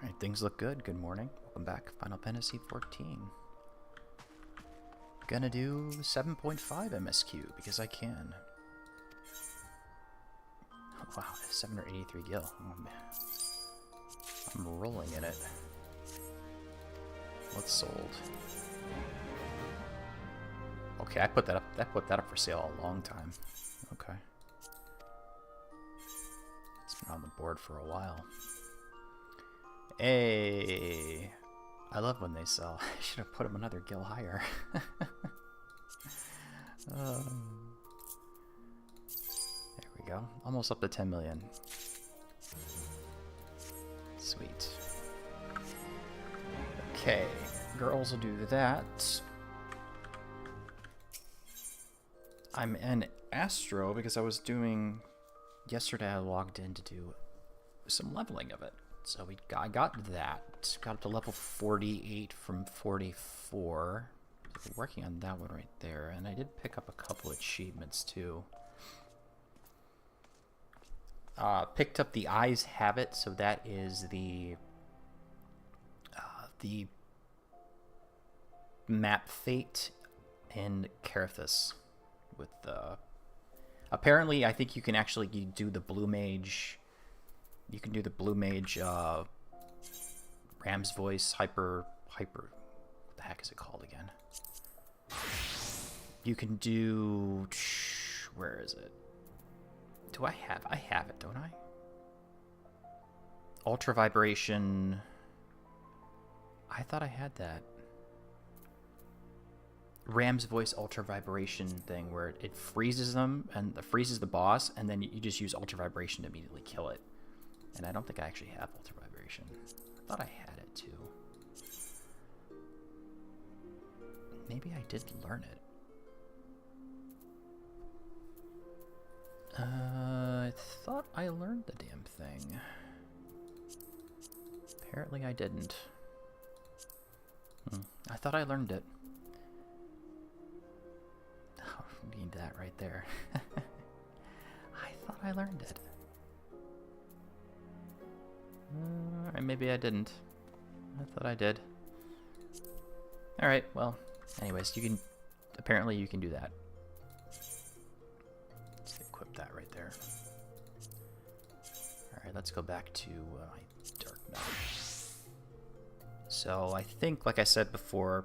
Alright, things look good. Good morning. Welcome back. Final Fantasy XIV. Gonna do 7.5 MSQ because I can. Oh, wow, 783 gil. Oh, man. I'm rolling in it. What's sold? Okay, I put that up for sale a long time. Okay. It's been on the board for a while. Hey, I love when they sell. I should have put them another gil higher. There we go. Almost up to 10 million. Sweet. Okay, girls will do that. I'm in Astro because I was doing... Yesterday I logged in to do some leveling of it. So I got that. Got up to level 48 from 44. So working on that one right there. And I did pick up a couple achievements too. Picked up the Eyes Have It. So that is the map fate in Carathis. With the... Apparently, I think you can actually do the Blue Mage... You can do the Blue Mage, Ram's Voice, hyper, what the heck is it called again? You can do, where is it? I have it, don't I? Ultra Vibration, I thought I had that. Ram's Voice Ultra Vibration thing where it freezes them, and it freezes the boss, and then you just use Ultra Vibration to immediately kill it. And I don't think I actually have Ultra Vibration. I thought I had it too. Maybe I did learn it. I thought I learned the damn thing. Apparently I didn't. I thought I learned it. Oh, need that right there. I thought I learned it. Maybe I didn't. I thought I did. Alright, well, anyways, you can... Apparently you can do that. Let's equip that right there. Alright, let's go back to my dark matter. So, I think, like I said before,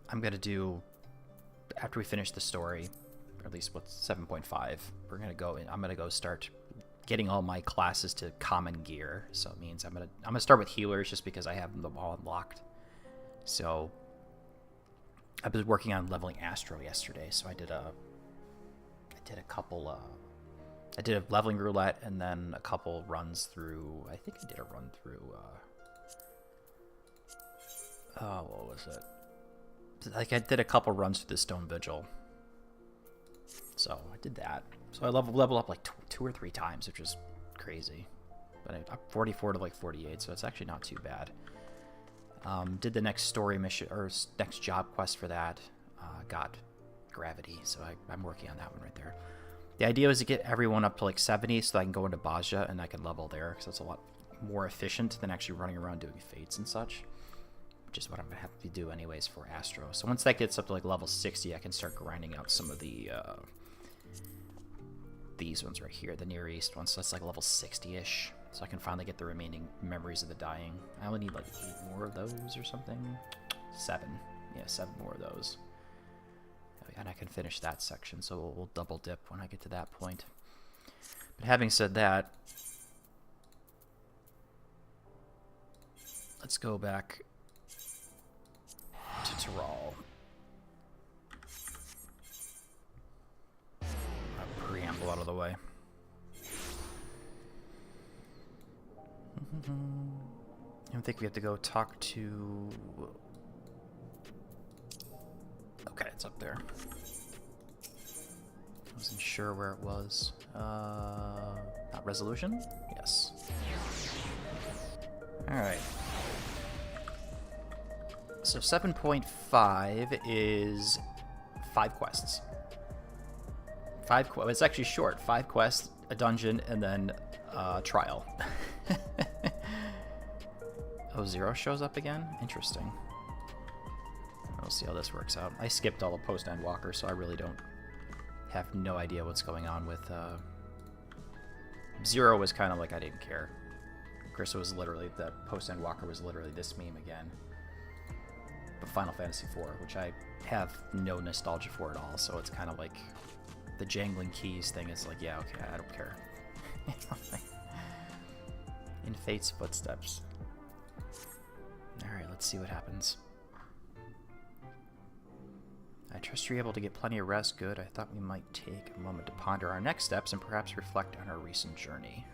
I'm gonna do... After we finish the story, or at least what's 7.5, we're gonna go in... I'm gonna go start... getting all my classes to common gear, so it means I'm gonna start with healers just because I have them all unlocked. So I was working on leveling Astro yesterday, so I did a leveling roulette and then a couple runs through. I think I did a run through. What was it? Like I did a couple runs through the Stone Vigil. So I did that. So I level up like two or three times, which was crazy. But I'm 44 to like 48, so it's actually not too bad. Did the next story mission, or next job quest for that. Got Gravity, so I'm working on that one right there. The idea was to get everyone up to like 70 so I can go into Baja and I can level there, because that's a lot more efficient than actually running around doing fates and such. Which is what I'm going to have to do anyways for Astro. So once that gets up to like level 60, I can start grinding out some of the... these ones right here, the Near East ones, so that's like level 60-ish, so I can finally get the remaining Memories of the Dying. I only need like 8 more of those or something. 7. Yeah, 7 more of those. And I can finish that section, so we'll double dip when I get to that point. But having said that, let's go back to Tyrol. Preamble out of the way. I think we have to go talk to... Okay, it's up there. Wasn't sure where it was. Not Resolution? Yes. Alright. So 7.5 is 5 quests. It's actually short. 5 quests, a dungeon, and then trial. Oh, 0 shows up again? Interesting. We'll see how this works out. I skipped all the post-end walker, so I really don't have no idea what's going on with 0 was kind of like I didn't care. Chris was literally, the post-end walker was literally this meme again. But Final Fantasy IV, which I have no nostalgia for at all, so it's kind of like the jangling keys thing is like, yeah, okay, I don't care. In Fate's footsteps. Alright, let's see what happens. I trust you're able to get plenty of rest. Good. I thought we might take a moment to ponder our next steps and perhaps reflect on our recent journey.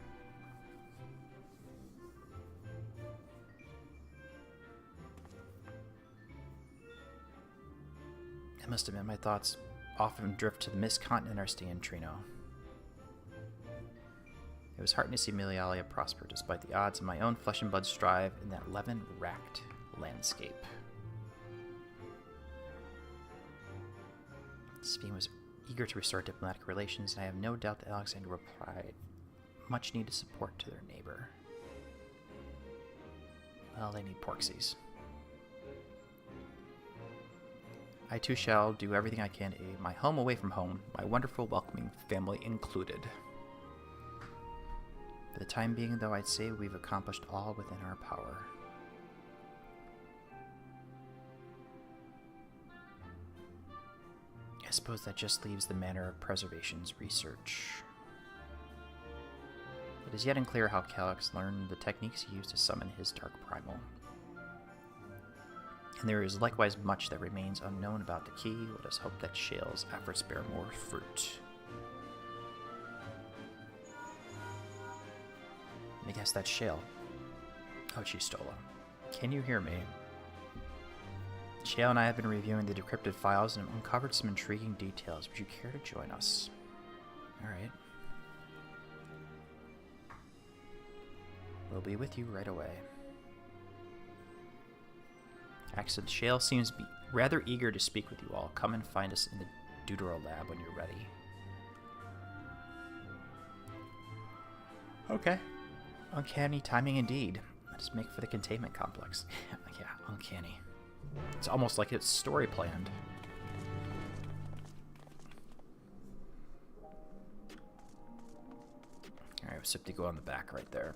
I must admit, my thoughts often drift to the mist continent or stay in Trino. It was heartening to see Milialia prosper despite the odds, and my own flesh and blood strive in that Levin-racked landscape. Sabine was eager to restore diplomatic relations, and I have no doubt that Alexander will provide much needed support to their neighbor. Well, they need porksies. I too shall do everything I can to aid my home away from home, my wonderful welcoming family included. For the time being, though, I'd say we've accomplished all within our power. I suppose that just leaves the manner of preservation's research. It is yet unclear how Calyx learned the techniques he used to summon his Dark Primal. And there is likewise much that remains unknown about the key. Let us hope that Shale's efforts bear more fruit. I guess that's Shale. Oh, Chistola. Can you hear me? Shale and I have been reviewing the decrypted files and have uncovered some intriguing details. Would you care to join us? Alright. We'll be with you right away. Excellent. Shale seems to be rather eager to speak with you all. Come and find us in the Deutero lab when you're ready. Okay. Uncanny timing indeed. Let's make for the containment complex. Yeah, uncanny. It's almost like it's story planned. Alright, we'll simply go on the back right there.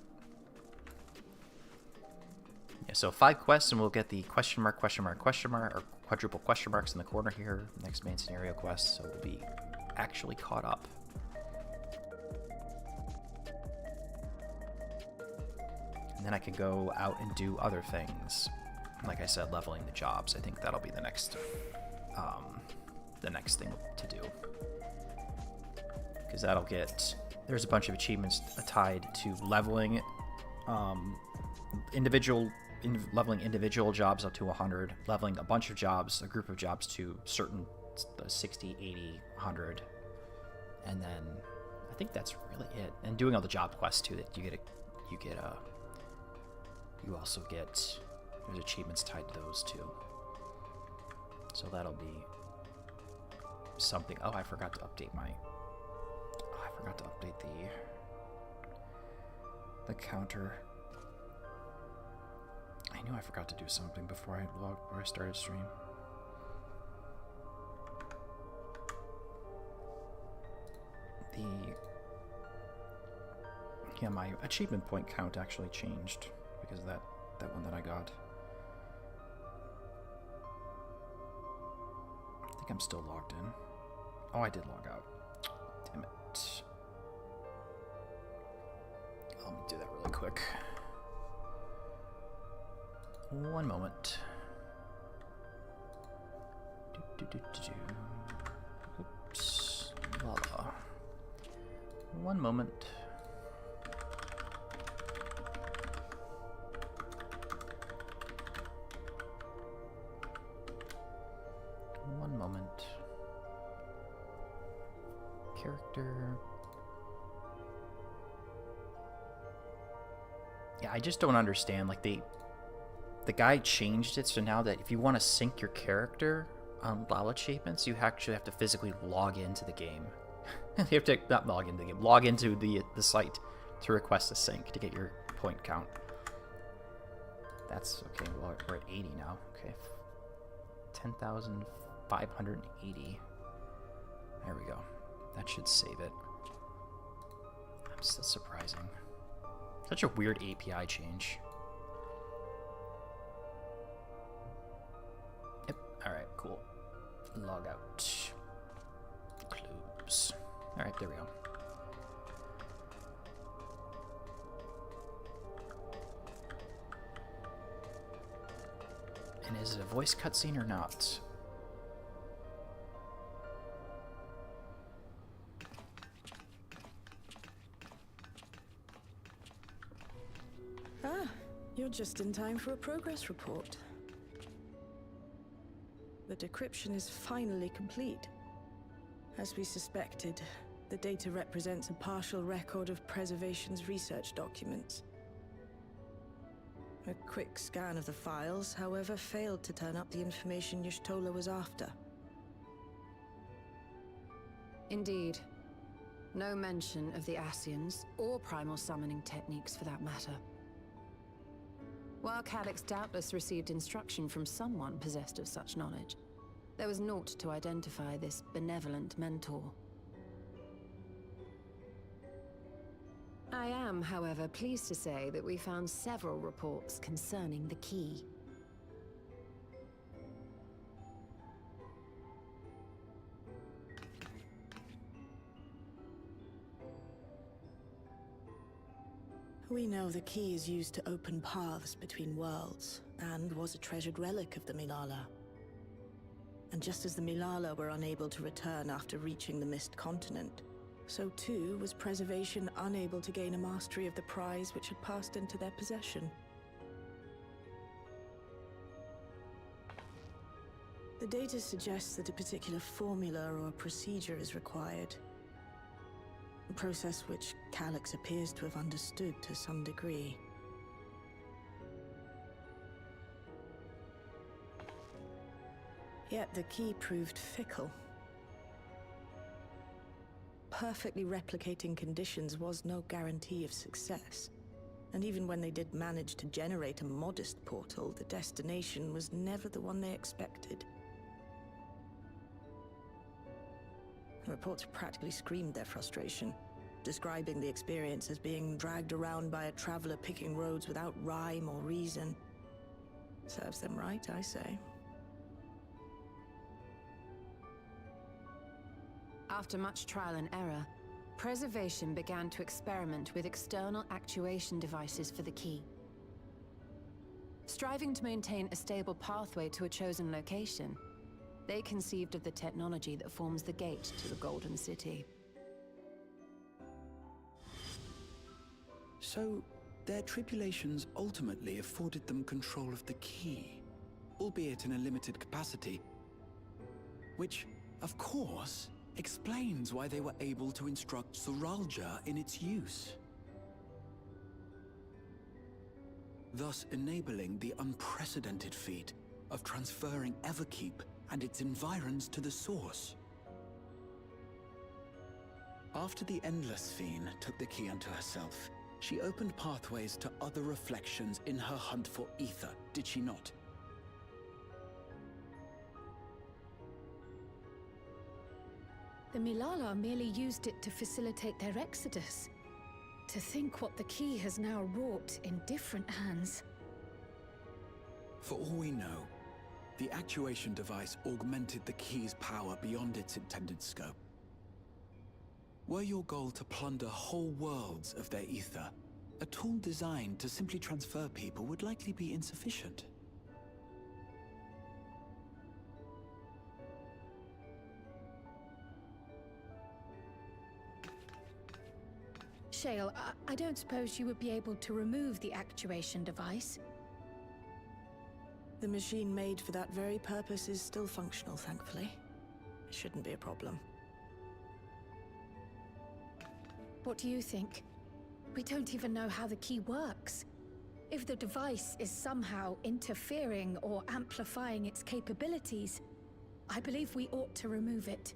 Yeah, so 5 quests and we'll get the question mark, or quadruple question marks in the corner here. Next main scenario quest, so we'll be actually caught up. And then I can go out and do other things. Like I said, leveling the jobs. I think that'll be the next thing to do. Because that'll get... There's a bunch of achievements tied to leveling leveling individual jobs up to 100, leveling a bunch of jobs, a group of jobs to certain 60, 80, 100. And then I think that's really it. And doing all the job quests too, that you also get, there's achievements tied to those too. So that'll be something. Oh, I forgot to update the counter. I knew I forgot to do something before I started stream. Yeah, my achievement point count actually changed because of that one that I got. I think I'm still logged in. Oh, I did log out. Damn it. Let me do that really quick. One moment. Oops. Voila. One moment. One moment. Character. Yeah, I just don't understand. Like, the guy changed it so now that if you want to sync your character on LOL achievements, you actually have to physically log into the game. You have to not log into the game, log into the site to request a sync to get your point count. That's okay. Well, we're at 80 now. Okay. 10,580. There we go. That should save it. I'm still surprising. Such a weird API change. Yep. Alright, cool. Log out. Close. Alright, there we go. And is it a voice cutscene or not? Ah, you're just in time for a progress report. The decryption is finally complete. As we suspected, the data represents a partial record of Preservation's research documents. A quick scan of the files, however, failed to turn up the information Y'shtola was after. Indeed. No mention of the Ascians, or primal summoning techniques for that matter. While Calyx doubtless received instruction from someone possessed of such knowledge, there was naught to identify this benevolent mentor. I am, however, pleased to say that we found several reports concerning the key. We know the key is used to open paths between worlds, and was a treasured relic of the Milala. And just as the Milala were unable to return after reaching the Mist Continent, so too was Preservation unable to gain a mastery of the prize which had passed into their possession. The data suggests that a particular formula or procedure is required. A process which Calyx appears to have understood to some degree. Yet the key proved fickle. Perfectly replicating conditions was no guarantee of success. And even when they did manage to generate a modest portal, the destination was never the one they expected. The reports practically screamed their frustration, describing the experience as being dragged around by a traveler picking roads without rhyme or reason. Serves them right, I say. After much trial and error, Preservation began to experiment with external actuation devices for the key. Striving to maintain a stable pathway to a chosen location, they conceived of the technology that forms the gate to the Golden City. So, their tribulations ultimately afforded them control of the key, albeit in a limited capacity, which, of course, explains why they were able to instruct Zoralja in its use, thus enabling the unprecedented feat of transferring Everkeep and its environs to the Source. After the Endless Fiend took the key unto herself, she opened pathways to other reflections in her hunt for ether, did she not? The Milala merely used it to facilitate their exodus. To think what the key has now wrought in different hands. For all we know, the actuation device augmented the key's power beyond its intended scope. Were your goal to plunder whole worlds of their ether, a tool designed to simply transfer people would likely be insufficient. Shale, I don't suppose you would be able to remove the actuation device? The machine made for that very purpose is still functional, thankfully. It shouldn't be a problem. What do you think? We don't even know how the key works. If the device is somehow interfering or amplifying its capabilities, I believe we ought to remove it.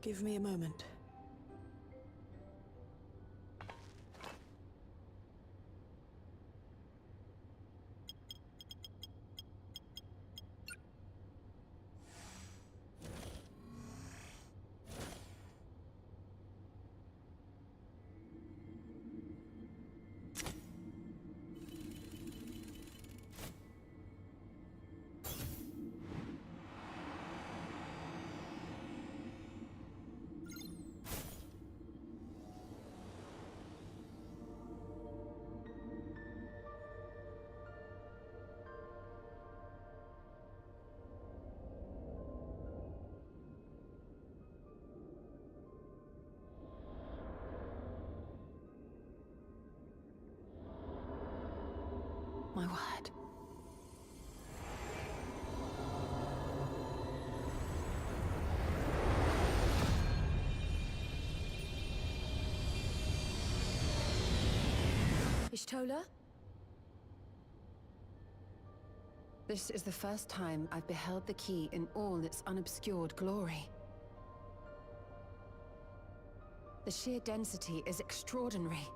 Give me a moment. My word. Ishtola? This is the first time I've beheld the key in all its unobscured glory. The sheer density is extraordinary.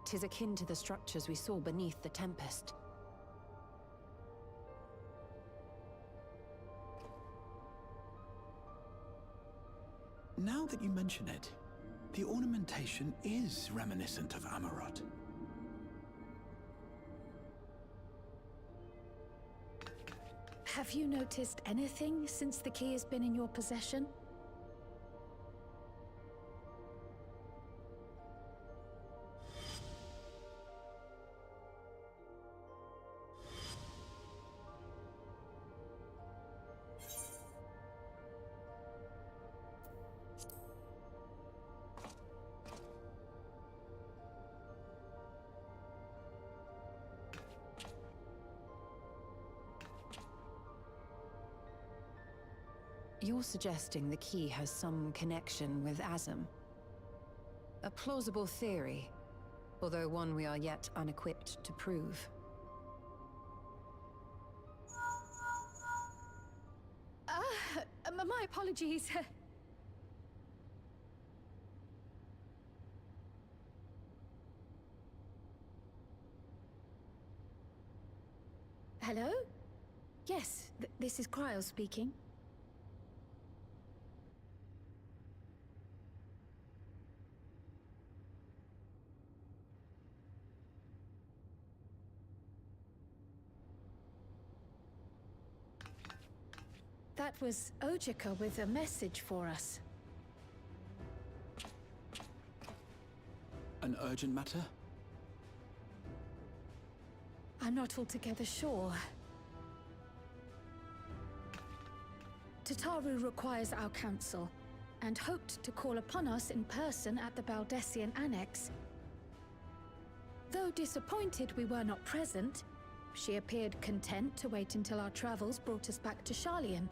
'Tis akin to the structures we saw beneath the Tempest. Now that you mention it, the ornamentation is reminiscent of Amarot. Have you noticed anything since the key has been in your possession? You're suggesting the key has some connection with Azam. A plausible theory, although one we are yet unequipped to prove. My apologies. Hello? Yes, this is Cryo speaking. That was Ojika with a message for us. An urgent matter? I'm not altogether sure. Tataru requires our counsel, and hoped to call upon us in person at the Baldessian Annex. Though disappointed we were not present, she appeared content to wait until our travels brought us back to Sharlayan,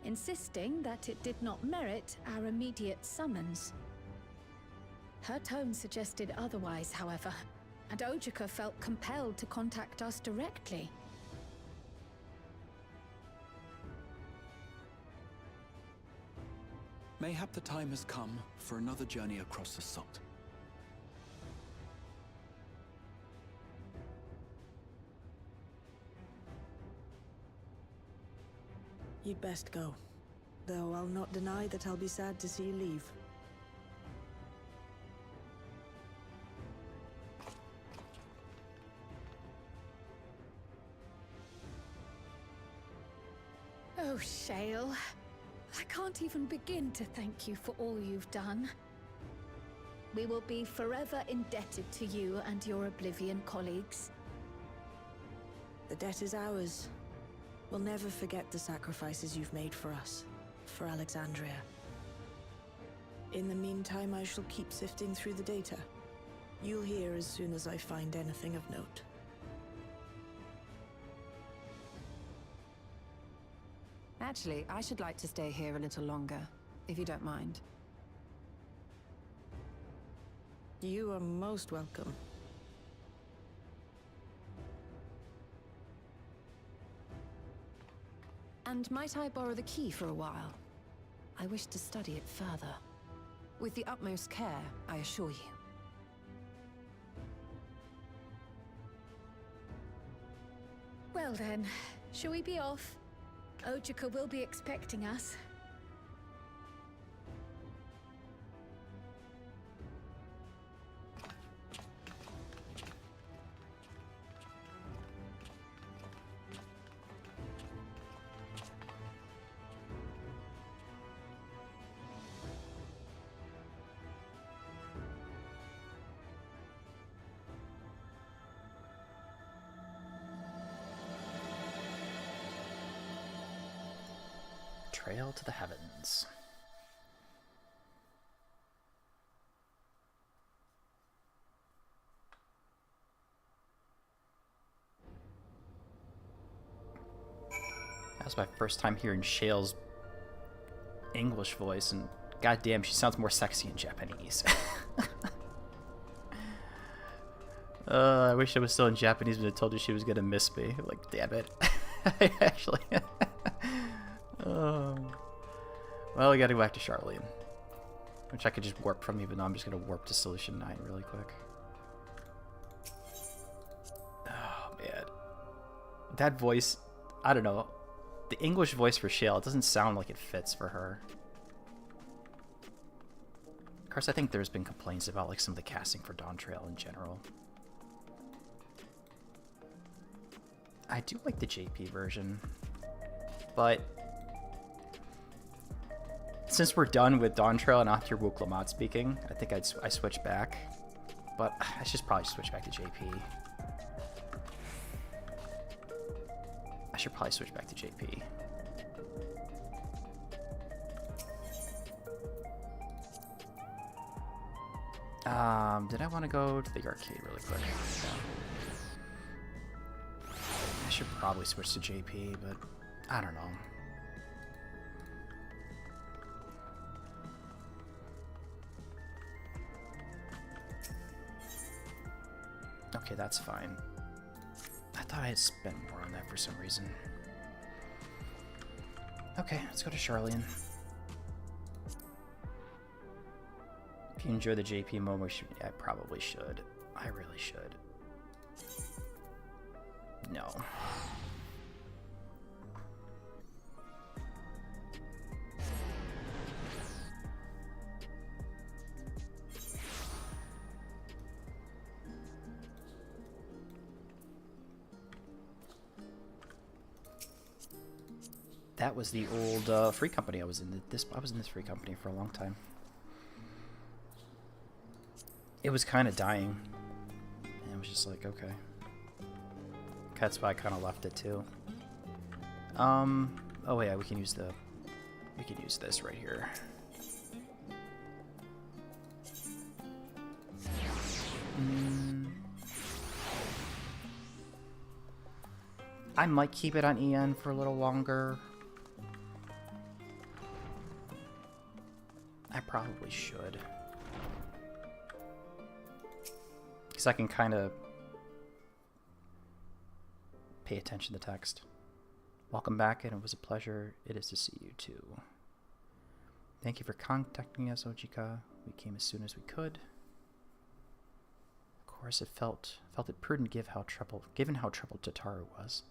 insisting that it did not merit our immediate summons. Her tone suggested otherwise, however, and Ojika felt compelled to contact us directly. Mayhap the time has come for another journey across the Salt. You'd best go. Though I'll not deny that I'll be sad to see you leave. Oh, Shale. I can't even begin to thank you for all you've done. We will be forever indebted to you and your Oblivion colleagues. The debt is ours. We'll never forget the sacrifices you've made for us, for Alexandria. In the meantime, I shall keep sifting through the data. You'll hear as soon as I find anything of note. Actually, I should like to stay here a little longer, if you don't mind. You are most welcome. And might I borrow the key for a while? I wish to study it further. With the utmost care, I assure you. Well then, shall we be off? Ojika will be expecting us. Trail to the heavens. That was my first time hearing Shale's English voice, and goddamn, she sounds more sexy in Japanese. I wish I was still in Japanese when I told you she was gonna miss me. Like, damn it. I actually. Well, we gotta go back to Charlene. Which I could just warp from, even though I'm just gonna warp to Solution 9 really quick. Oh, man. That voice, I don't know. The English voice for Shale, it doesn't sound like it fits for her. Of course, I think there's been complaints about like some of the casting for Dawntrail in general. I do like the JP version, but since we're done with Dawntrail and after Wook Lamont speaking, I think I switch back. But I should probably switch back to JP. I should probably switch back to JP. Did I want to go to the arcade really quick? Yeah. I should probably switch to JP, but I don't know. Okay, that's fine. I thought I had spent more on that for some reason. Okay, let's go to Charlene. If you enjoy the JP moment, I probably should. I really should. No. That was the old free company I was in. I was in this free company for a long time. It was kind of dying. And it was just like, okay. That's why I kind of left it too. Oh yeah, we can use this right here. I might keep it on EN for a little longer. I probably should. Because I can kind of pay attention to text. Welcome back, and it was a pleasure. It is to see you too. Thank you for contacting us, Ojika. We came as soon as we could. Of course, it felt it prudent given how troubled Tataru was.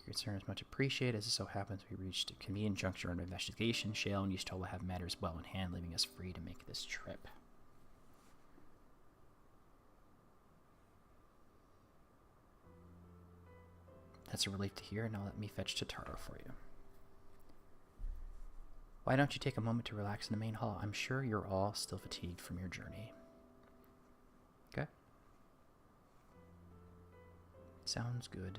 Your concern is much appreciated, as it so happens we reached a convenient juncture of investigation. Shale and Yusto will have matters well in hand, leaving us free to make this trip. That's a relief to hear. Now let me fetch Tataru for you. Why don't you take a moment to relax in the main hall? I'm sure you're all still fatigued from your journey. Okay. Sounds good.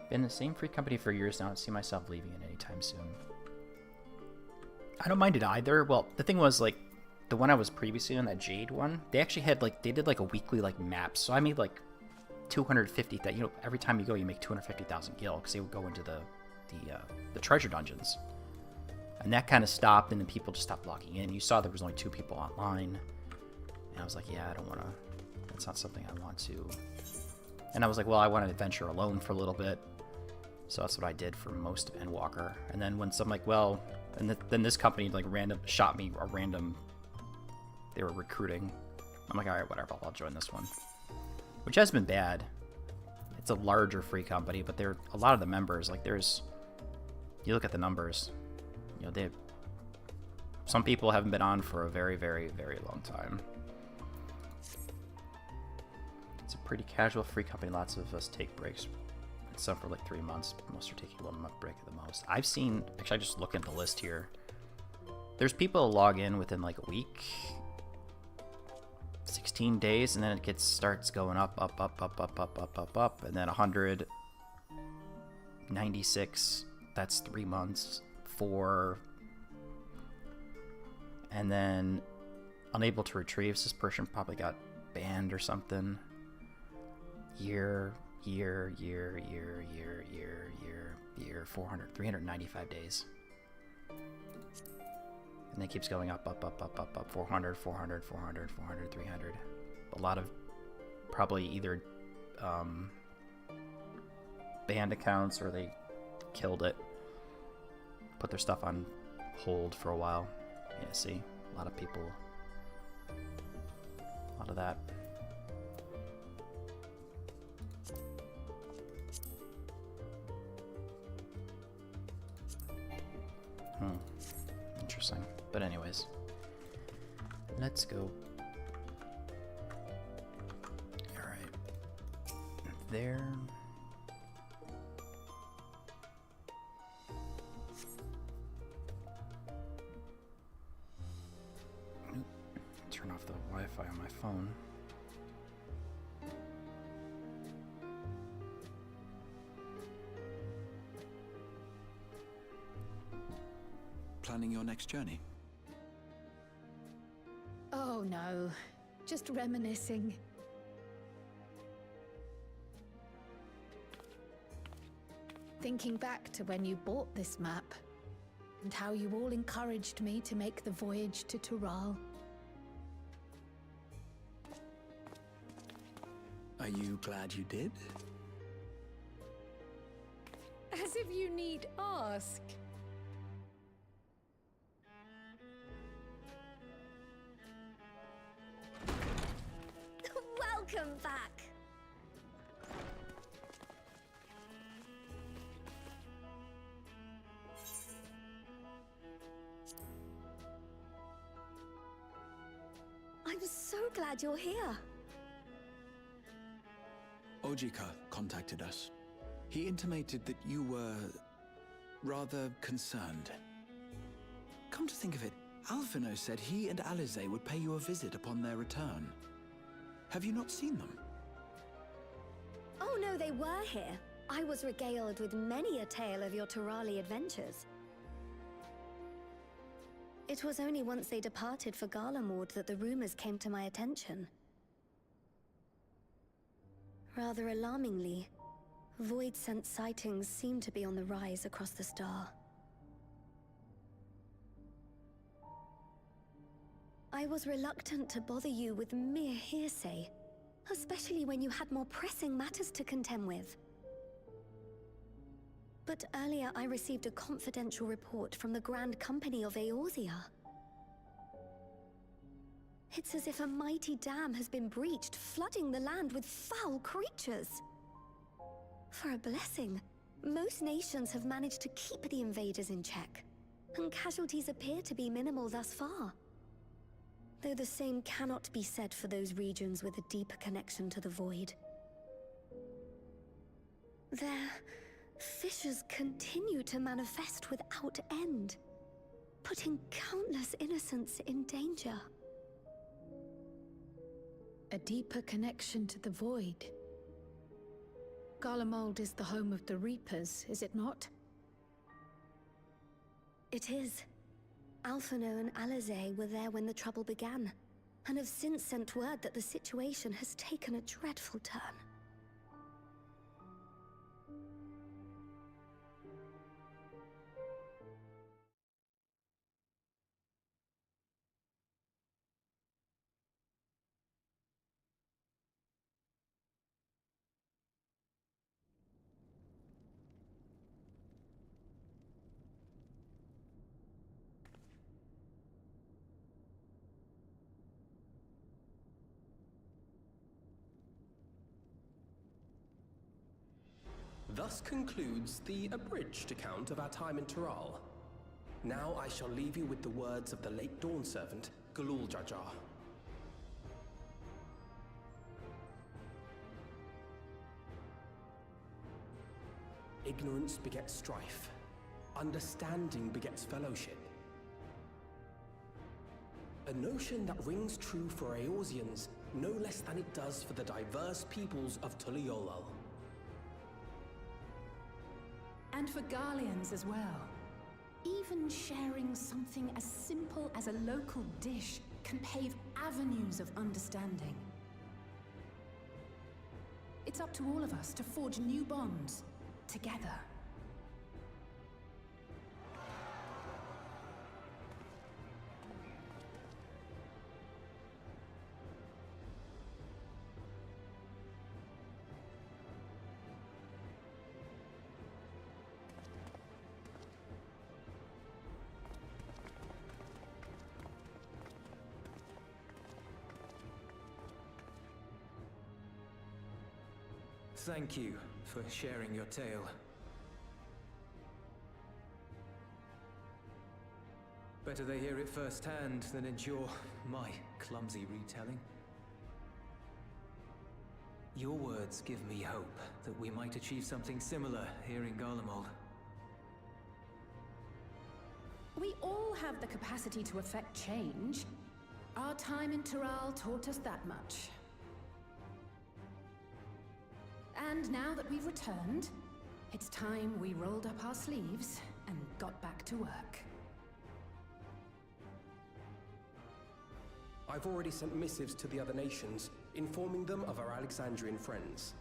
Been in the same free company for years now. I don't see myself leaving it anytime soon. I don't mind it either. Well, the thing was, like, the one I was previously on, that Jade one, they actually had, like, they did, like, a weekly, like, map. So I made, like, 250, that, you know, every time you go, you make 250,000 gil, because they would go into the treasure dungeons. And that kind of stopped, and then people just stopped logging in. You saw there was only 2 people online. And I was like, yeah, I don't want to, that's not something I want to And I was like, well, I want to adventure alone for a little bit. So that's what I did for most of Endwalker. And then when some like, well, and then this company like shot me a random, they were recruiting. I'm like, all right, whatever, I'll join this one. Which has been bad. It's a larger free company, but there a lot of the members, like there's, you look at the numbers, you know, some people haven't been on for a very, very, very long time. It's a pretty casual free company. Lots of us take breaks. Some for like 3 months. Most are taking 1 month break at the most. I've seen, actually I just look at the list here. There's people who log in within like a week, 16 days, and then it starts going up, and then 196, that's 3 months, 4, and then unable to retrieve. So this person probably got banned or something. Year, 395 days. And it keeps going up, 400, 300. A lot of probably either banned accounts or they killed it, put their stuff on hold for a while. Yeah, see, a lot of people, a lot of that. Interesting. But anyways, let's go. Alright. There. Turn off the Wi-Fi on my phone. Planning your next journey? Oh no, just reminiscing. Thinking back to when you bought this map, and how you all encouraged me to make the voyage to Tural. Are you glad you did? As if you need ask. Welcome back. I'm so glad you're here. Ojika contacted us. He intimated that you were rather concerned. Come to think of it, Alphino said he and Alize would pay you a visit upon their return. Have you not seen them? Oh no, they were here. I was regaled with many a tale of your Turali adventures. It was only once they departed for Garlemord that the rumors came to my attention. Rather alarmingly, void-sent sightings seem to be on the rise across the star. I was reluctant to bother you with mere hearsay, especially when you had more pressing matters to contend with. But earlier I received a confidential report from the Grand Company of Eorzea. It's as if a mighty dam has been breached, flooding the land with foul creatures. For a blessing, most nations have managed to keep the invaders in check, and casualties appear to be minimal thus far. Though the same cannot be said for those regions with a deeper connection to the void. Their fissures continue to manifest without end, putting countless innocents in danger. A deeper connection to the void. Garlemald is the home of the Reapers, is it not? It is. Alphino and Alize were there when the trouble began, and have since sent word that the situation has taken a dreadful turn. thus concludes the abridged account of our time in Tural. Now I shall leave you with the words of the late Dawn servant, Galul Jajar. Ignorance begets strife. Understanding begets fellowship. A notion that rings true for Eorzeans no less than it does for the diverse peoples of Tuliolal. And for Garleans as well. Even sharing something as simple as a local dish can pave avenues of understanding. It's up to all of us to forge new bonds, together. Thank you for sharing your tale. Better they hear it firsthand than endure my clumsy retelling. Your words give me hope that we might achieve something similar here in Garlemald. We all have the capacity to affect change. Our time in Tural taught us that much. And now that we've returned, it's time we rolled up our sleeves and got back to work. I've already sent missives to the other nations, informing them of our Alexandrian friends.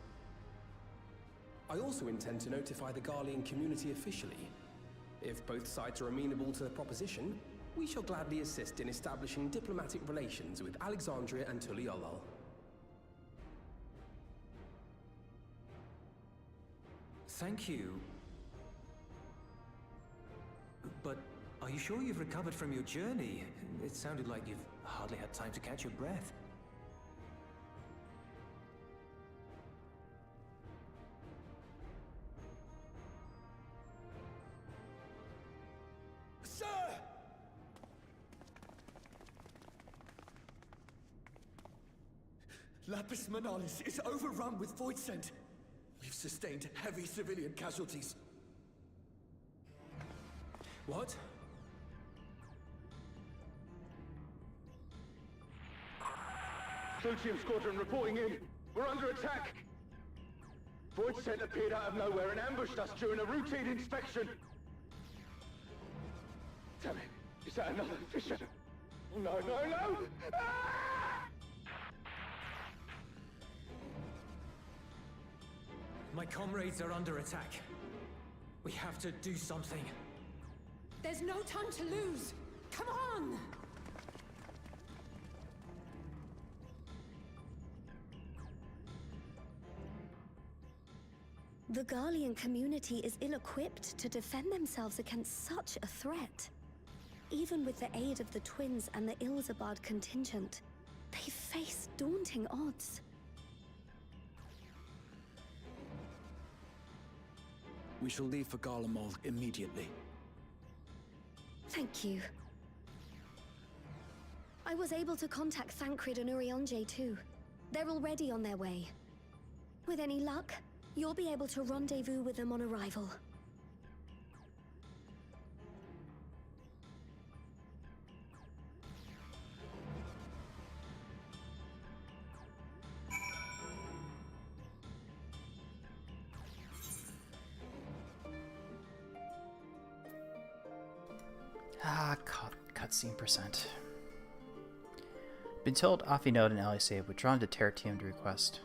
I also intend to notify the Garlean community officially. If both sides are amenable to the proposition, we shall gladly assist in establishing diplomatic relations with Alexandria and Tuliolal. Thank you. But are you sure you've recovered from your journey? It sounded like you've hardly had time to catch your breath. Sir! Lapis Manalis is overrun with void scent. We've sustained heavy civilian casualties. What? Socium Squadron reporting in. We're under attack. Void Scent appeared out of nowhere and ambushed us during a routine inspection. Damn it. Is that another Fisher? No, no, no! Ah! My comrades are under attack. We have to do something. There's no time to lose! Come on! The Garlean community is ill-equipped to defend themselves against such a threat. Even with the aid of the twins and the Ilzabad contingent, they face daunting odds. We shall leave for Garlemald immediately. Thank you. I was able to contact Thancred and Urianger too. They're already on their way. With any luck, you'll be able to rendezvous with them on arrival. Cutscene percent. Been told Afinode and Elise have withdrawn to Terratium to request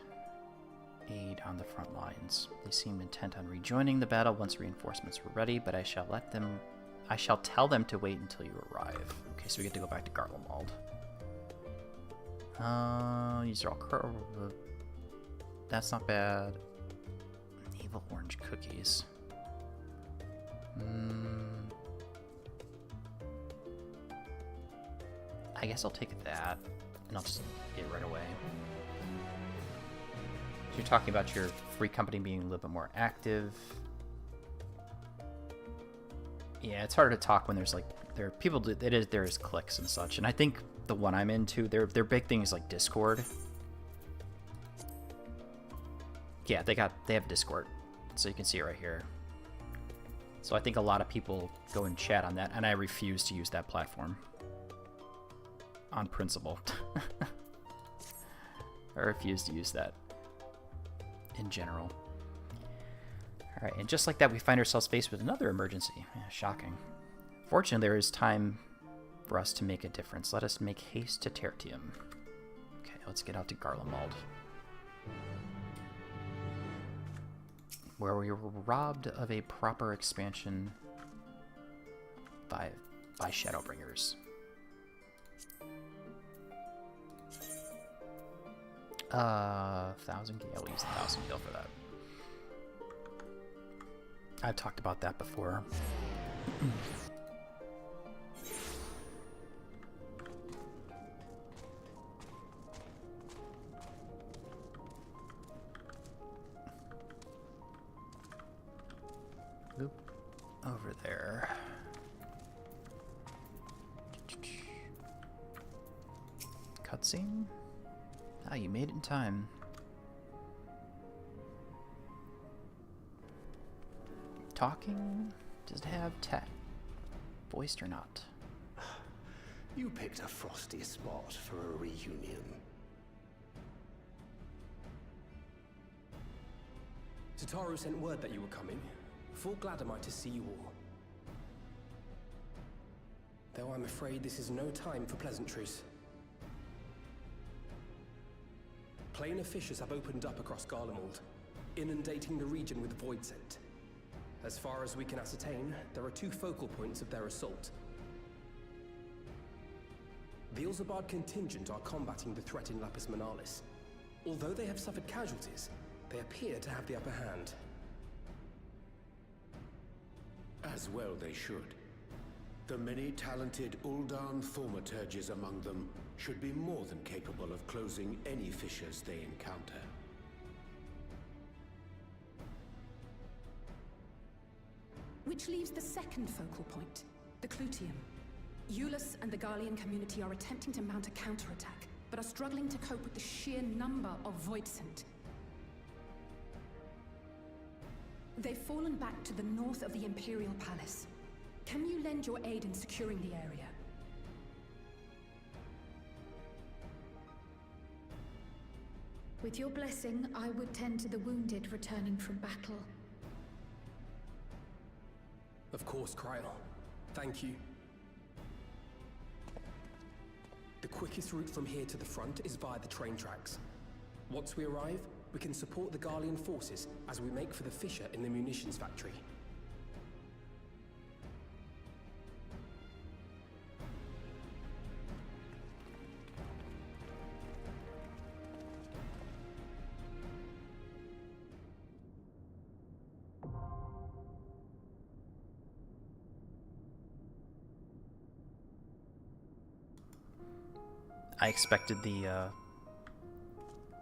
aid on the front lines. They seem intent on rejoining the battle once reinforcements were ready, but I shall tell them to wait until you arrive. Okay, so we get to go back to Garlemald. These are all that's not bad. Evil orange cookies. I guess I'll take that, and I'll just get it right away. You're talking about your free company being a little bit more active. Yeah, it's harder to talk when there's like there is clicks and such. And I think the one I'm into, their big thing is like Discord. Yeah, they have Discord, so you can see it right here. So I think a lot of people go and chat on that, and I refuse to use that platform on principle. I refuse to use that in general. Alright, and just like that, we find ourselves faced with another emergency. Yeah, shocking. Fortunately, there is time for us to make a difference. Let us make haste to Tertium. Okay, let's get out to Garlemald, where we were robbed of a proper expansion by Shadowbringers. 1,000 gil. We'll use 1,000 gil for that. I've talked about that before. Oop. Over there. Cutscene? Ah, you made it in time. Talking? Does it have voiced or not? You picked a frosty spot for a reunion. Tataru sent word that you were coming. Full glad am I to see you all. Though I'm afraid this is no time for pleasantries. Planar fissures have opened up across Garlemald, inundating the region with void scent. As far as we can ascertain, there are 2 focal points of their assault. The Ilzabard contingent are combating the threat in Lapis Manalis. Although they have suffered casualties, they appear to have the upper hand. As well they should. The many talented Uldan thaumaturges among them should be more than capable of closing any fissures they encounter. Which leaves the second focal point, the Clutium. Eulus and the Garlean community are attempting to mount a counterattack, but are struggling to cope with the sheer number of Voidsent. They've fallen back to the north of the Imperial Palace. Can you lend your aid in securing the area? With your blessing, I would tend to the wounded returning from battle. Of course, Kryl. Thank you. The quickest route from here to the front is via the train tracks. Once we arrive, we can support the Garlean forces as we make for the fissure in the munitions factory. I expected the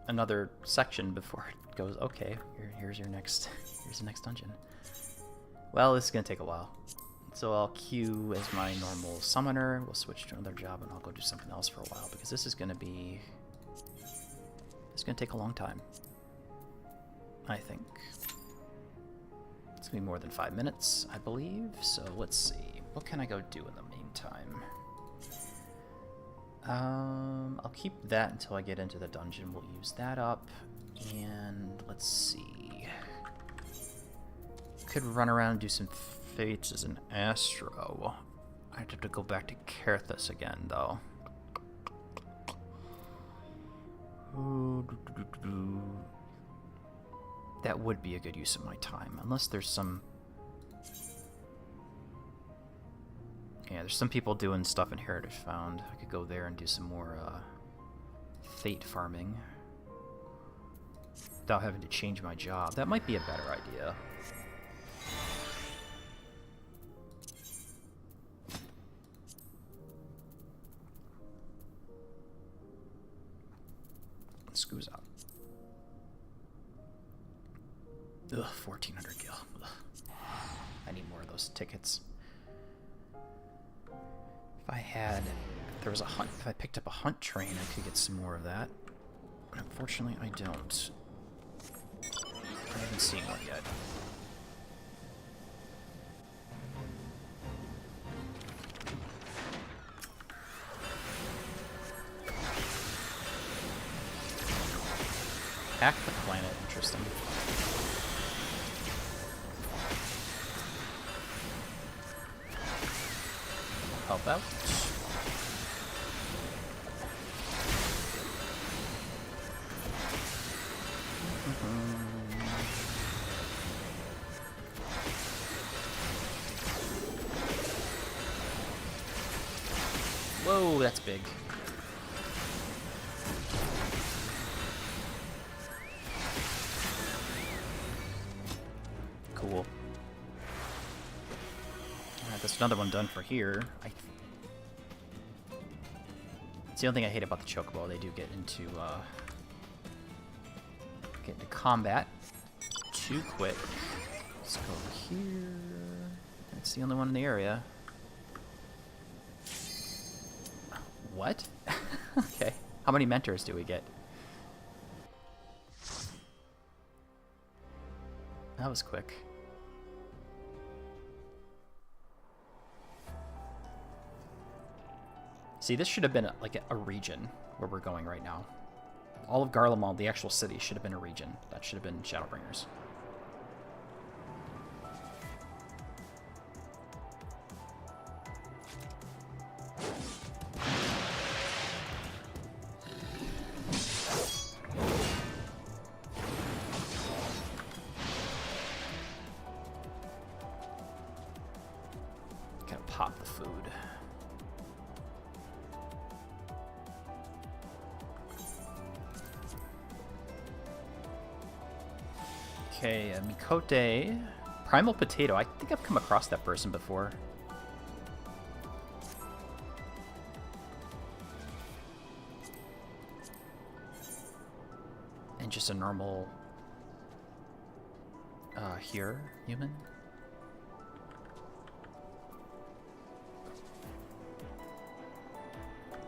another section before it goes. Okay, here's the next dungeon. Well, this is gonna take a while, so I'll queue as my normal summoner. We'll switch to another job, and I'll go do something else for a while because this is gonna take a long time. I think it's gonna be more than 5 minutes, I believe. So let's see, what can I go do in the meantime? I'll keep that until I get into the dungeon. We'll use that up, and let's see. Could run around and do some fates as an Astro. I'd have to go back to Carthus again, though. That would be a good use of my time, unless there's some... Yeah, there's some people doing stuff in Heritage Found. I could go there and do some more fate farming without having to change my job. That might be a better idea. Screws up. Ugh, 1,400 gil. Ugh. I need more of those tickets. If there was a hunt, if I picked up a hunt train, I could get some more of that. But unfortunately, I don't. I haven't seen one yet. Hack the planet, interesting. Help out. Whoa, that's big. Cool. Alright, that's another one done for here. It's the only thing I hate about the Chocobo. They do get into combat too quick. Let's go over here. That's the only one in the area. What? Okay. How many mentors do we get? That was quick. See, this should have been like a region where we're going right now. All of Garlemald, the actual city, should have been a region. That should have been Shadowbringers. Gotta pop the food. Okay, Mikote. Primal Potato. I think I've come across that person before. And just a normal... here, human?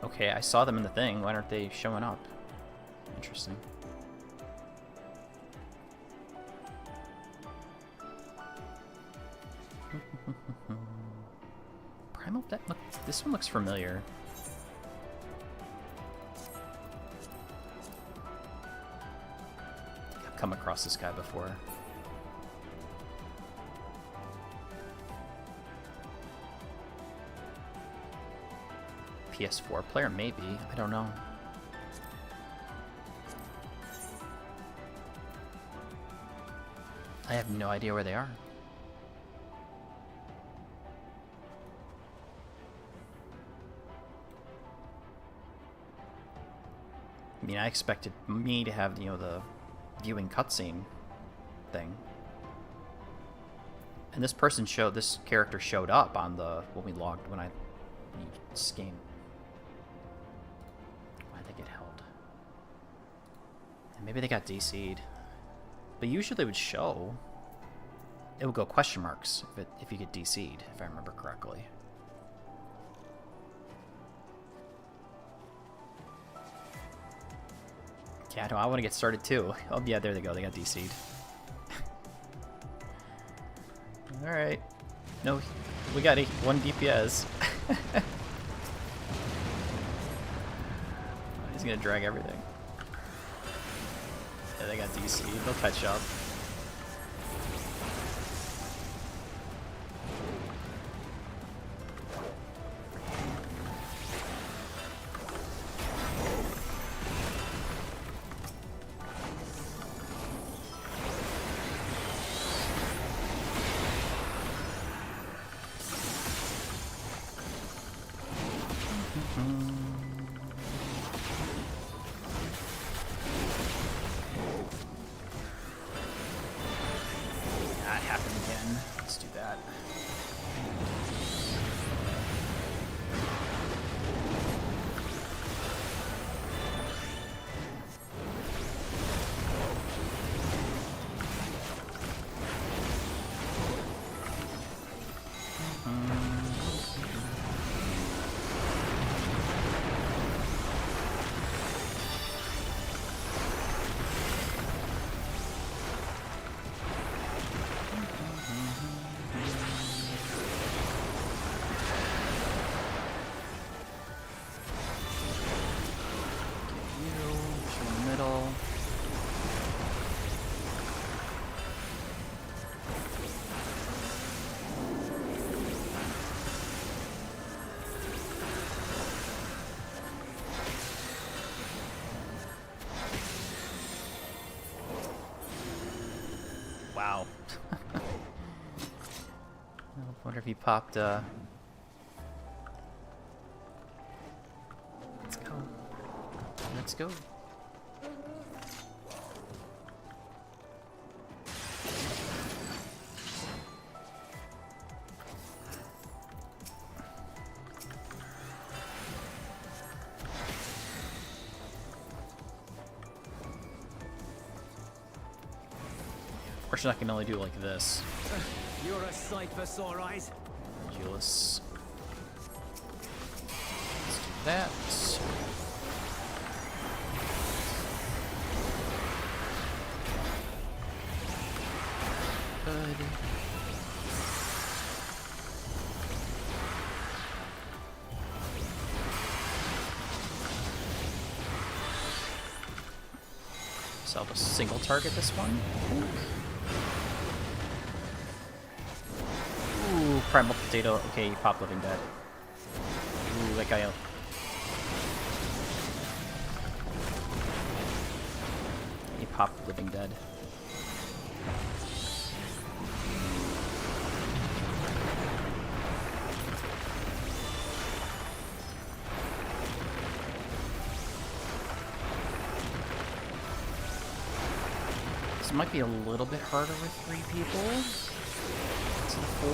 Okay, I saw them in the thing. Why aren't they showing up? Interesting. Primal, this one looks familiar. I've come across this guy before. PS4 player, maybe. I don't know. I have no idea where they are. I mean, I expected me to have, you know, the viewing cutscene thing. And this character showed up on the, when I used this game. Why'd they get held? And maybe they got DC'd. But usually it would show, it would go question marks if you get DC'd, if I remember correctly. Yeah, no, I want to get started too. Oh yeah, there they go. They got DC'd. All right. No, we got 1 DPS. He's gonna drag everything. Yeah, they got DC'd. They'll catch up. That happened again. Let's do that. Wonder if he popped, Let's go. Let's go. Fortunately, I can only do like this. You're a sight for sore eyes. Ridiculous. Let's do that. Good. So I'll just single target this one. Ooh, primal potato. Okay, he popped living dead. Ooh, that guy. He popped living dead. This might be a little bit harder with 3 people. To the 4.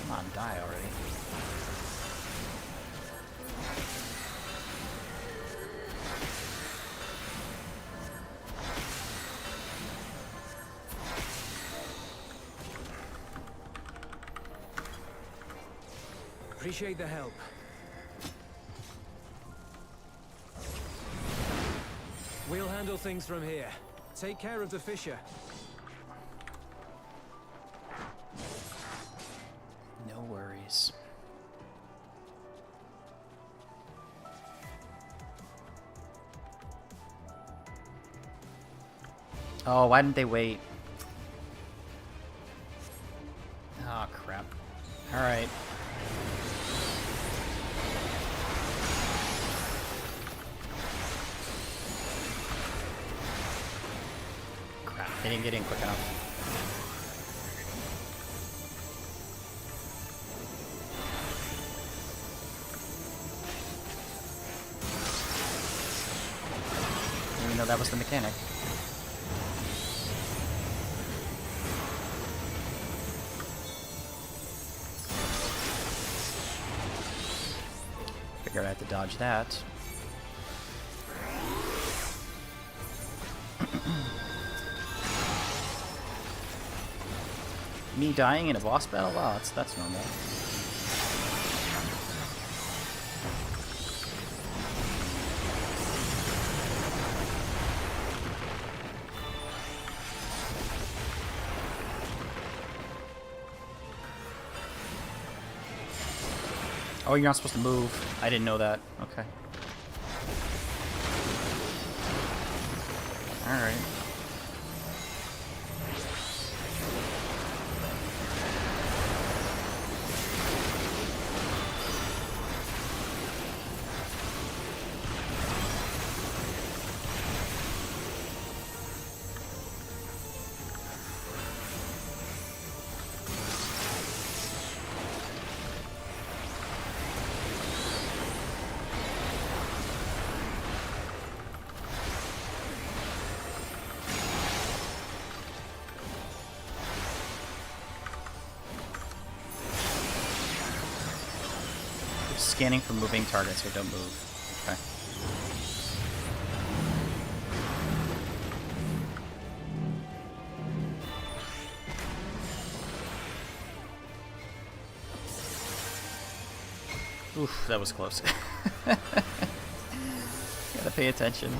Come on, die already. Appreciate the help. We'll handle things from here. Take care of the fissure. No worries. Oh, why didn't they wait? Oh, crap. Alright. They didn't get in quick enough. Didn't even know that was the mechanic. Figured I had to dodge that. Me dying in a boss battle? Wow, that's normal. Oh, you're not supposed to move. I didn't know that. Okay. Alright. Scanning for moving targets, so don't move. Okay. Oof, that was close. Gotta pay attention.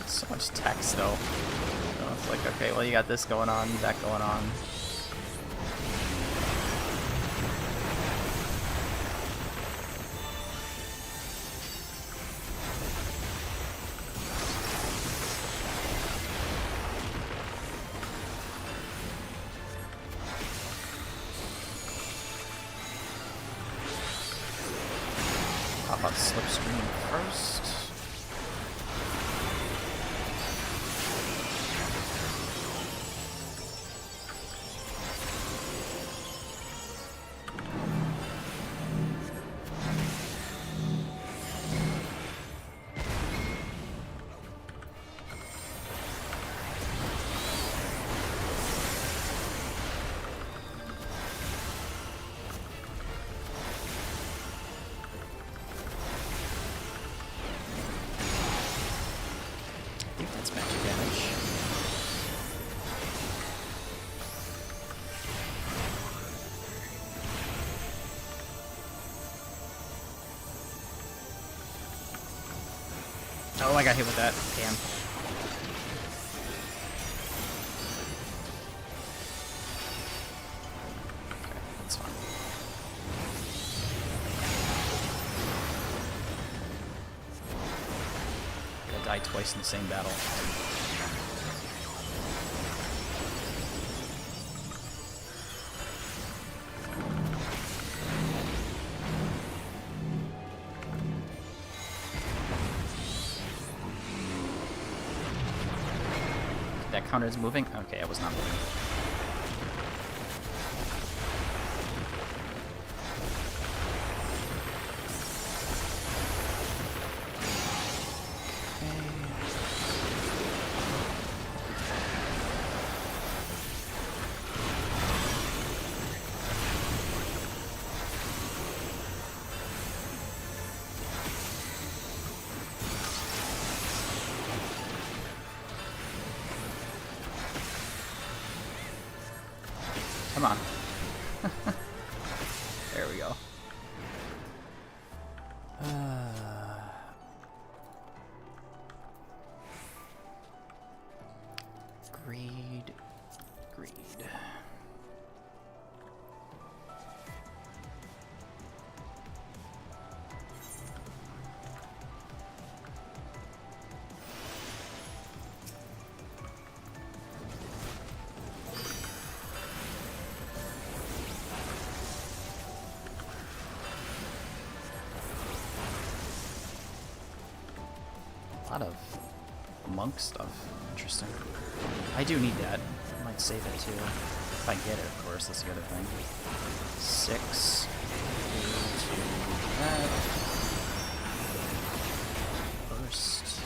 So much text, though. It's like, okay, well, you got this going on, that going on. Pop out Slipstream first. I think that's magic damage. Oh, I got hit with that. Damn. Okay, that's fine. I died twice in the same battle. That counter is moving? Okay, I was not moving. Come on. There we go. Greed. Greed. A lot of monk stuff. Interesting. I do need that. I might save it too. If I get it, of course. That's the other thing. 6. Do that. First.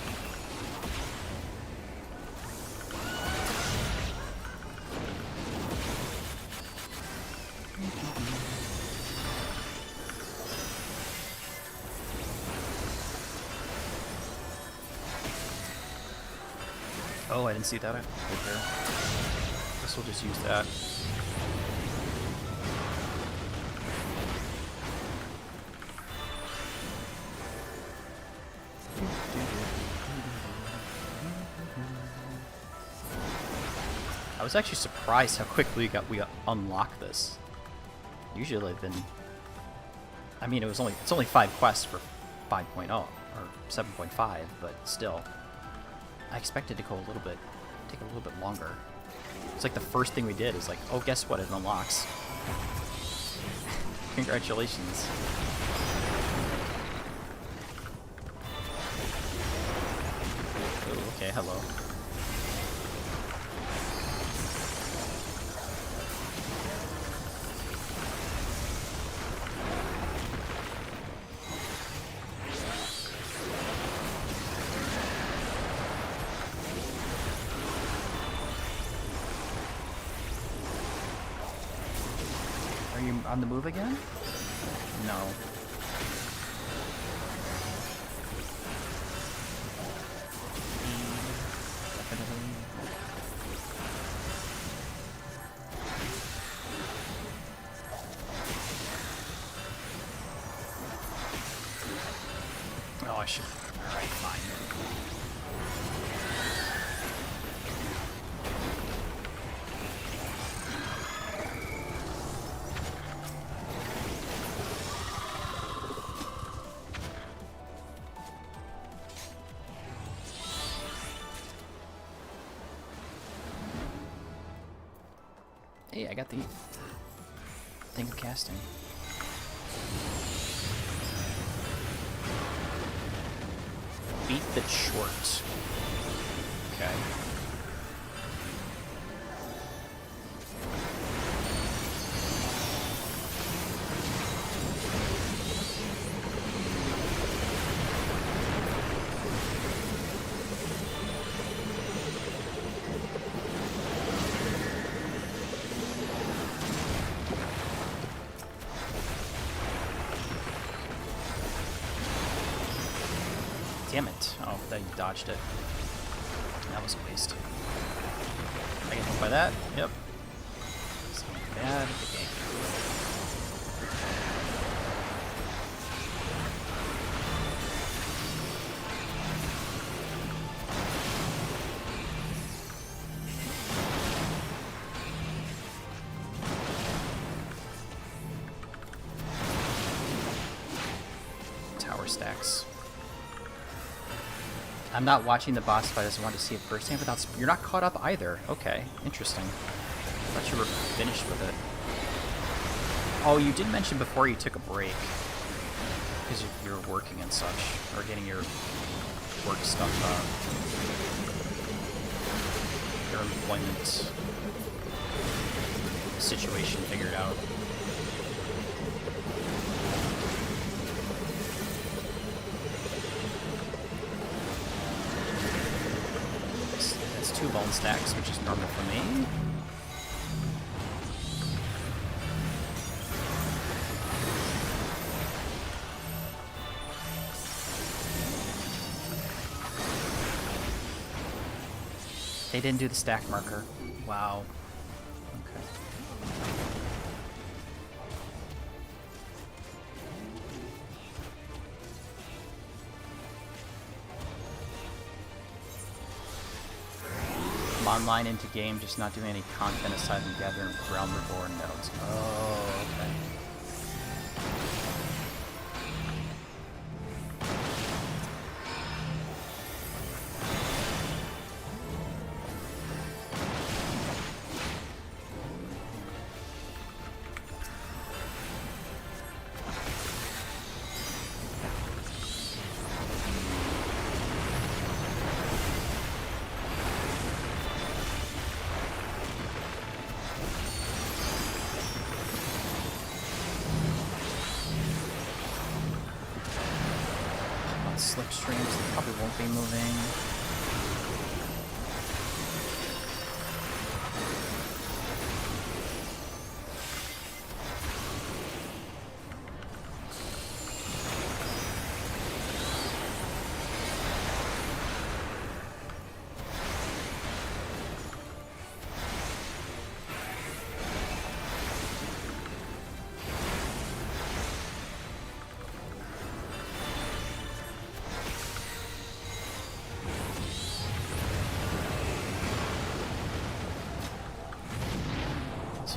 Oh, I didn't see that right there. Guess we'll just use that. I was actually surprised how quickly we unlocked this. Usually I've been... I mean, it's only 5 quests for 5.0 or 7.5, but still. I expected to go a little bit, take a little bit longer. It's like the first thing we did is like, oh, guess what? It unlocks. Congratulations. Oh, okay, hello. Are you on the move again? No. Definitely. Oh, I should. Alright, fine. Hey, I got the thing of casting. feet that's short. Okay. Damn it. Oh, that you dodged it. That was a waste. I get hit by that? Yep. So bad at the game. Tower stacks. I'm not watching the boss fight, I just wanted to see it firsthand without... You're not caught up either. Okay, interesting. I thought you were finished with it. Oh, you did mention before you took a break. Because you're working and such. Or getting your work stuff, your employment situation figured out. Two bone stacks, which is normal for me. They didn't do the stack marker. Wow. Okay. Online into game, just not doing any content aside from gathering realm reborn nodes. Oh, okay. Slipstreams, they probably won't be moving.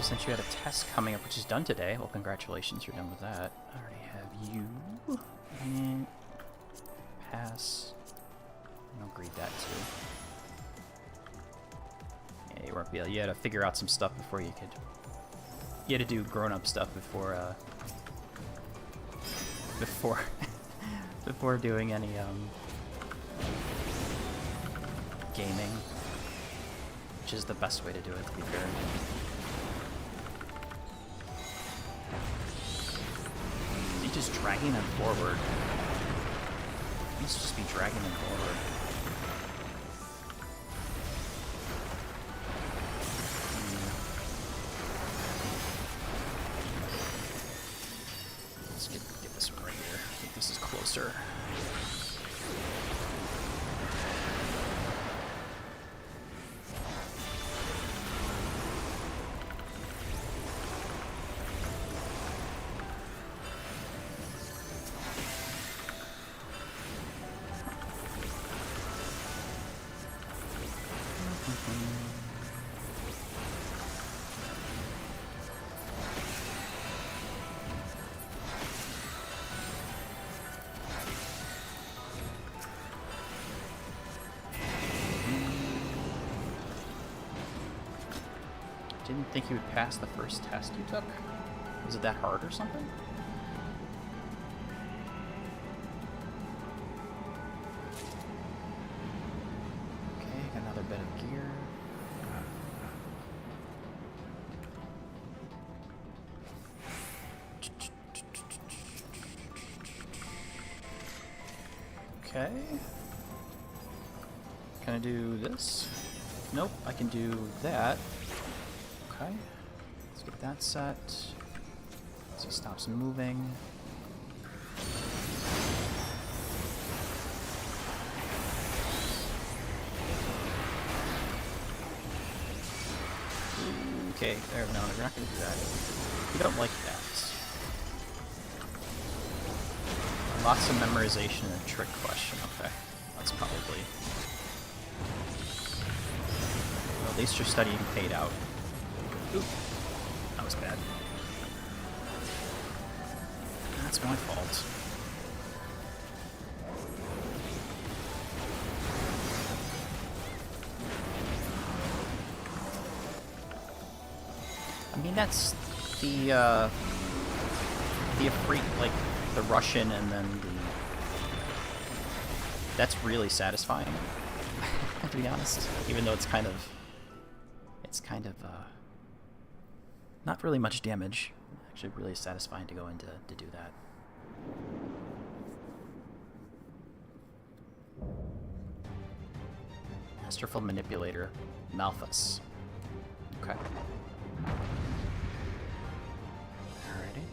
Since you had a test coming up, which is done today, well, congratulations, you're done with that. I already have you. And pass. I'll grade that too. Yeah, you weren't. You had to figure out some stuff before you could. You had to do grown-up stuff before. Before doing any gaming, which is the best way to do it, to be fair. Just dragging them forward. I must just be dragging them forward. Let's get this one right here. I think this is closer. Didn't think you would pass the first test you took. Was it that hard or something? gear. Okay. Can I do this? Nope, I can do that. Okay. Let's get that set. So he stops moving. Okay, there, no, you're not gonna do that. You don't like that. Lots of memorization and a trick question. Okay, that's probably... Well, at least you're studying paid out. Oop, that was bad. That's my fault. I mean, that's the Afri, like, the Russian and then the... That's really satisfying, to be honest. Even though it's kind of, not really much damage. Actually really satisfying to go into to do that. Masterful Manipulator, Malthus. Okay. Alrighty.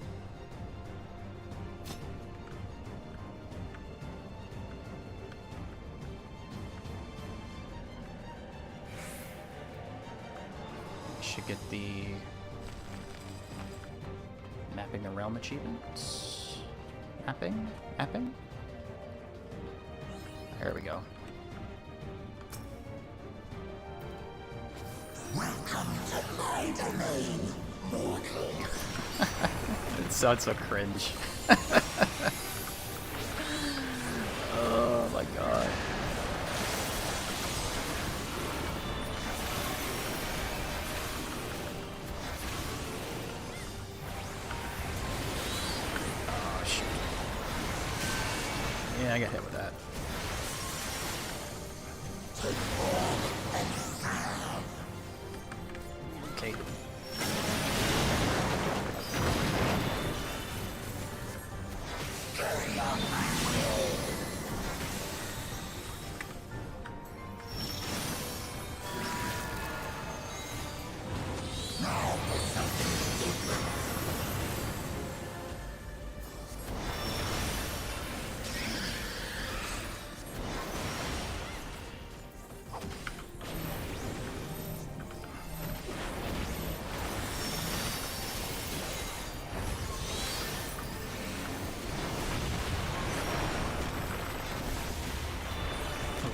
Should get the Mapping the Realm achievements. Mapping? There we go. Welcome to my domain, mortal. It sounds so cringe. Oh my god. Oh shoot. Yeah, I got hit with that. Okay.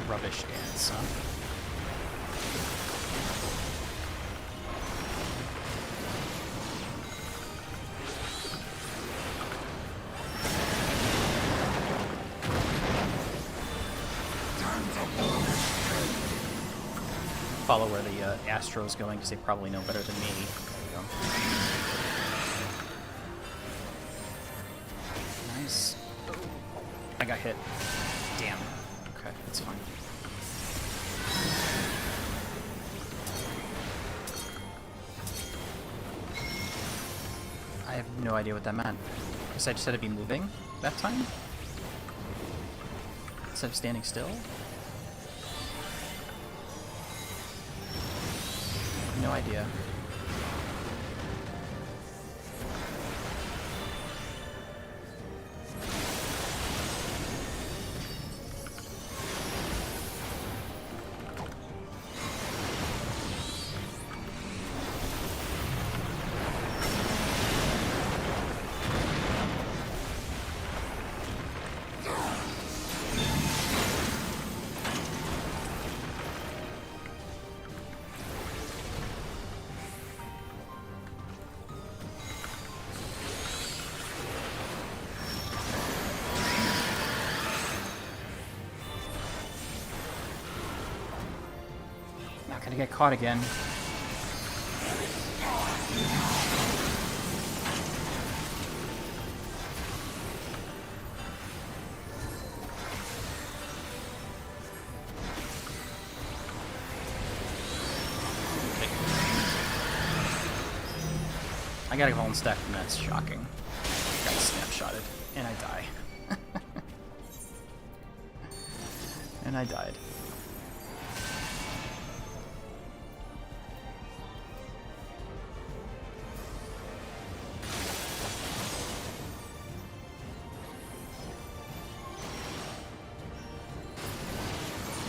Rubbish dance, huh? Follow where the Astro's going because they probably know better than me. There we go. Nice. I got hit. Damn. Okay, that's fine. I have no idea what that meant. Guess I just had to be moving that time? Instead of standing still? No idea. Not gonna get caught again. I gotta go and stack them. That's shocking. Got snapshotted. And I die. And I died.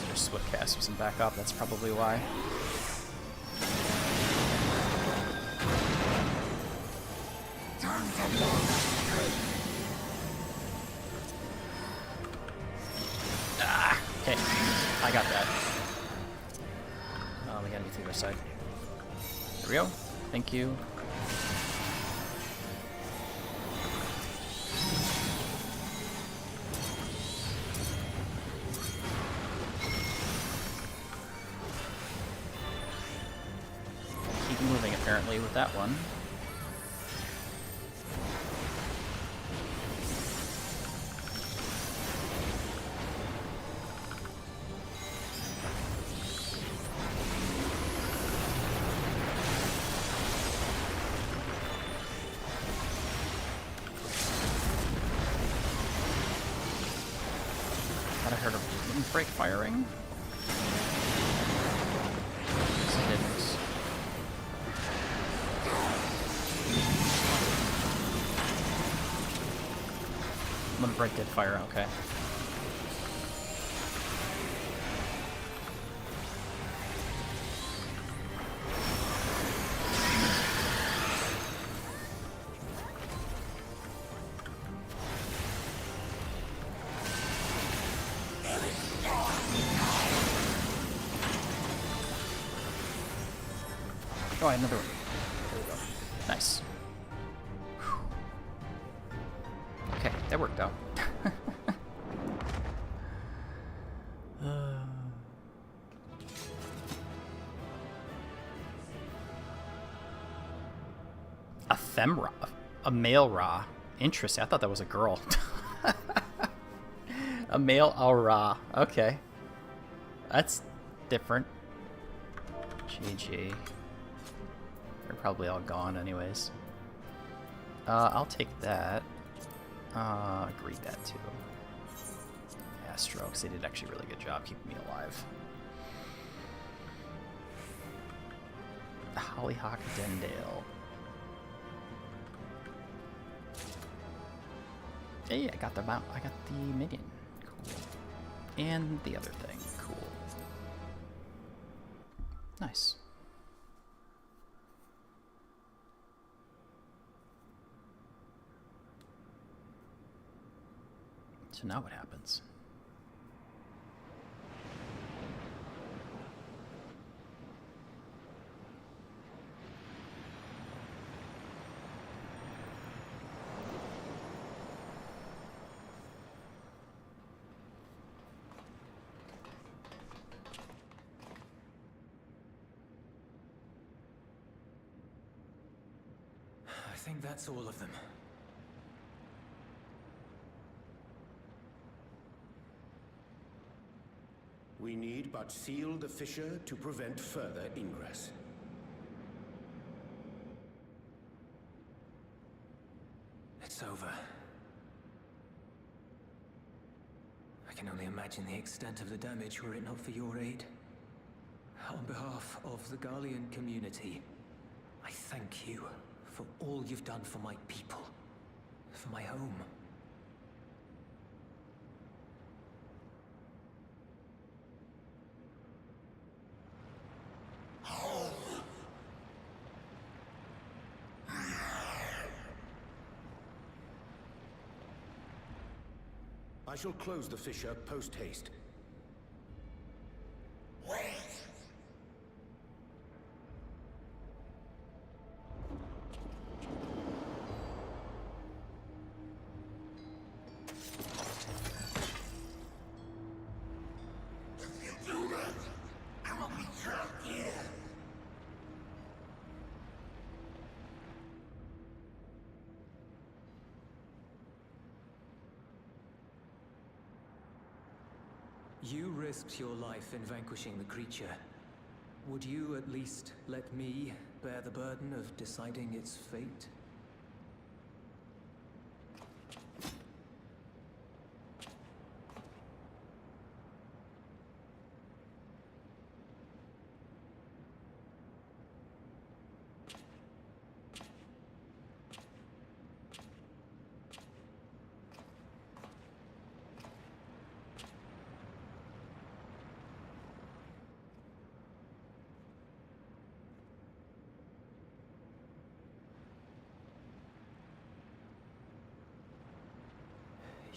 Their split cast wasn't back up, that's probably why. Ah, okay, I got that. Oh, we gotta be to the other side. There we go. Thank you. Keep moving apparently with that one. Thought I heard a break firing. Yes, I didn't. One break did fire, okay. Oh, another one. There we go. Nice. Whew. Okay, that worked out. A femra, a male Ra. Interesting. I thought that was a girl. A male Ra. Okay, that's different. GG. They're probably all gone anyways. I'll take that. Agreed that too. Astro, because they did actually a really good job keeping me alive. Hollyhock Dendale. Hey, I got the mount. I got the minion. Cool. And the other thing. Cool. Nice. So now what happens? I think that's all of them. We need but seal the fissure to prevent further ingress. It's over. I can only imagine the extent of the damage were it not for your aid. On behalf of the Garlean community, I thank you for all you've done for my people, for my home. I shall close the fissure post-haste. Wait. If you do that, I will be trapped here. You risked your life in vanquishing the creature. Would you at least let me bear the burden of deciding its fate?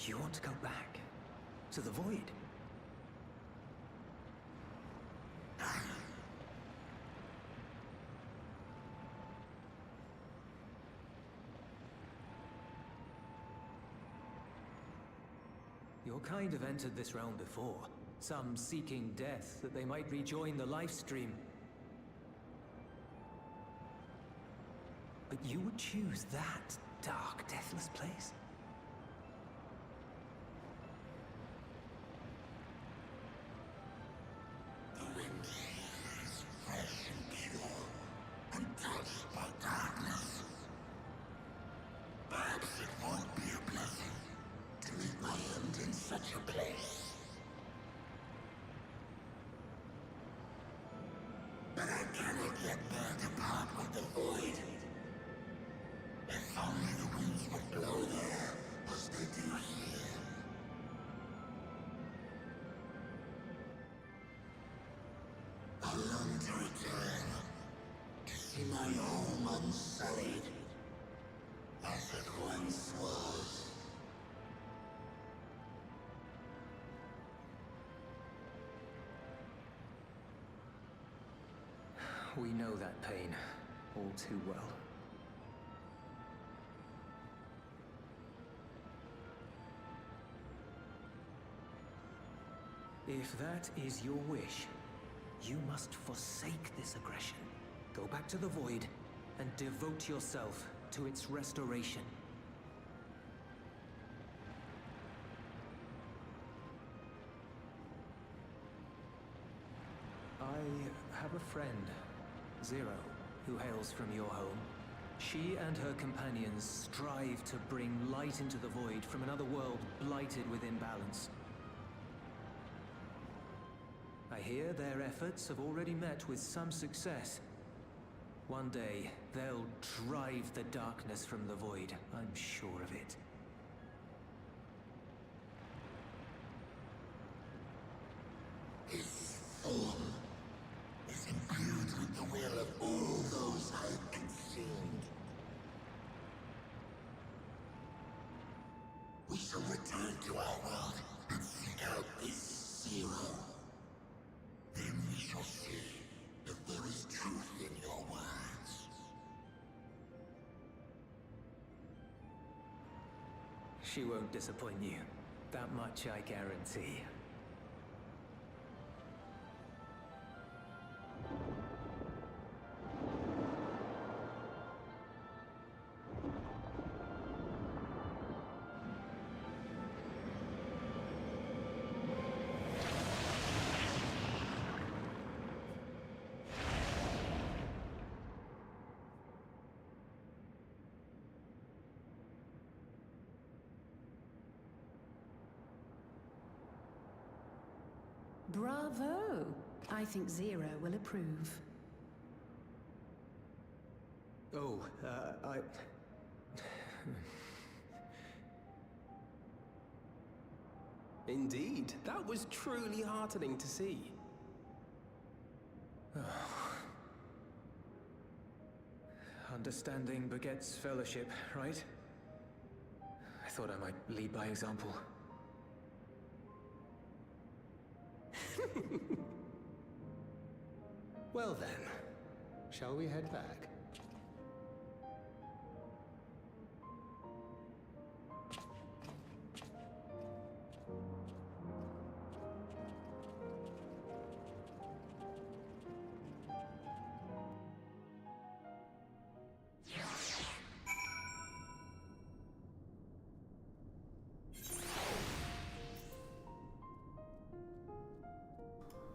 You want to go back? To the void? Your kind have entered this realm before. Some seeking death that they might rejoin the life stream. But you would choose that dark, deathless place? The wind is fresh and pure, untouched by darkness. Perhaps it won't be a blessing to meet my end in such a place. But I cannot yet bear to part with the void. If only the winds would blow there, as they do here. I long to return, to see my home unsullied, as it once was. We know that pain all too well. If that is your wish, you must forsake this aggression. Go back to the void and devote yourself to its restoration. I have a friend, Zero, who hails from your home. She and her companions strive to bring light into the void from another world blighted with imbalance. I hear their efforts have already met with some success. One day, they'll drive the darkness from the void, I'm sure of it. His form is imbued with the will of all those I have consumed. We shall return to our world and seek out this Zero. Then we shall see if there is truth in your words. She won't disappoint you. That much I guarantee. Bravo! I think Zero will approve. Oh, Indeed, that was truly heartening to see. Understanding begets fellowship, right? I thought I might lead by example. Well then, shall we head back?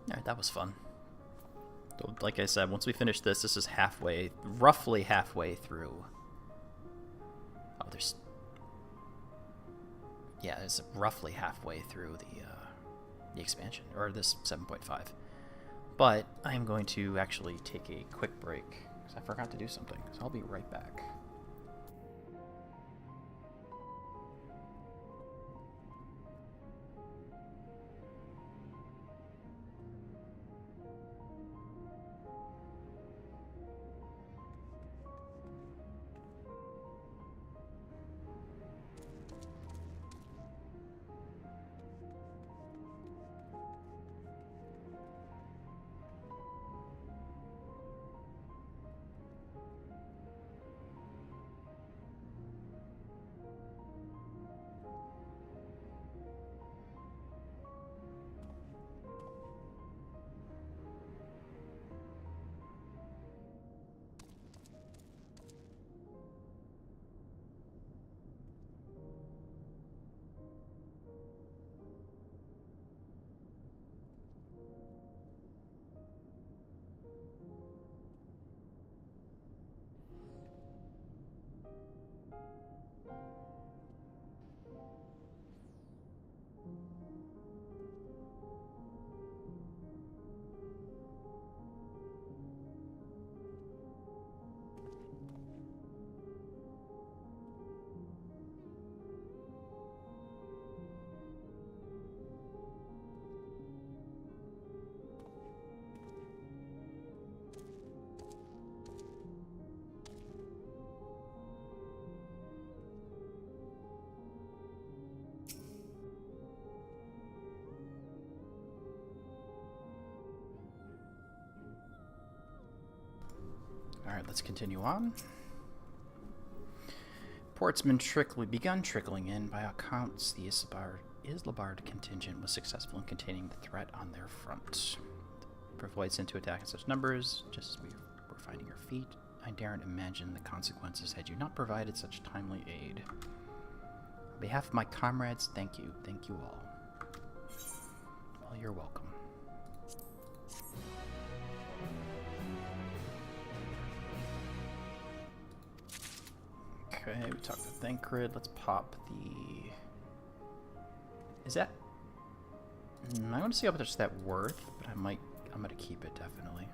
Alright, that was fun. So, like I said, once we finish this, this is halfway, roughly halfway through. Oh, there's... Yeah, it's roughly halfway through the expansion, or this 7.5. But I'm going to actually take a quick break, because I forgot to do something, so I'll be right back. Alright, let's continue on. Portsmen begun trickling in. By accounts, the Islabard contingent was successful in containing the threat on their front. For Void sent to attack in such numbers, just as we were finding our feet, I daren't imagine the consequences had you not provided such timely aid. On behalf of my comrades, thank you. Thank you all. Well, you're welcome. Okay, we talked to Thancred. Let's pop the... Is that... I want to see how much that's worth, but I'm going to keep it, definitely.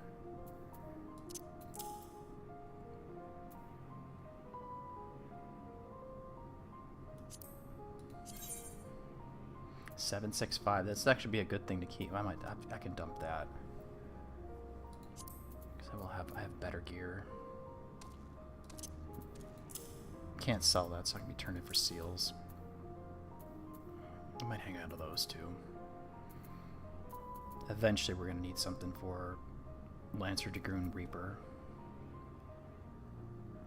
$765. That's actually be a good thing to keep. I can dump that. Because I have better gear. Can't sell that, so I can be turned in for seals. I might hang on to those too. Eventually we're going to need something for Lancer, Dragoon, Reaper.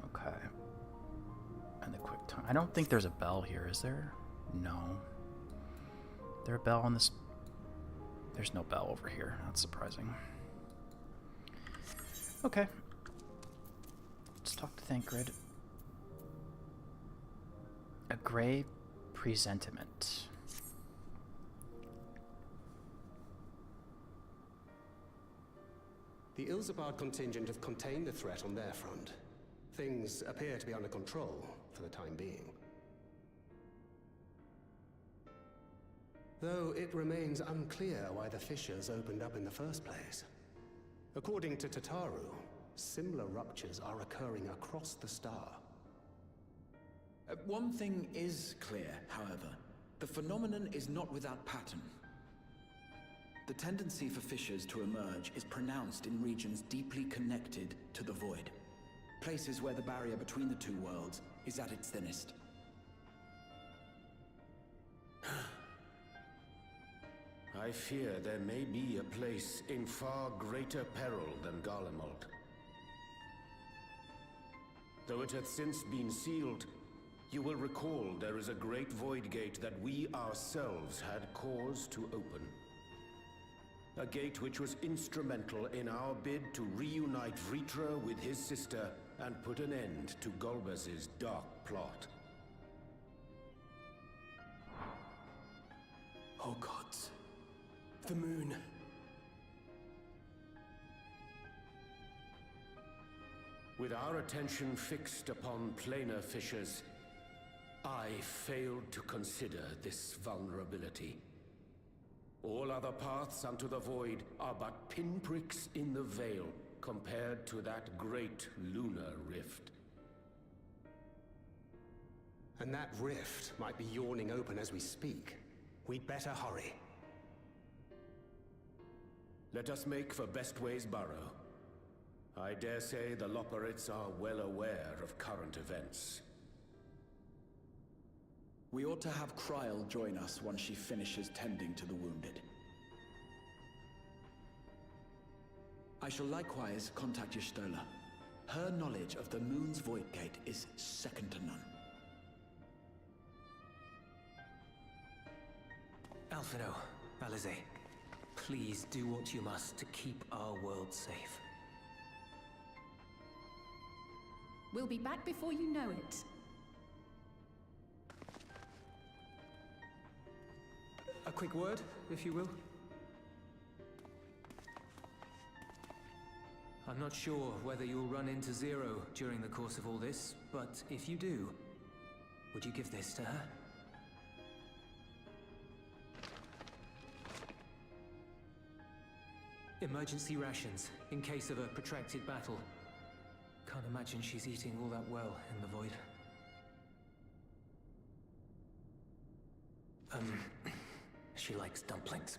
Okay. And the quick time. I don't think there's a bell here, is there? No. Is there a bell on this? There's no bell over here. That's surprising. Okay. Let's talk to Thancred. A gray presentiment. The Ilzabard contingent have contained the threat on their front. Things appear to be under control for the time being. Though it remains unclear why the fissures opened up in the first place. According to Tataru, similar ruptures are occurring across the star. One thing is clear, however. The phenomenon is not without pattern. The tendency for fissures to emerge is pronounced in regions deeply connected to the void. Places where the barrier between the two worlds is at its thinnest. I fear there may be a place in far greater peril than Garlemald. Though it hath since been sealed, you will recall there is a great void gate that we ourselves had cause to open. A gate which was instrumental in our bid to reunite Vritra with his sister and put an end to Golbez's dark plot. Oh gods. The moon. With our attention fixed upon planar fissures, I failed to consider this vulnerability. All other paths unto the void are but pinpricks in the veil compared to that great lunar rift. And that rift might be yawning open as we speak. We'd better hurry. Let us make for Bestway's burrow. I dare say the Loporrits are well aware of current events. We ought to have Kryl join us once she finishes tending to the wounded. I shall likewise contact Y'shtola. Her knowledge of the moon's void gate is second to none. Alphino, Alize, please do what you must to keep our world safe. We'll be back before you know it. A quick word, if you will. I'm not sure whether you'll run into Zero during the course of all this, but if you do, would you give this to her? Emergency rations, in case of a protracted battle. Can't imagine she's eating all that well in the void. She likes dumplings.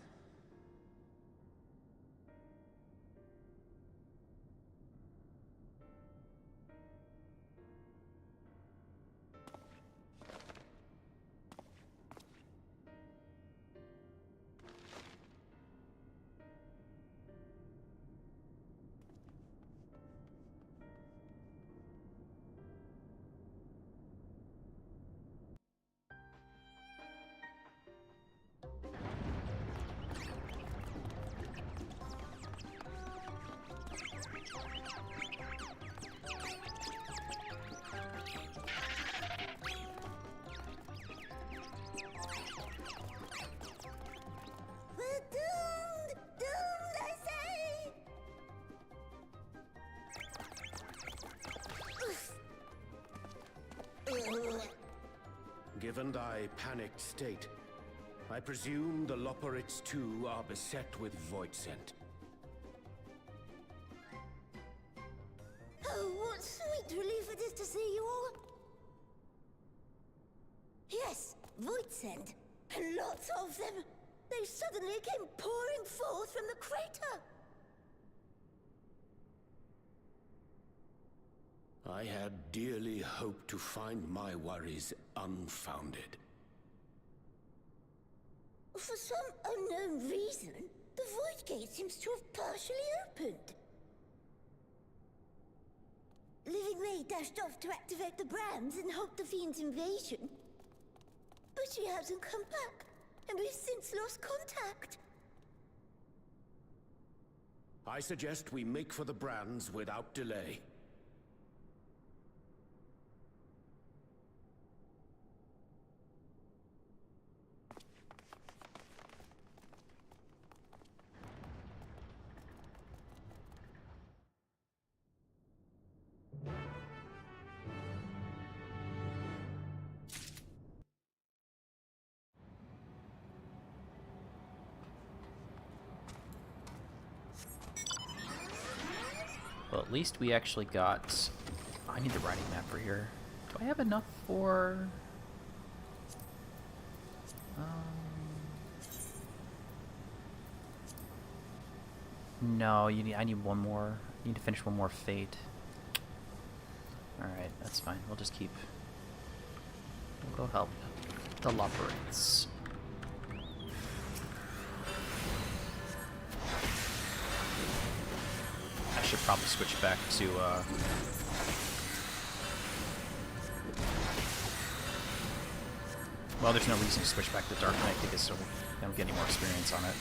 given thy panicked state, I presume the Loporrits too are beset with void scent. Oh, what sweet relief it is to see you all. Yes, void scent. And lots of them. They suddenly came pouring forth from the crater. I had dearly hoped to find my worries unfounded. For some unknown reason, the void gate seems to have partially opened. Living May dashed off to activate the brands and halt the Fiend's invasion. But she hasn't come back, and we've since lost contact. I suggest we make for the brands without delay. Well, at least we actually got... I need the riding map for here. Do I have enough for... No, I need one more. I need to finish one more fate. Alright, that's fine. We'll just keep... We'll go help the Loporrits. I should probably switch back to, well, there's no reason to switch back to Dark Knight because so I don't get any more experience on it.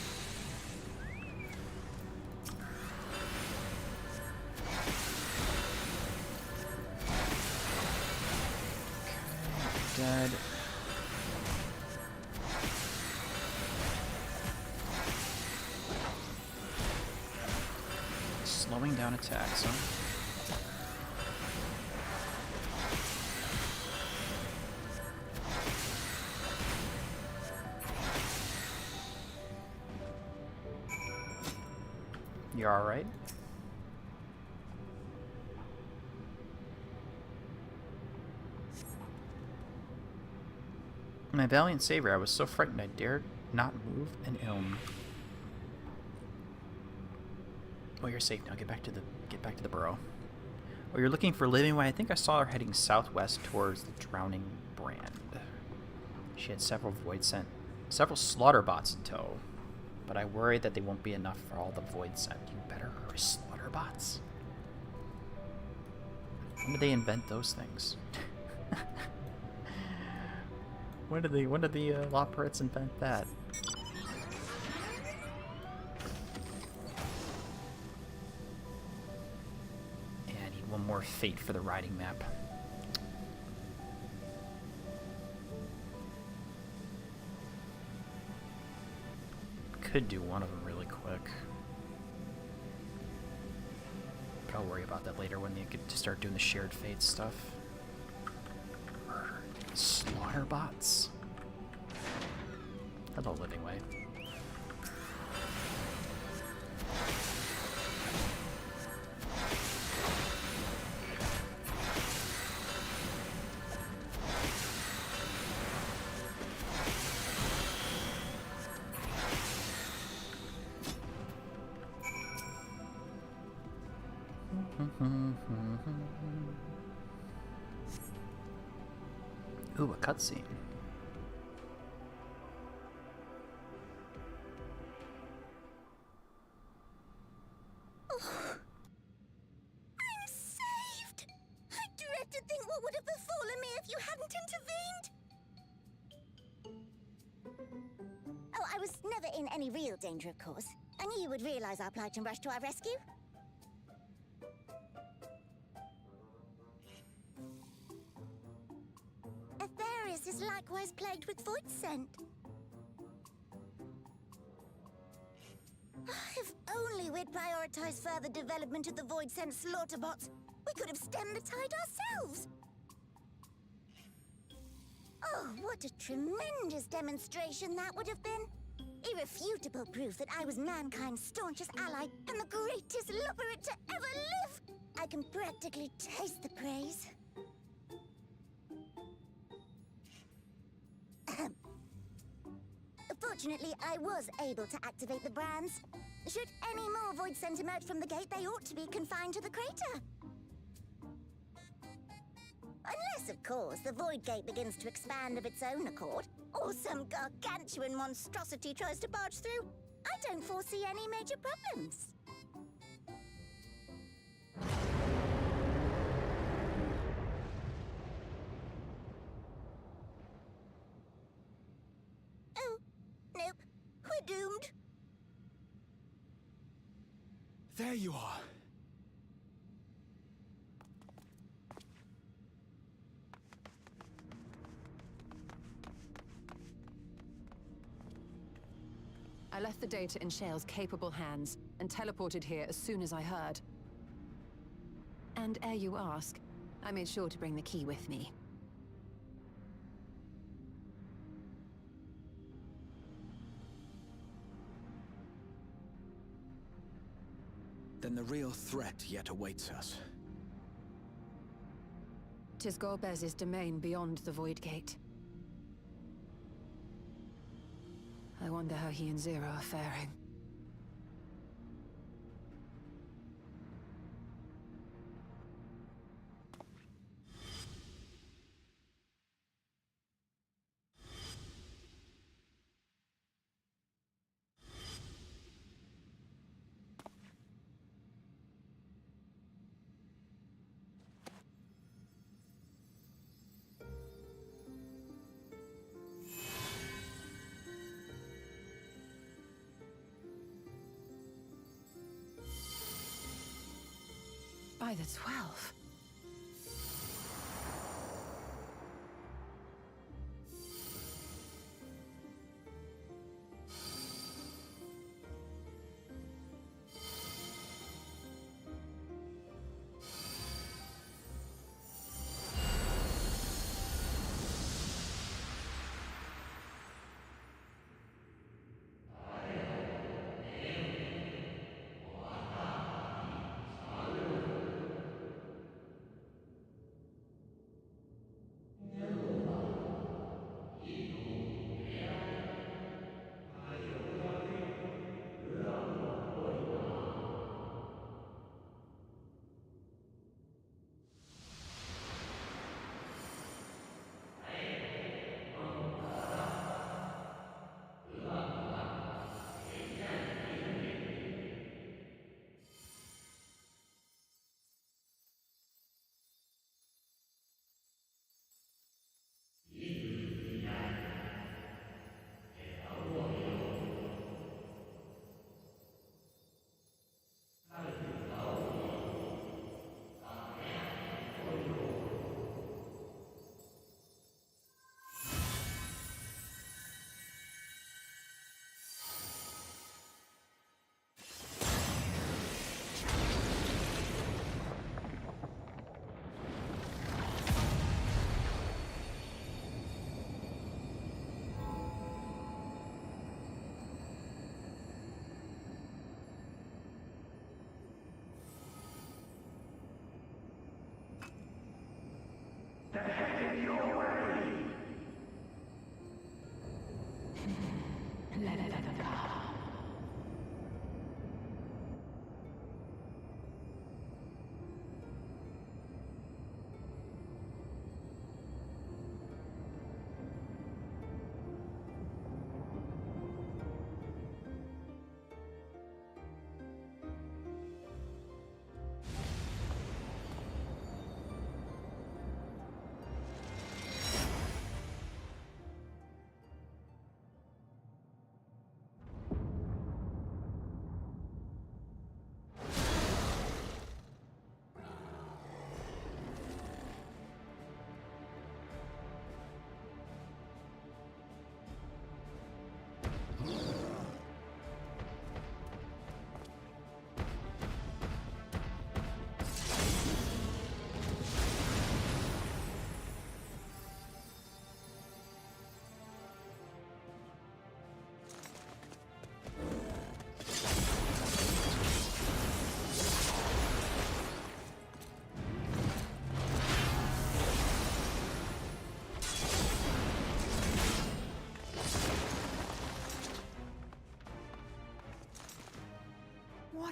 Okay, dead. Slowing down attacks, huh? You're alright? My valiant savior, I was so frightened I dared not move an ilm. Oh, you're safe now. Get back to the burrow. Oh, you're looking for Living Way. I think I saw her heading southwest towards the Drowning Brand. She had several several slaughter bots in tow, but I worry that they won't be enough for all the void scent. You better hurry, slaughter bots. When did they invent those things? When did the Loporrits invent that? More fate for the riding map. Could do one of them really quick. But I'll worry about that later when they get to start doing the shared fate stuff. Murder. Slaughter bots. Hello, Living Way. Ooh, a cutscene. Oh, I'm saved! I dread to think what would have befallen me if you hadn't intervened. Oh, I was never in any real danger, of course. I knew you would realize our plight and rush to our rescue. Aetherius is likewise plagued with void scent. If only we'd prioritized further development of the void scent slaughter bots, we could have stemmed the tide ourselves. Oh, what a tremendous demonstration that would have been. Irrefutable proof that I was mankind's staunchest ally and the greatest lubberite to ever live. I can practically taste the praise. Fortunately, I was able to activate the brands. Should any more void sent emerge from the gate, they ought to be confined to the crater. Unless, of course, the void gate begins to expand of its own accord, or some gargantuan monstrosity tries to barge through. I don't foresee any major problems. Oh, nope. We're doomed. There you are. I left the data in Shale's capable hands and teleported here as soon as I heard. And ere you ask, I made sure to bring the key with me. Then the real threat yet awaits us. 'Tis Golbez's domain beyond the Void Gate. I wonder how he and Zero are faring. By the 12.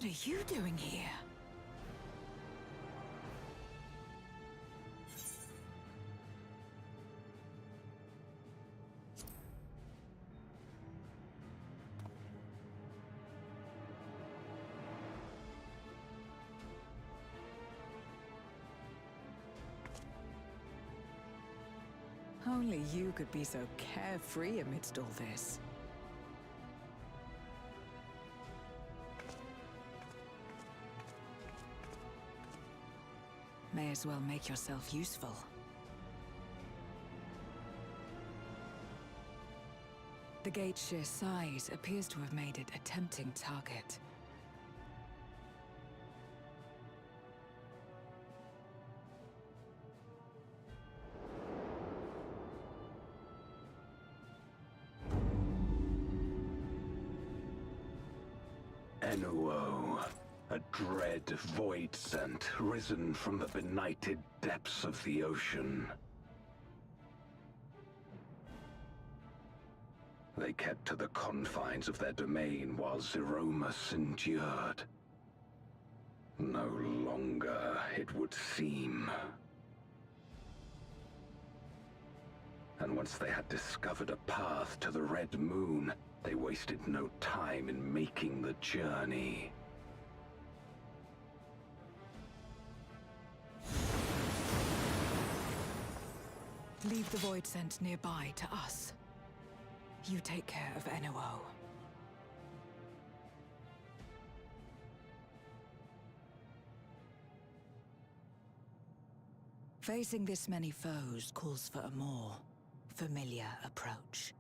What are you doing here? Only you could be so carefree amidst all this. May as well make yourself useful. The gate's sheer size appears to have made it a tempting target. Enuo, a dread void scent risen from the benighted depths of the ocean. They kept to the confines of their domain while Zeromus endured. No longer, it would seem. And once they had discovered a path to the Red Moon, they wasted no time in making the journey. Leave the void scent nearby to us. You take care of Enuo. Facing this many foes calls for a more familiar approach.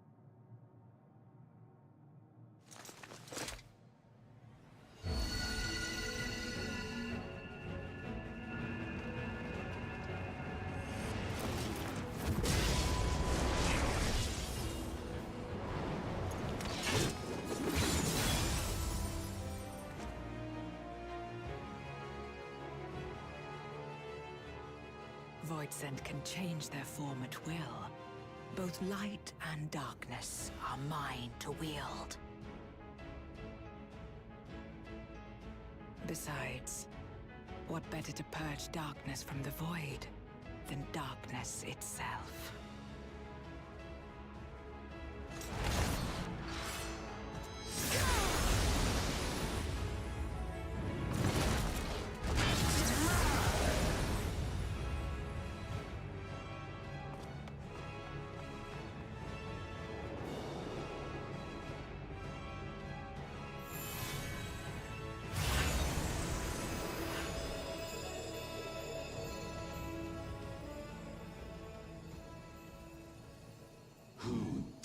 Void scent can change their form at will. Both light and darkness are mine to wield. Besides, what better to purge darkness from the void than darkness itself?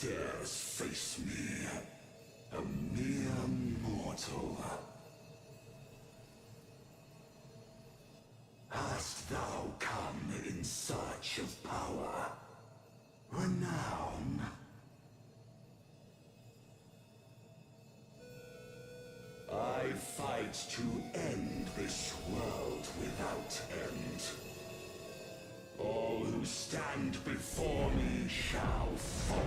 Dares face me, a mere mortal. Hast thou come in search of power, renown? I fight to end this world without end. All who stand before me shall fall.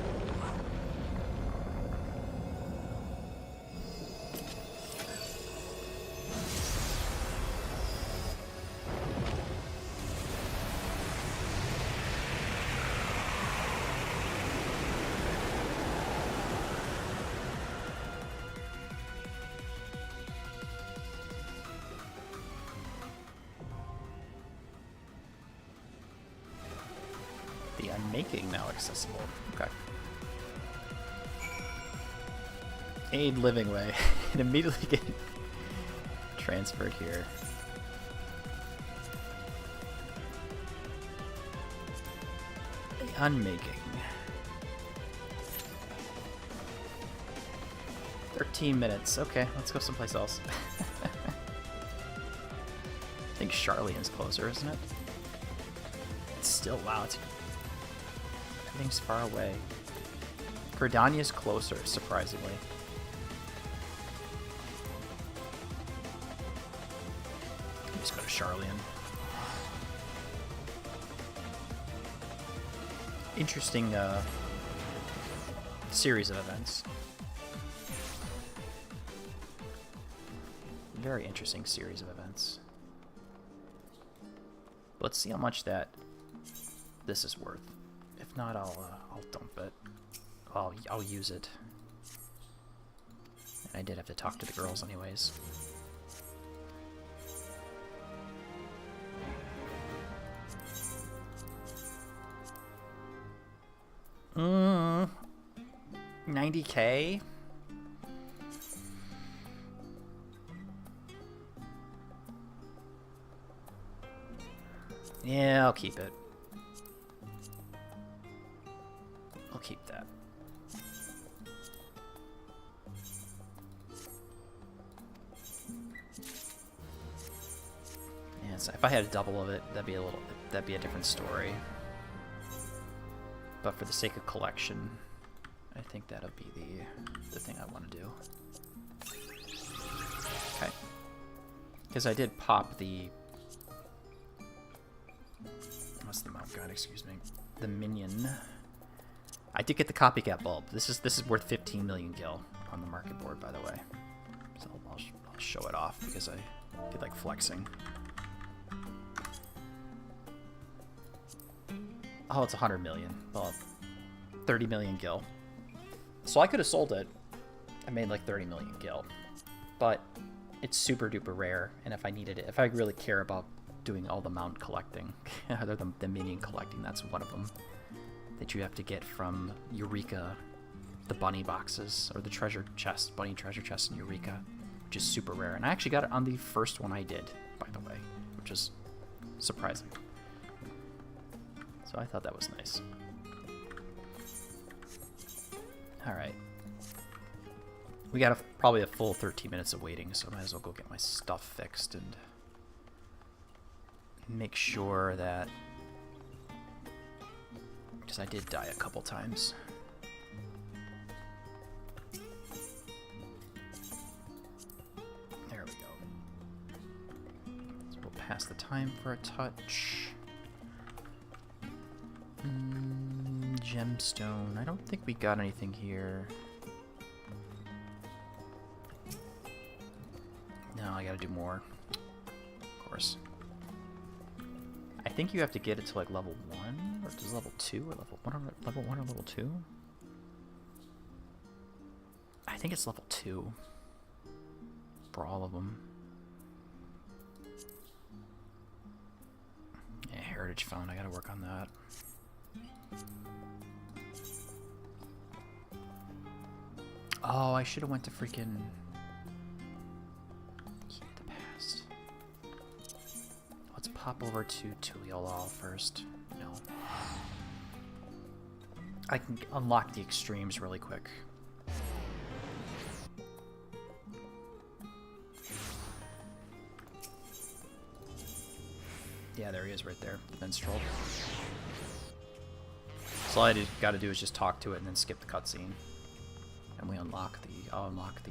The unmaking now accessible. Okay. Aid living way. And immediately get transferred here. The unmaking. 13 minutes. Okay, let's go someplace else. I think Charlene's closer, isn't it? It's still, wow, it's everything's far away. Gridania's closer, surprisingly. Just go to Charlene. Interesting series of events. very interesting series of events. Let's see how much that this is worth. If not, I'll dump it. I'll use it. And I did have to talk to the girls anyways. $90K? Yeah, I'll keep it. I'll keep that. Yeah, so if I had a double of it, that'd be a different story. But for the sake of collection, I think that'll be the thing I want to do. Okay. Because I did pop the... What's the mount gun? Excuse me. The minion. I did get the copycat bulb. This is worth 15 million gil on the market board, by the way. So I'll show it off because I feel like flexing. Oh, it's 100 million. Well, 30 million gil. So I could have sold it. I made like 30 million gil. But it's super duper rare, and if I needed it, if I really care about doing all the mount collecting, other than the minion collecting, that's one of them that you have to get from Eureka, the bunny boxes, or the treasure chest, bunny treasure chest in Eureka, which is super rare. And I actually got it on the first one I did, by the way, which is surprising. So I thought that was nice. Alright. We got probably a full 13 minutes of waiting, so I might as well go get my stuff fixed and make sure that... Because I did die a couple times. There we go. So we'll pass the time for a touch. Gemstone. I don't think we got anything here. No, I gotta do more. Of course. I think you have to get it to like level 1, or does level 2, or level 1 or level 2? I think it's level 2 for all of them. Yeah, Heritage Found, I gotta work on that. Oh, I should have went to freaking... Keep the past. Let's pop over to Tuliolol first. No. I can unlock the extremes really quick. Yeah, there he is right there, the minstrel. So all I gotta do is just talk to it and then skip the cutscene. And we unlock the, unlock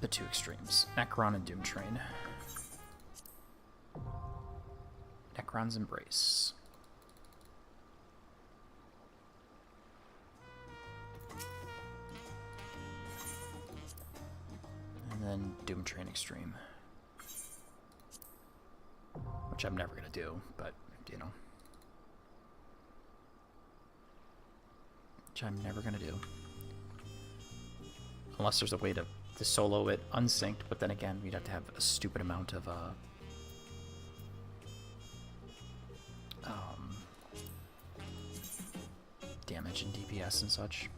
the two extremes. Necron and Doomtrain. Necron's Embrace. And then Doomtrain Extreme. Which I'm never gonna do, but, you know. Which I'm never gonna do. Unless there's a way to solo it unsynced, but then again, we'd have to have a stupid amount of, damage and DPS and such.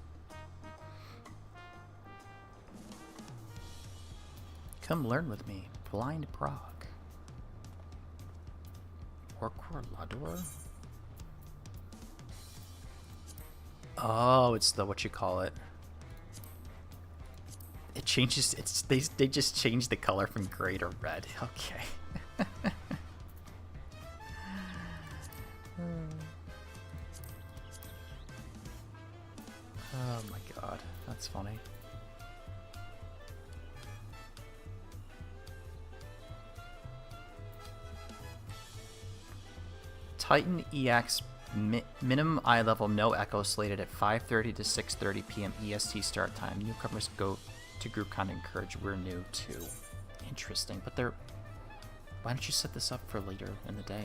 Come learn with me, Blind Prague. Orcor Lador? Oh, it's the what you call it. It changes. It's they just changed the color from gray to red. Okay. Oh my god, that's funny. Titan EX Minimum eye level, no echo slated at 5:30 to 6:30 p.m. EST start time. Newcomers go to GroupCon encourage. We're new too. Interesting, but they're... Why don't you set this up for later in the day?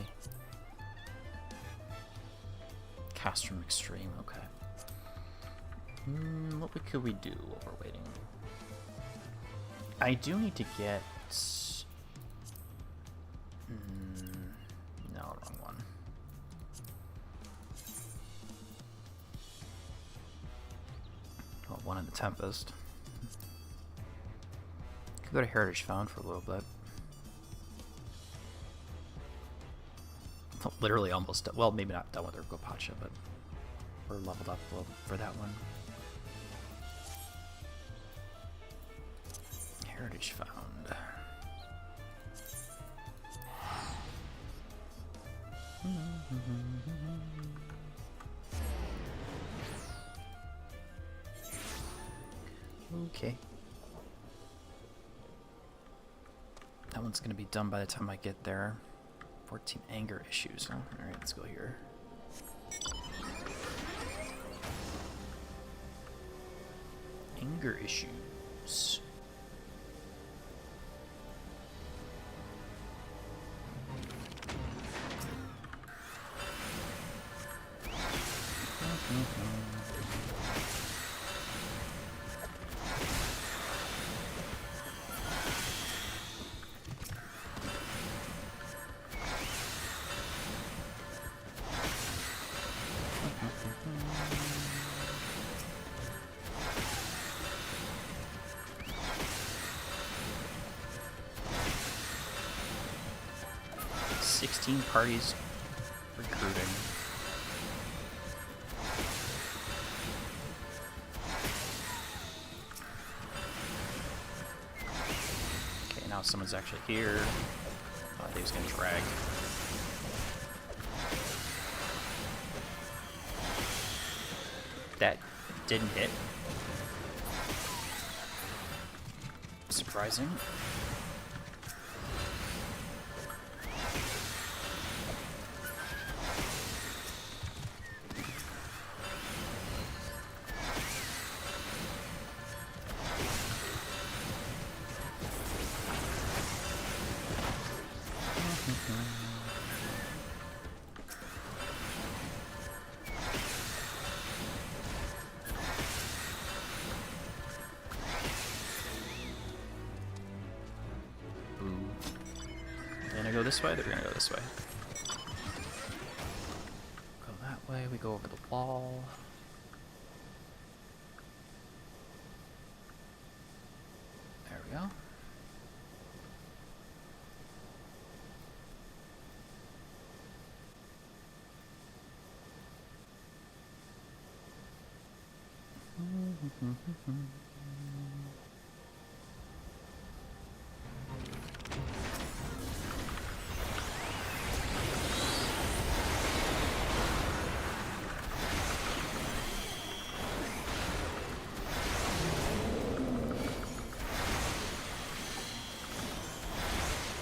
Cast from Extreme, okay. What could we do while we're waiting? I do need to get... no, wrong one. Oh, one in the Tempest. Could go to Heritage Found for a little bit. Literally almost done. Well, maybe not done with Urgopacha, but we're leveled up a little for that one. Heritage Found. Okay. That one's gonna be done by the time I get there. 14 anger issues. Huh? Alright, let's go here. Anger issues. Parties recruiting. Okay, now someone's actually here. I thought he was gonna drag. That didn't hit. Surprising. This way, they're gonna go this way. Go that way, we go over the wall. There we go.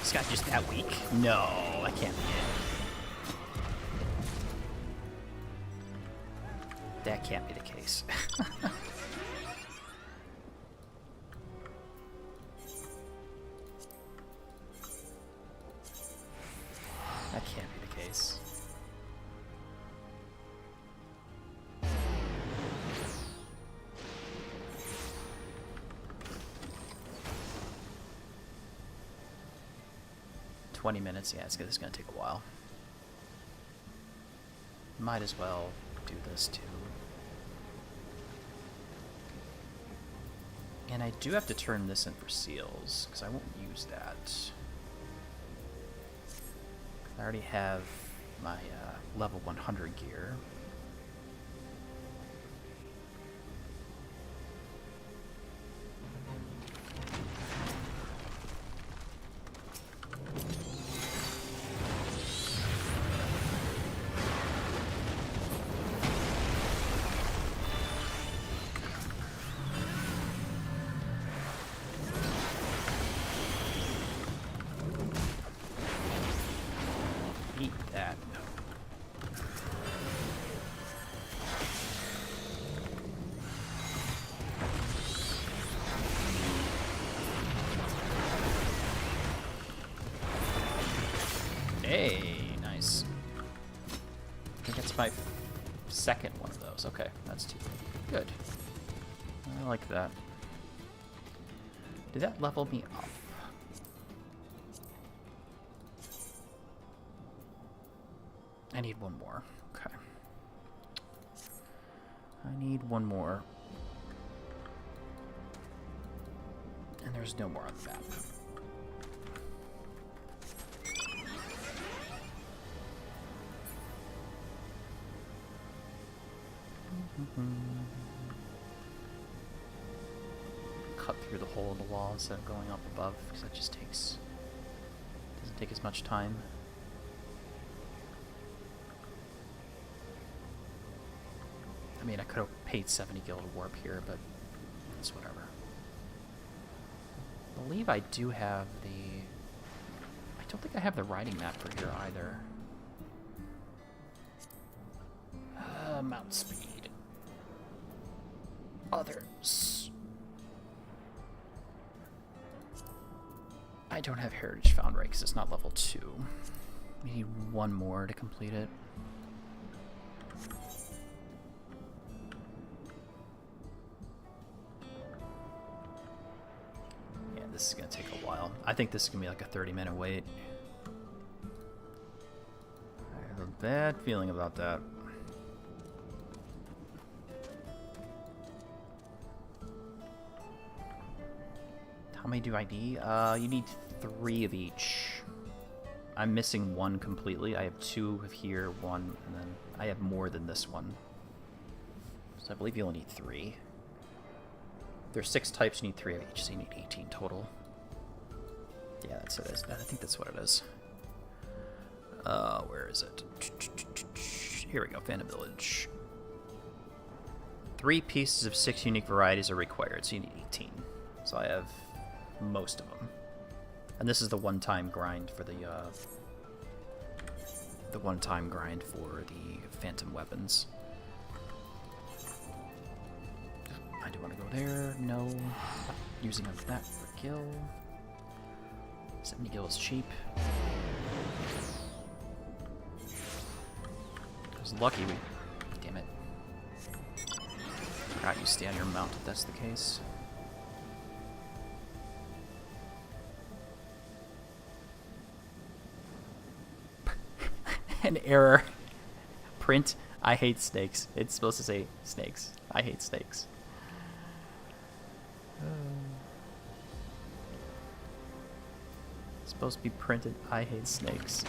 This guy's just that weak? No, that can't be it. That can't be the case. That can't be the case. $20 minutes, yeah, this is gonna take a while. Might as well do this too. And I do have to turn this in for seals, because I won't use that. I already have my level 100 gear. Hey, nice. I think it's my second one of those. Okay, that's 2. Good. I like that. Did that level me up? I need one more. Okay. I need one more. And there's no more on the map. Cut through the hole in the wall instead of going up above, because that just doesn't take as much time. I mean, I could have paid 70 gil to warp here, but it's whatever. I believe I do have the... I don't think I have the riding map for here either. Mount speed. Others. I don't have Heritage found right because it's not level 2. We need one more to complete it. Yeah, this is going to take a while. I think this is going to be like a 30-minute wait. I have a bad feeling about that. How many do I need? You need 3 of each. I'm missing 1 completely. I have 2 of here, 1, and then I have more than this one. So I believe you only need 3. There's 6 types, you need 3 of each, so you need 18 total. Yeah, that's it. I think that's what it is. Where is it? Here we go, Phantom Village. 3 pieces of 6 unique varieties are required, so you need 18. So I have most of them. And this is the one-time grind for the one-time grind for the phantom weapons. I do want to go there. No. Not using up that for gil. 70 gil is cheap. I was lucky we... Damn it. Forgot you stay on your mount if that's the case. An error. Print, I hate snakes. It's supposed to say snakes. I hate snakes. It's supposed to be printed, I hate snakes.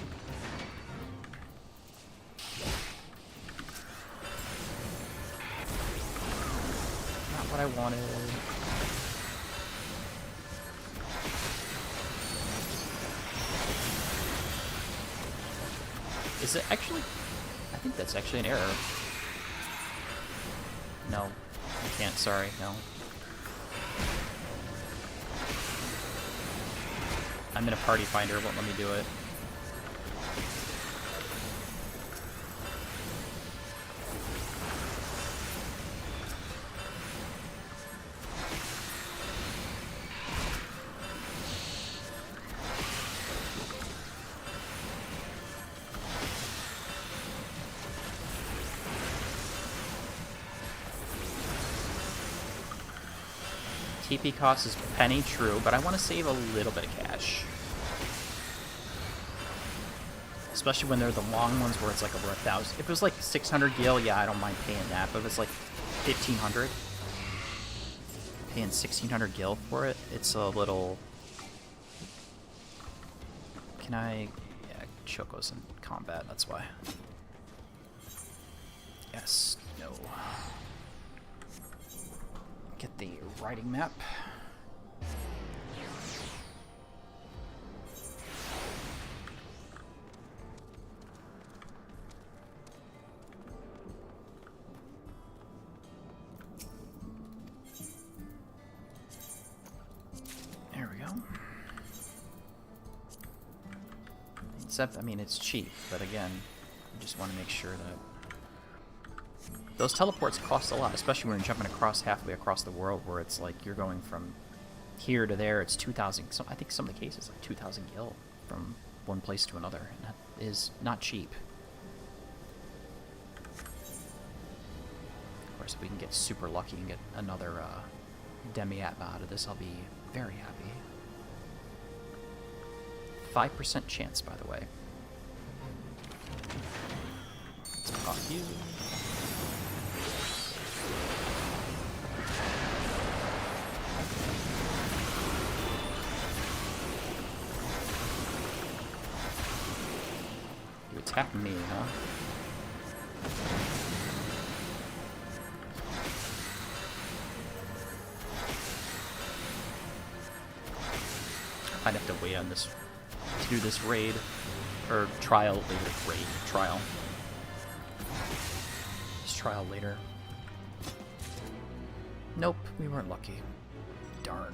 Not what I wanted. Is it actually? I think that's actually an error. No, I can't, sorry, no. I'm in a party finder, it won't let me do it. TP cost is penny, true, but I want to save a little bit of cash. Especially when they're the long ones where it's like over 1,000. If it was like 600 gil, yeah, I don't mind paying that, but if it's like 1,500, paying 1,600 gil for it, it's a little... Can I... Yeah, Choco's in combat, that's why. Yes, no. Get the riding map. There we go. Except, I mean, it's cheap, but again, you just want to make sure that those teleports cost a lot, especially when you're jumping across halfway across the world, where it's like you're going from here to there. It's 2,000. So I think some of the cases like 2,000 gil from one place to another, and that is not cheap. Of course, if we can get super lucky and get another demi-atma out of this, I'll be very happy. 5% chance, by the way. Let's pop you. You attack me, huh? I'd have to wait on this to do this raid or trial later. Trial. This trial later. Nope, we weren't lucky. Darn.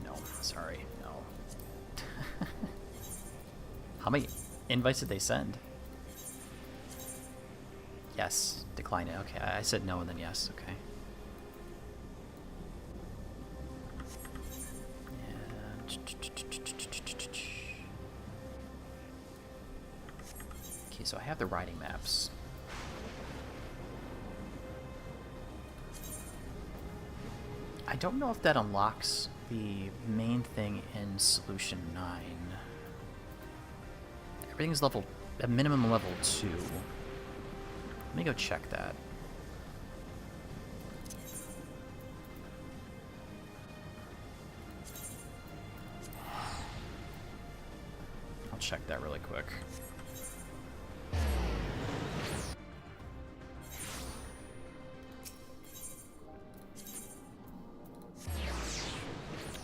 No, sorry, no. How many invites did they send? Yes, decline it. Okay, I said no and then yes. Okay. Okay, so I have the riding maps. I don't know if that unlocks the main thing in Solution 9. Everything's level, at minimum level 2. Let me go check that. I'll check that really quick.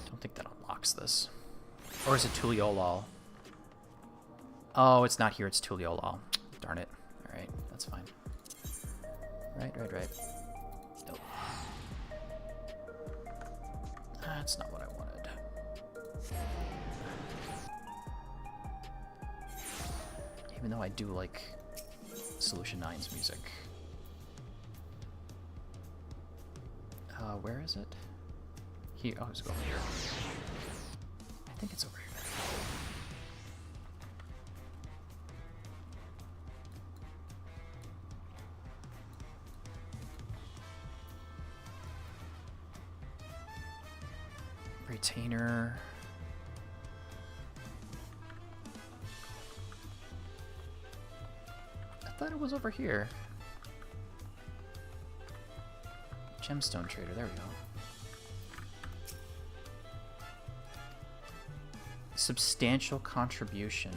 Don't think that unlocks this. Or is it Tuliolol? Oh, it's not here, it's Tuliolol. Darn it. Alright, that's fine. Right. Nope. That's not what I wanted. Even though I do like Solution 9's music. Where is it? Here. Oh, let's go over here. I think it's over here. Retainer. I thought it was over here. Gemstone Trader, there we go. Substantial contribution.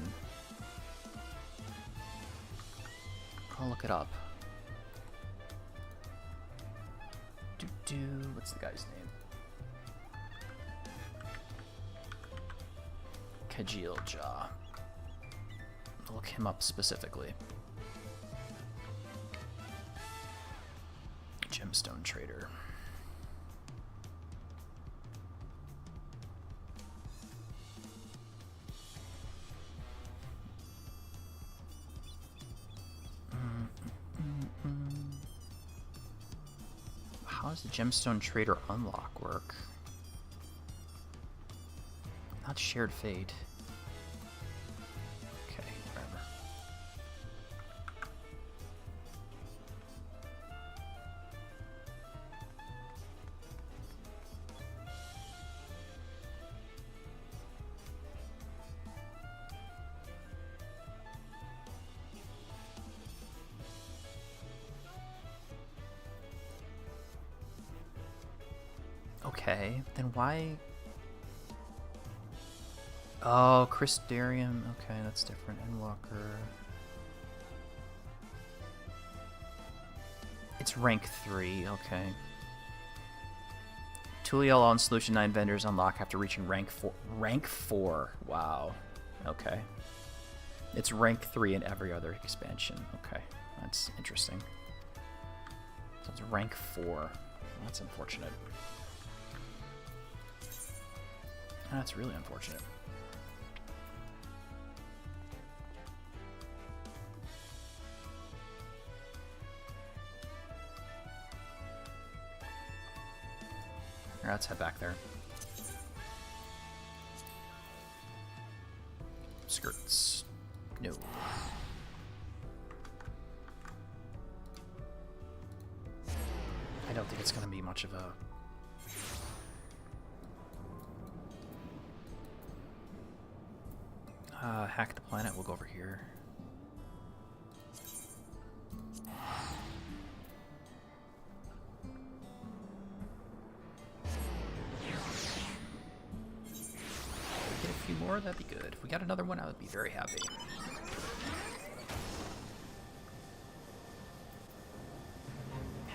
I'll look it up. What's the guy's name? Kajil Jaw. I'll look him up specifically. Gemstone Trader. How does the Gemstone Trader unlock work? Not shared fate. Okay, whatever. Okay, then why? Oh, Christarium. Okay, that's different. Endwalker. It's rank 3. Okay. Tuliel on Solution 9 vendors unlock after reaching rank 4. Rank 4. Wow. Okay. It's rank 3 in every other expansion. Okay, that's interesting. So it's rank 4. That's unfortunate. That's really unfortunate. let's head back there. Skirts. No. I don't think it's going to be much of a... hack the planet, we'll go over here. Get a few more, that'd be good. If we got another one, I would be very happy.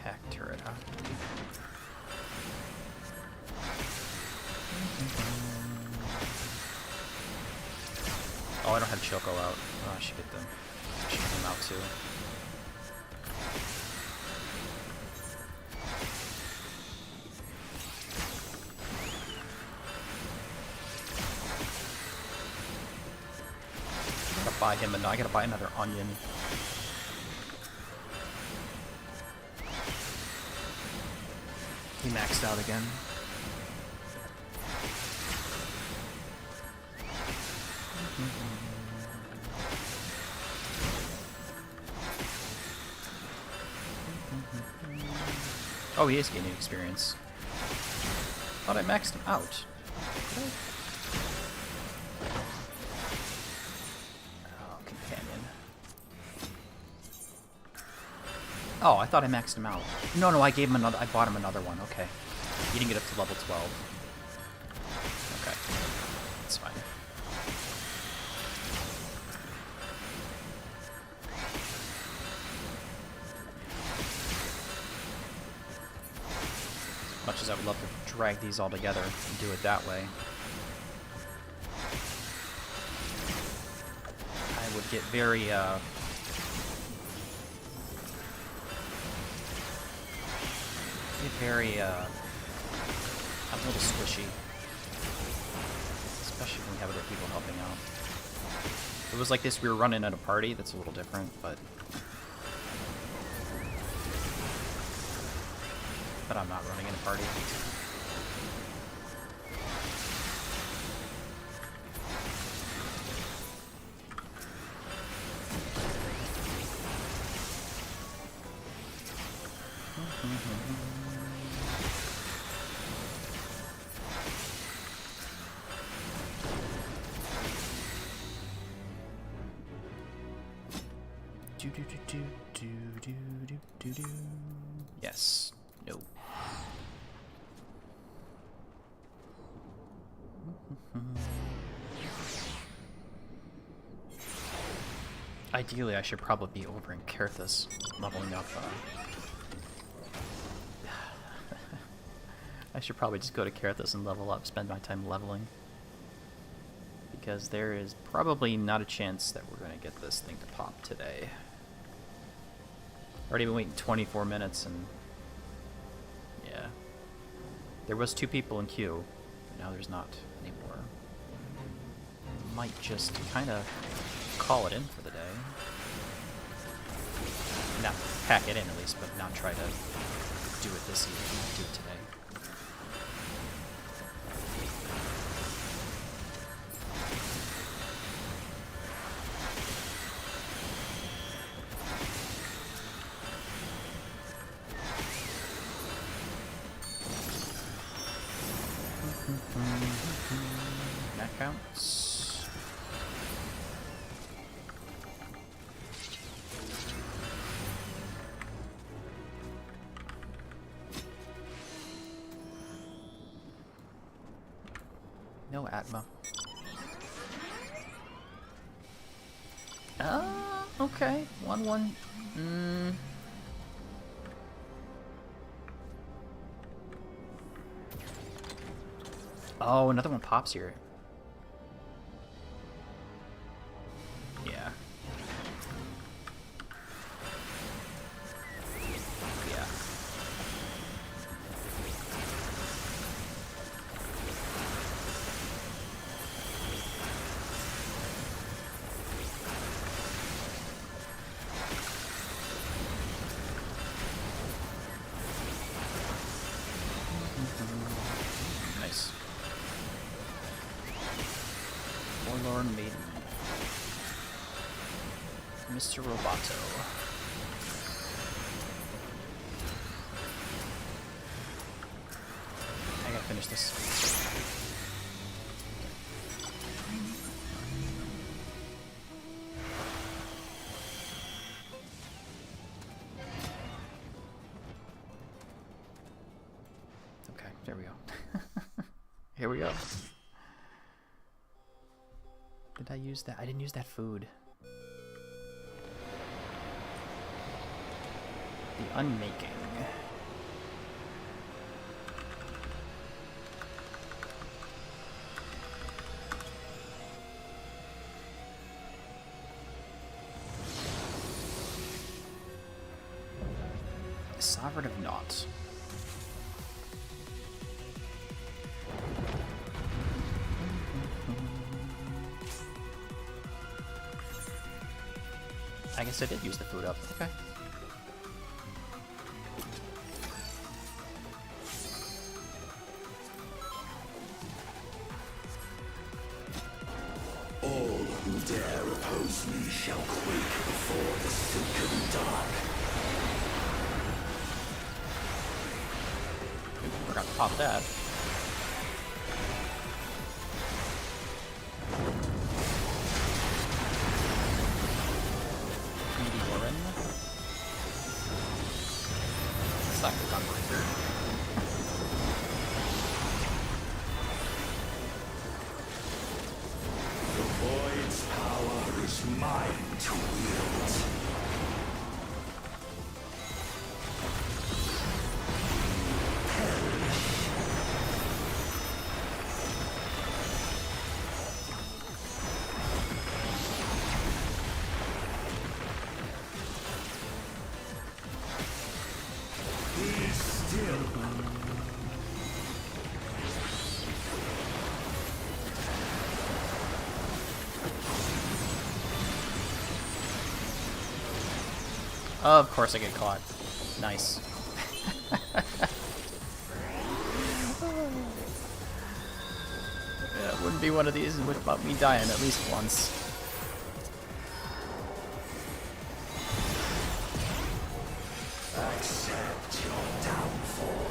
Hack turret, huh? Oh, I don't have Choco out. Oh, I should get them. I should get them out too. I gotta buy him, I gotta buy another onion. He maxed out again. Oh, he is gaining experience. Thought I maxed him out. Did I? Oh, companion. Oh, I thought I maxed him out. No, I gave him another. I bought him another one. Okay. He didn't get up to level 12. Okay. That's fine. Much as I would love to drag these all together and do it that way, I would get very, a little squishy. Especially when we have other people helping out. If it was like this, we were running at a party, that's a little different, but I'm not running in a party. Yes. No. Ideally, I should probably be over in Kerthus, leveling up. I should probably just go to Kerthus and level up, spend my time leveling. Because there is probably not a chance that we're going to get this thing to pop today. Already been waiting 24 minutes and... yeah. There was 2 people in queue, but now there's not anymore. Might just kind of call it in for the day. Not pack it in at least, but not try to do it this evening, not do it today. That counts. No Atma. Okay. 1-1. Oh, another one pops here. Yeah. Yeah. Forlorn Maiden. Mr. Roboto. I gotta finish this. Okay, there we go. Here we go. Did I use that? I didn't use that food. The Unmaking. Sovereign of Naught. I guess I did use the food up. Okay. All who dare oppose me shall quake before the silken dark. Forgot to pop that. Of course I get caught. Nice. Yeah, it wouldn't be one of these without me dying at least once. Accept your downfall.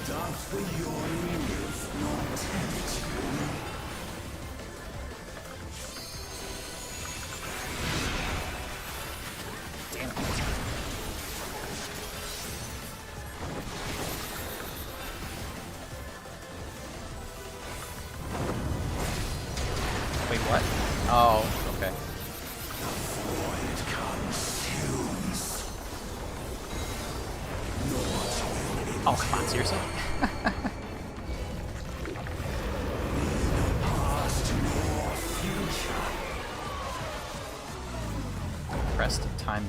Doth the yawning youth not tempt you? Damn it. Wait, what? Oh, okay. Void consumes. Oh, come on, seriously? Past nor future. Pressed time.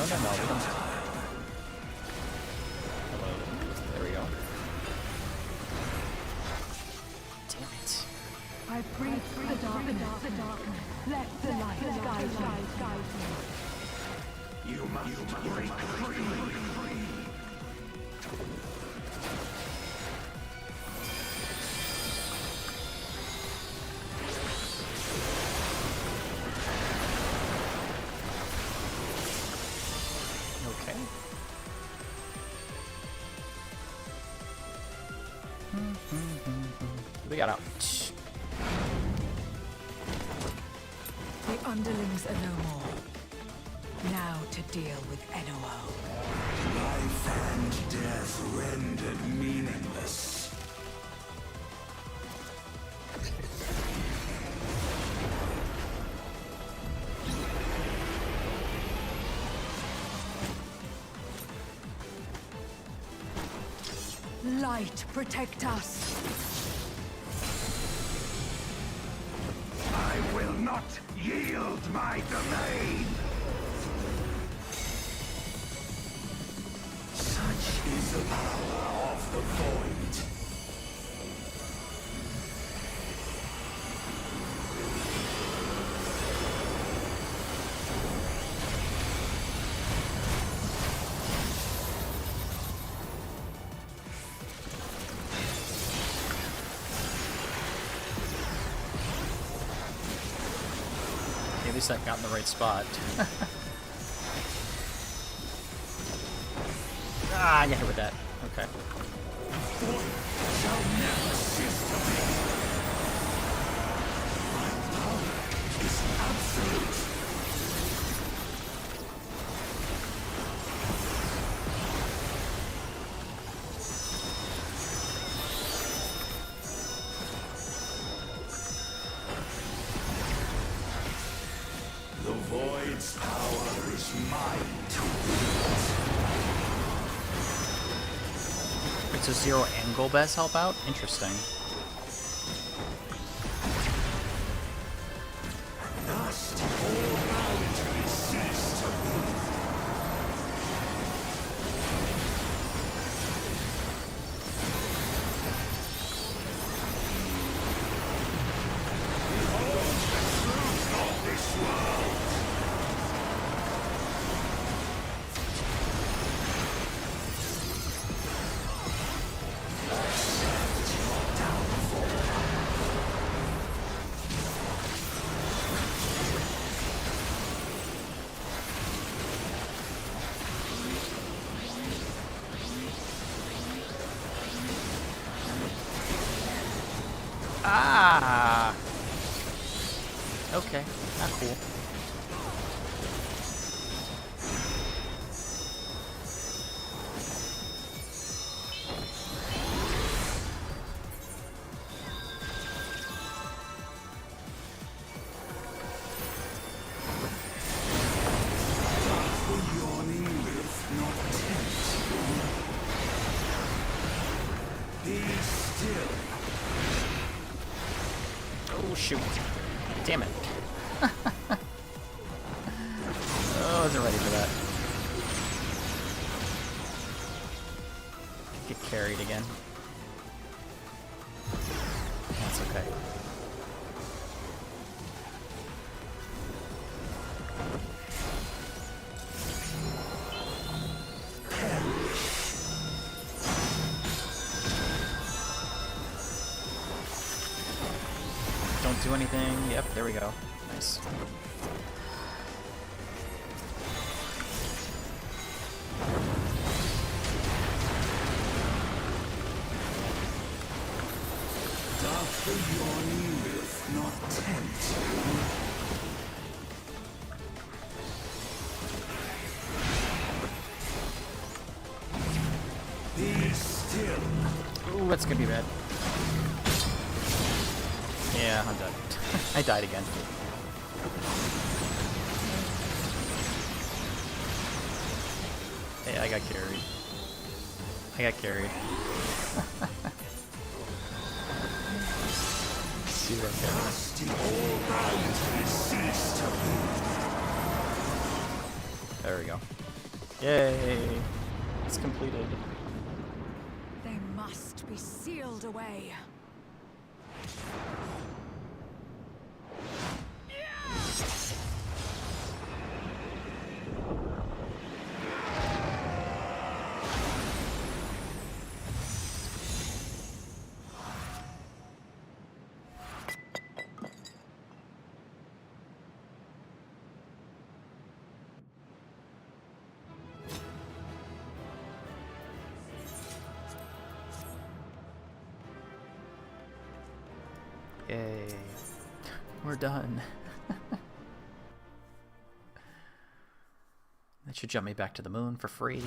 Okay, no, we don't. Hello. There we go. Damn it. I preach the darkness. Let the light guide me. You must break free. Okay. We got out. The underlings are no more. Now to deal with NOO. Life and death rendered meaningless. Light, protect us. I will not yield my domain. Such is the power of the void. At least I got in the right spot. Ah, I got hit with that. Okay. Shall never cease to be. My power is absolute. The void's power is mine to wield. It's a zero angle best help out? Interesting. Thus, all boundaries cease to be. Behold the truth of this world. Accept your downfall. Ah! Okay, not cool. The yawning rift not tempt you. Be still. Oh, shoot. Damn it. Oh, I wasn't ready for that. Get carried again. That's okay. Don't do anything. Yep, there we go. Nice. Doth the yawning rift not tempt you? Be still. Ooh, that's gonna be bad. Yeah, I'm done. I died again. Hey, I got carried. I got carried. Zero carry. All boundaries cease to be. There we go. Yay! It's completed. They must be sealed away. Yay. We're done. That should jump me back to the moon for free.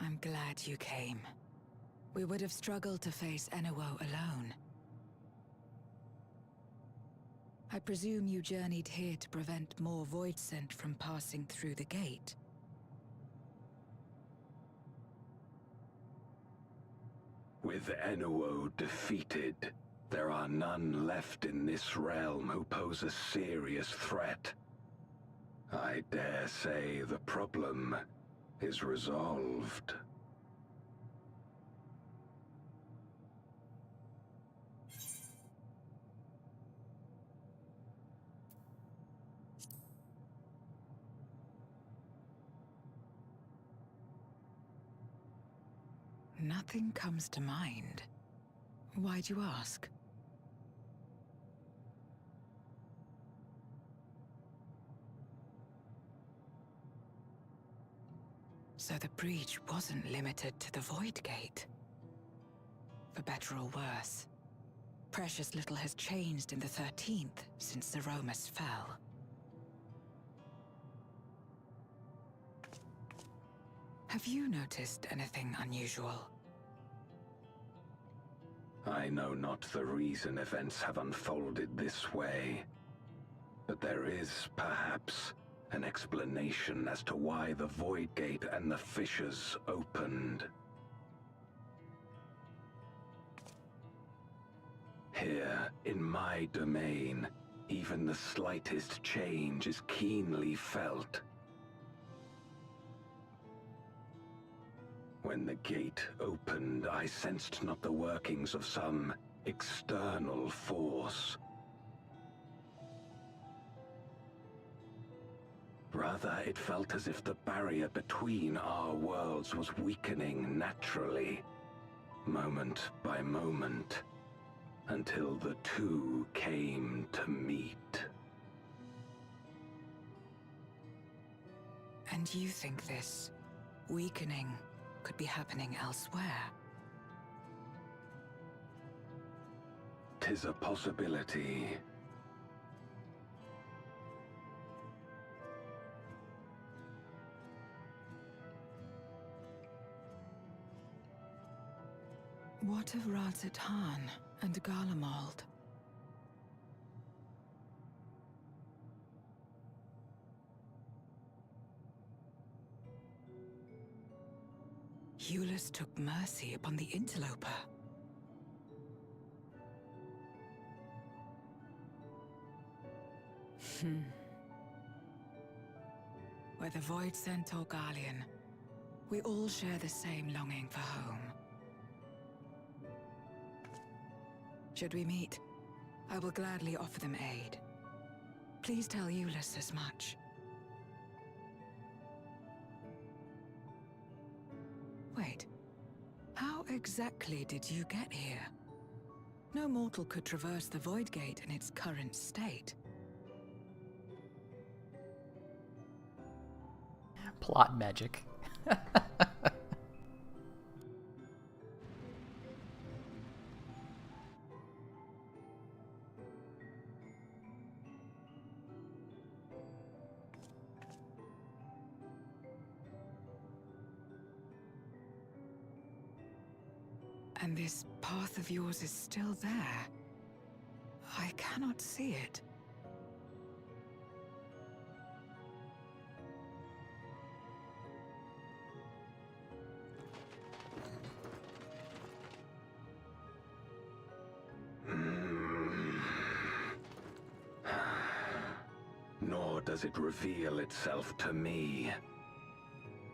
I'm glad you came. We would have struggled to face Enuo alone. I presume you journeyed here to prevent more Voidsent from passing through the gate. With Enuo defeated, there are none left in this realm who pose a serious threat. I dare say the problem is resolved. Nothing comes to mind. Why'd you ask? So the breach wasn't limited to the Void Gate. For better or worse, precious little has changed in the 13th since Zeromus fell. Have you noticed anything unusual? I know not the reason events have unfolded this way, but there is, perhaps, an explanation as to why the Void Gate and the fissures opened. Here, in my domain, even the slightest change is keenly felt. When the gate opened, I sensed not the workings of some external force. Rather, it felt as if the barrier between our worlds was weakening naturally, moment by moment, until the two came to meet. And you think this weakening could be happening elsewhere? 'Tis a possibility. What of Razat-Han and Garlemald? Eulus took mercy upon the interloper. Whether Voidsent or Garlean, we all share the same longing for home. Should we meet, I will gladly offer them aid. Please tell Eulus as much. Wait, how exactly did you get here? No mortal could traverse the Void Gate in its current state. Plot magic. And this path of yours is still there. I cannot see it. Nor does it reveal itself to me.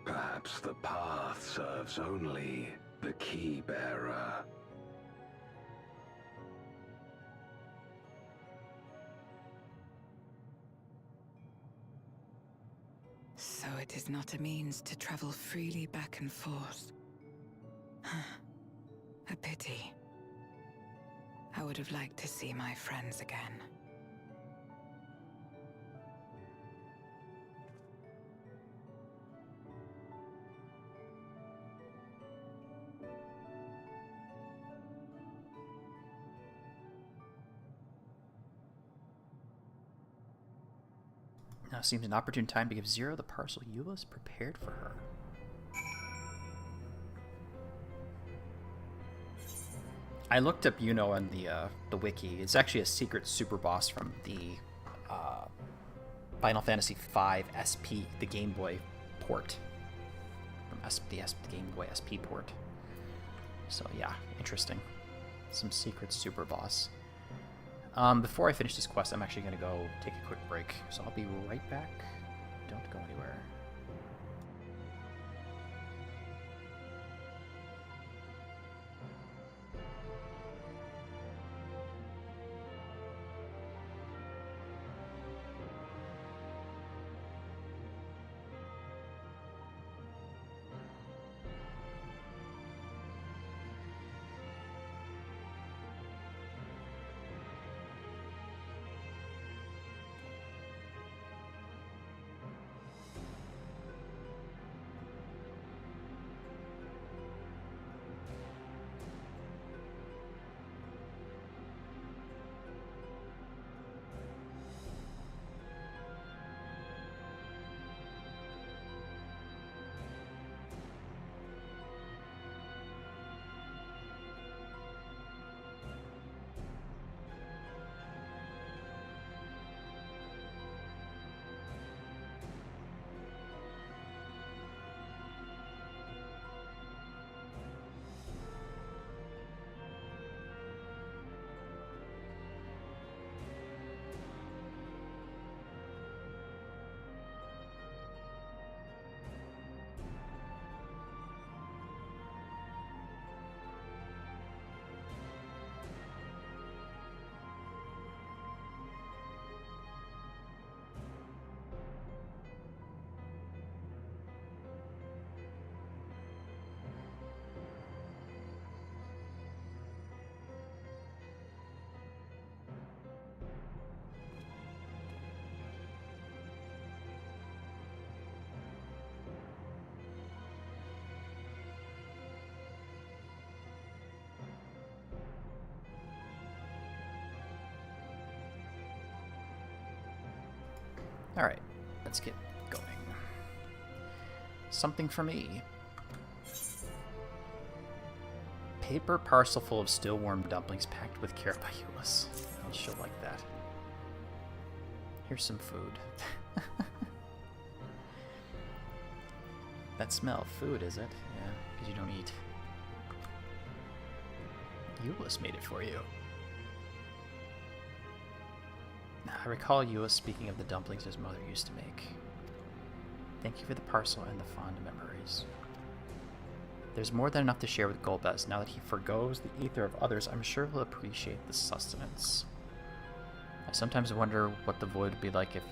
Perhaps the path serves only the key bearer. So it is not a means to travel freely back and forth. A pity. I would have liked to see my friends again. Now seems an opportune time to give Zero the parcel Euless prepared for her. I looked up Yuno on the wiki. It's actually a secret super boss from the Final Fantasy V SP, the Game Boy port. From the Game Boy SP port. So yeah, interesting. Some secret super boss. Before I finish this quest, I'm actually going to go take a quick break. So I'll be right back. Don't go anywhere. Alright, let's get going. Something for me. Paper parcel full of still warm dumplings packed with care by Euless. Oh, she'll like that. Here's some food. That smell, food, is it? Yeah, because you don't eat. Euless made it for you. I recall Euless speaking of the dumplings his mother used to make. Thank you for the parcel and the fond memories. There's more than enough to share with Golbez. Now that he forgoes the ether of others, I'm sure he'll appreciate the sustenance. I sometimes wonder what the void would be like if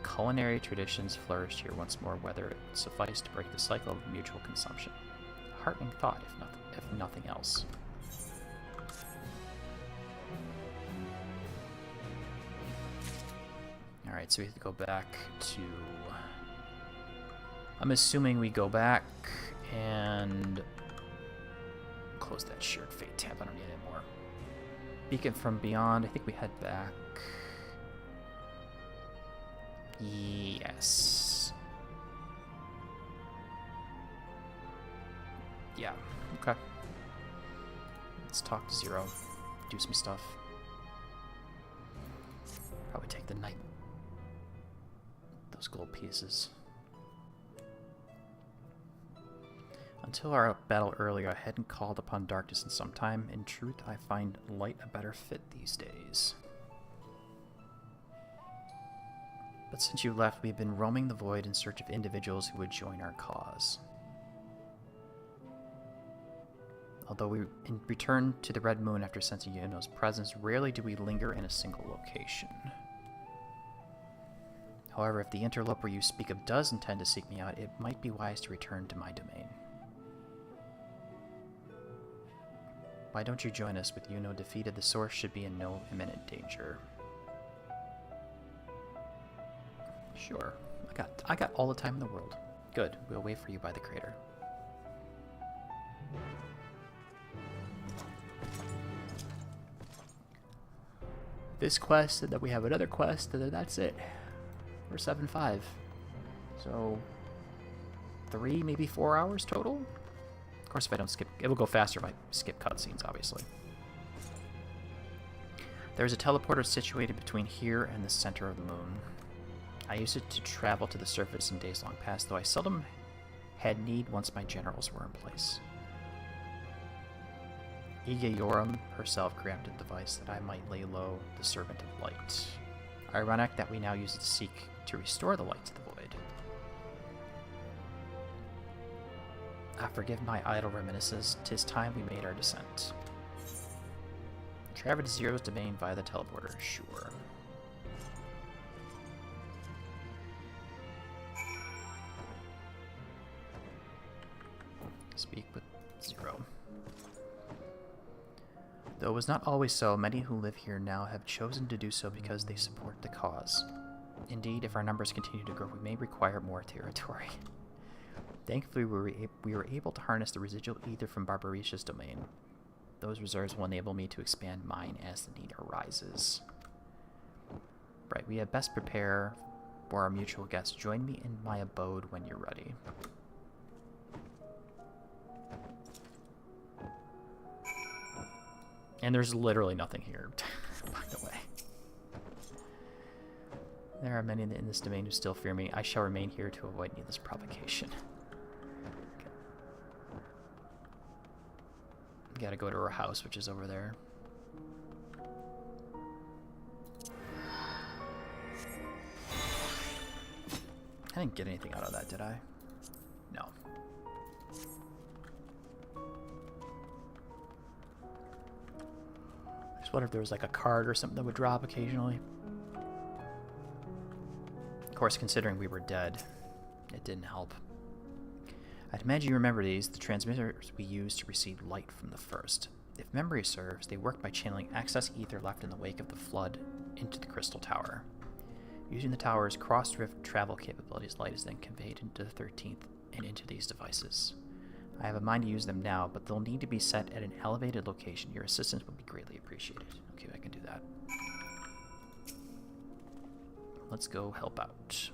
culinary traditions flourished here once more, whether it would suffice to break the cycle of mutual consumption. A heartening thought, if nothing else. Alright, so we have to go back to... I'm assuming we go back and close that shared fate tab. I don't need it anymore. Beacon from Beyond. I think we head back. Yes. Yeah, okay. Let's talk to Zero. Do some stuff. Probably take the night. Those gold pieces. Until our battle earlier, I hadn't called upon darkness in some time. In truth, I find light a better fit these days. But since you left, we've been roaming the void in search of individuals who would join our cause. Although we return to the Red Moon after sensing Yuno's presence, rarely do we linger in a single location. However, if the interloper you speak of does intend to seek me out, it might be wise to return to my domain. Why don't you join us? With Yuno defeated, the source should be in no imminent danger. Sure. I got all the time in the world. Good. We'll wait for you by the crater. This quest, and then we have another quest, and then that's it. We're 7-5. So 3, maybe 4 hours total? Of course, if I don't skip, it will go faster if I skip cutscenes, obviously. There's a teleporter situated between here and the center of the moon. I used it to travel to the surface in days long past, though I seldom had need once my generals were in place. Igayorum herself granted the device that I might lay low the Servant of Light. Ironic that we now use it to seek to restore the light to the void. Forgive my idle reminiscences. 'Tis time we made our descent. Travel to Zero's domain via the teleporter. Sure. Speak with Zero. Though it was not always so, many who live here now have chosen to do so because they support the cause. Indeed, if our numbers continue to grow, we may require more territory. Thankfully, we were able to harness the residual ether from Barbarisha's domain. Those reserves will enable me to expand mine as the need arises. Right, we had best prepare for our mutual guest. Join me in my abode when you're ready. And there's literally nothing here, by the way. There are many in this domain who still fear me. I shall remain here to avoid needless provocation. Okay. Gotta go to her house, which is over there. I didn't get anything out of that, did I? No. I just wonder if there was like a card or something that would drop occasionally. Of course, considering we were dead, it didn't help. I'd imagine you remember these, the transmitters we used to receive light from the First. If memory serves, they work by channeling excess ether left in the wake of the flood into the Crystal Tower. Using the tower's cross-drift travel capabilities, light is then conveyed into the 13th and into these devices. I have a mind to use them now, but they'll need to be set at an elevated location. Your assistance would be greatly appreciated. Okay, I can do that. Let's go help out.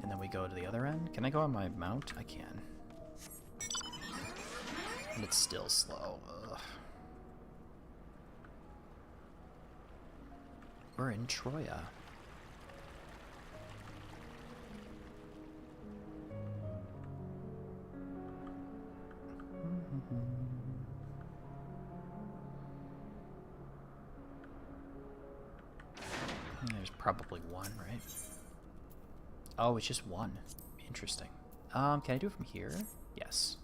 And then we go to the other end. Can I go on my mount? I can. And it's still slow. Ugh. We're in Troya. There's probably one, right? Oh, it's just one. Interesting. Can I do it from here? Yes.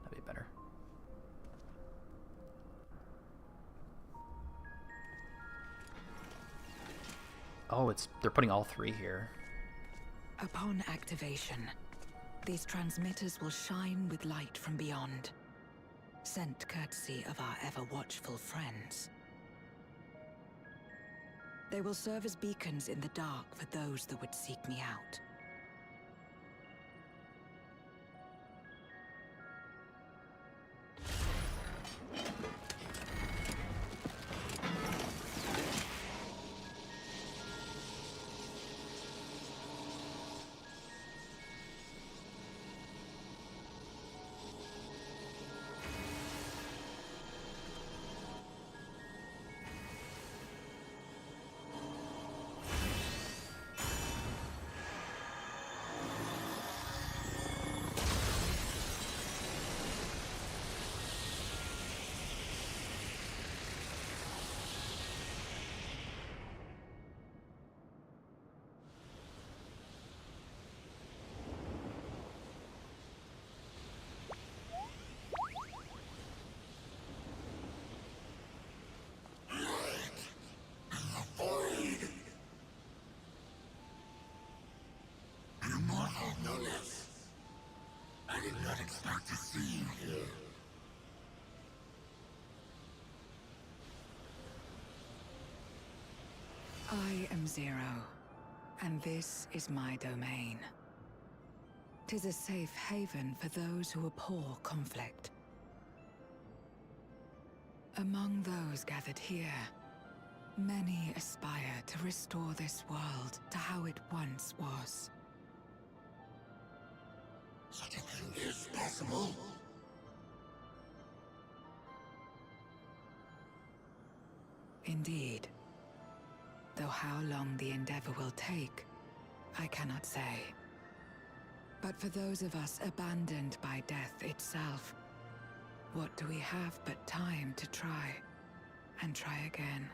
That'd be better. Oh, they're putting all three here. Upon activation, these transmitters will shine with light from beyond, sent courtesy of our ever-watchful friends. They will serve as beacons in the dark for those that would seek me out. expect to see you here. I am Zero, and this is my domain. 'Tis a safe haven for those who abhor conflict. Among those gathered here, many aspire to restore this world to how it once was. Such a thing is possible. Indeed. Though how long the endeavor will take, I cannot say. But for those of us abandoned by death itself, what do we have but time to try, and try again?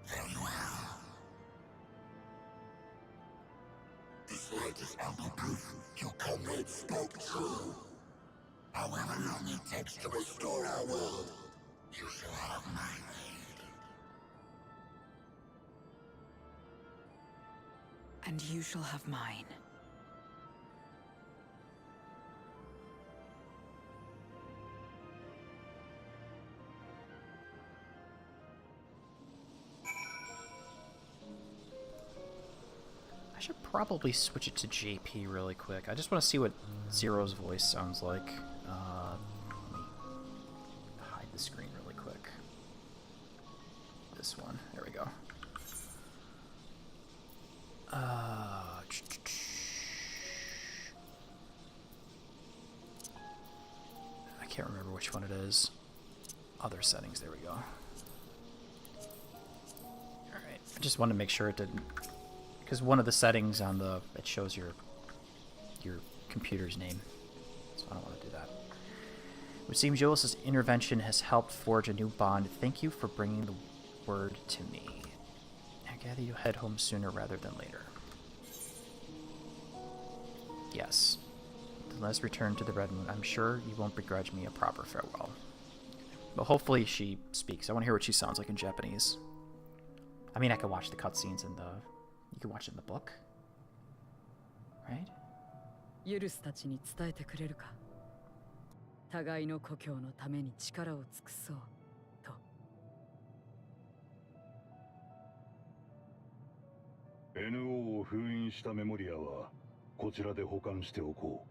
Very well. This latest ample proof your comrade spoke true. However long it takes to restore our world, you shall have my aid. And you shall have mine. I should probably switch it to JP really quick. I just want to see what Zero's voice sounds like. Let me hide the screen really quick. This one. There we go. I can't remember which one it is. Other settings. There we go. Alright. I just wanted to make sure it didn't... Because one of the settings on the... It shows your computer's name. So I don't want to do that. It seems Jolus's intervention has helped forge a new bond. Thank you for bringing the word to me. I gather you'll head home sooner rather than later. Yes. Let's return to the Red Moon. I'm sure you won't begrudge me a proper farewell. But hopefully she speaks. I want to hear what she sounds like in Japanese. I mean, I can watch the cutscenes in the... You can watch it in the book, right? ユルスたちに伝えてくれるか。互いの故郷のために力を尽くそうと。NO を封印したメモリアはこちらで保管しておこ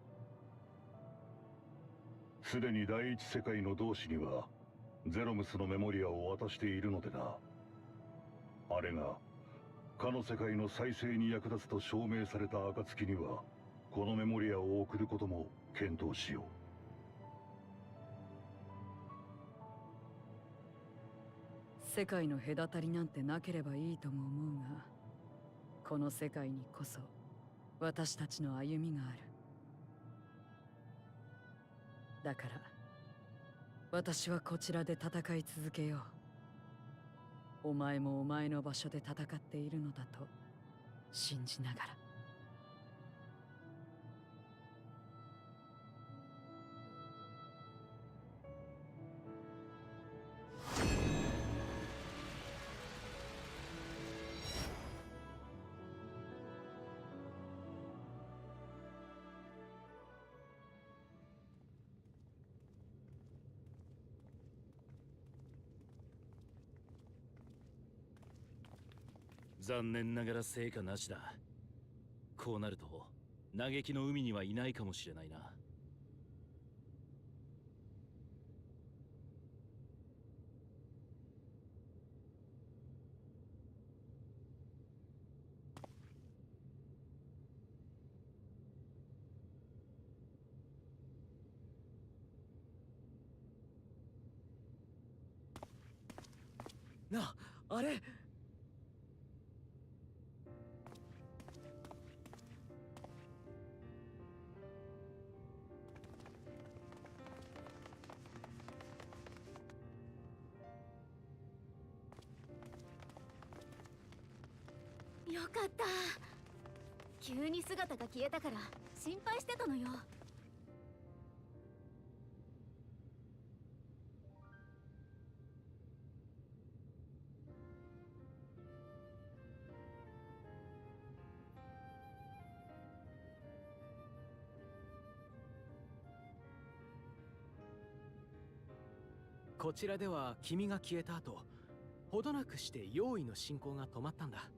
う。すでに第一世界の同志にはゼロムスのメモリアを渡しているのでな。あれがかの世界の再生に役立つと証明された暁にはこのメモリアを送ることも検討しよう。世界の隔たりなんてなければいいとも思うが、この世界にこそ私たちの歩みがある。だから私はこちらで戦い続けよう。お前もお前の場所で戦っているのだと信じながら。残念ながら成果なしだ。こうなると嘆きの海にはいないかもしれないな。な、あれ。よかった。急に姿が消えたから心配してたのよ。こちらでは君が消えた後、ほどなくして用意の進行が止まったんだ。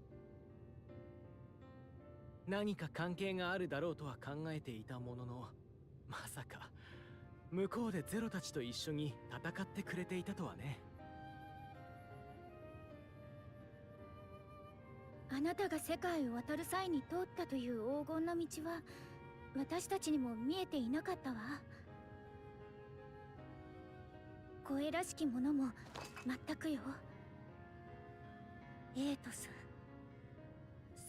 何か関係があるだろうとは考えていたものの、まさか向こうでゼロたちと一緒に戦ってくれていたとはね。あなたが世界を渡る際に通ったという黄金の道は私たちにも見えていなかったわ。声らしきものも全くよ。エートス、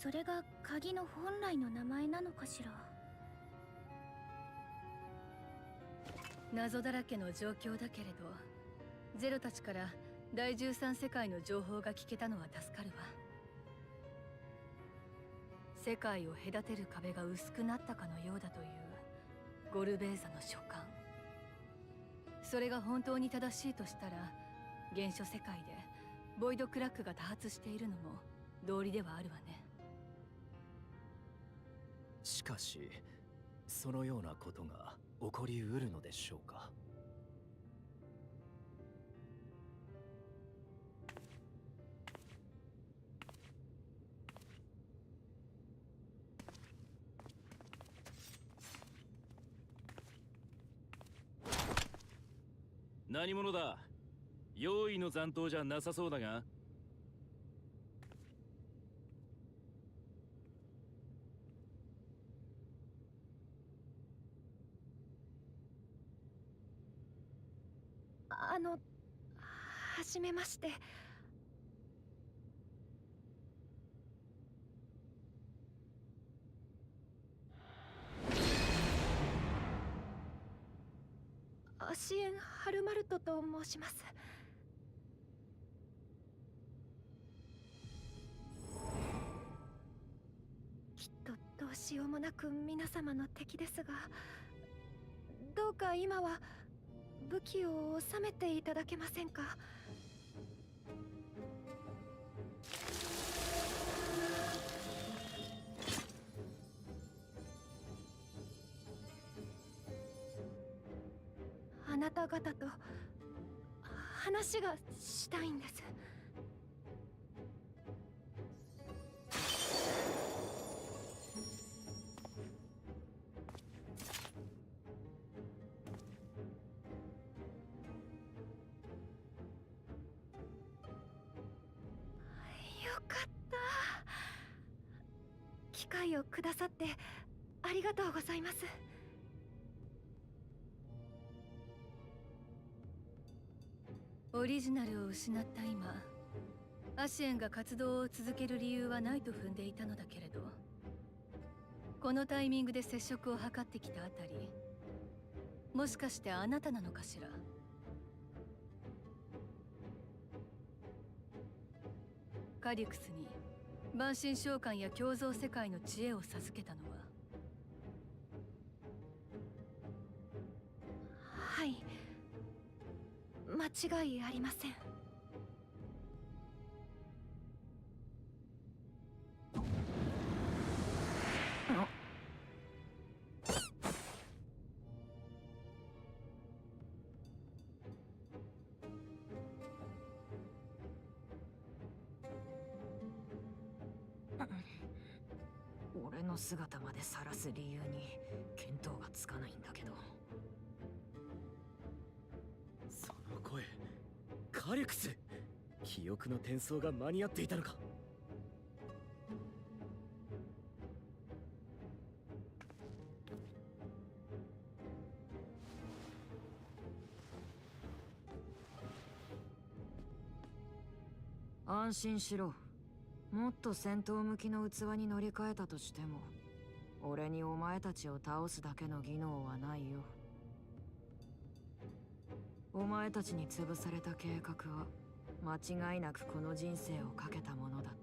それが鍵の本来の名前なのかしら。謎だらけの状況だけれど、ゼロたちから第13世界の情報が聞けたのは助かるわ。世界を隔てる壁が薄くなったかのようだというゴルベーザの書簡。それが本当に正しいとしたら、原初世界でボイドクラックが多発しているのも道理ではあるわね。しかし、そのようなことが起こりうるのでしょうか。何者だ。用意の残党じゃなさそうだが。はじめまして。アシエン・ハルマルトと申します。きっとどうしようもなく皆様の敵ですが、どうか今は武器を収めていただけませんか。あなた方と話がしたいんです。よかった。機会をくださってありがとうございます。オリジナルを失った今、アシエンが活動を続ける理由はないと踏んでいたのだけれど、このタイミングで接触を図ってきたあたり、もしかしてあなたなのかしら。カリュクスに万神召喚や共造世界の知恵を授けたのは。はい、間違いありません。俺の姿まで晒す理由に見当がつかないんだけど。その声、カリュクス。記憶の転送が間に合っていたのか。安心しろ。もっと戦闘向きの器に乗り換えたとしても、俺にお前たちを倒すだけの技能はないよ。お前たちに潰された計画は間違いなくこの人生をかけたものだっ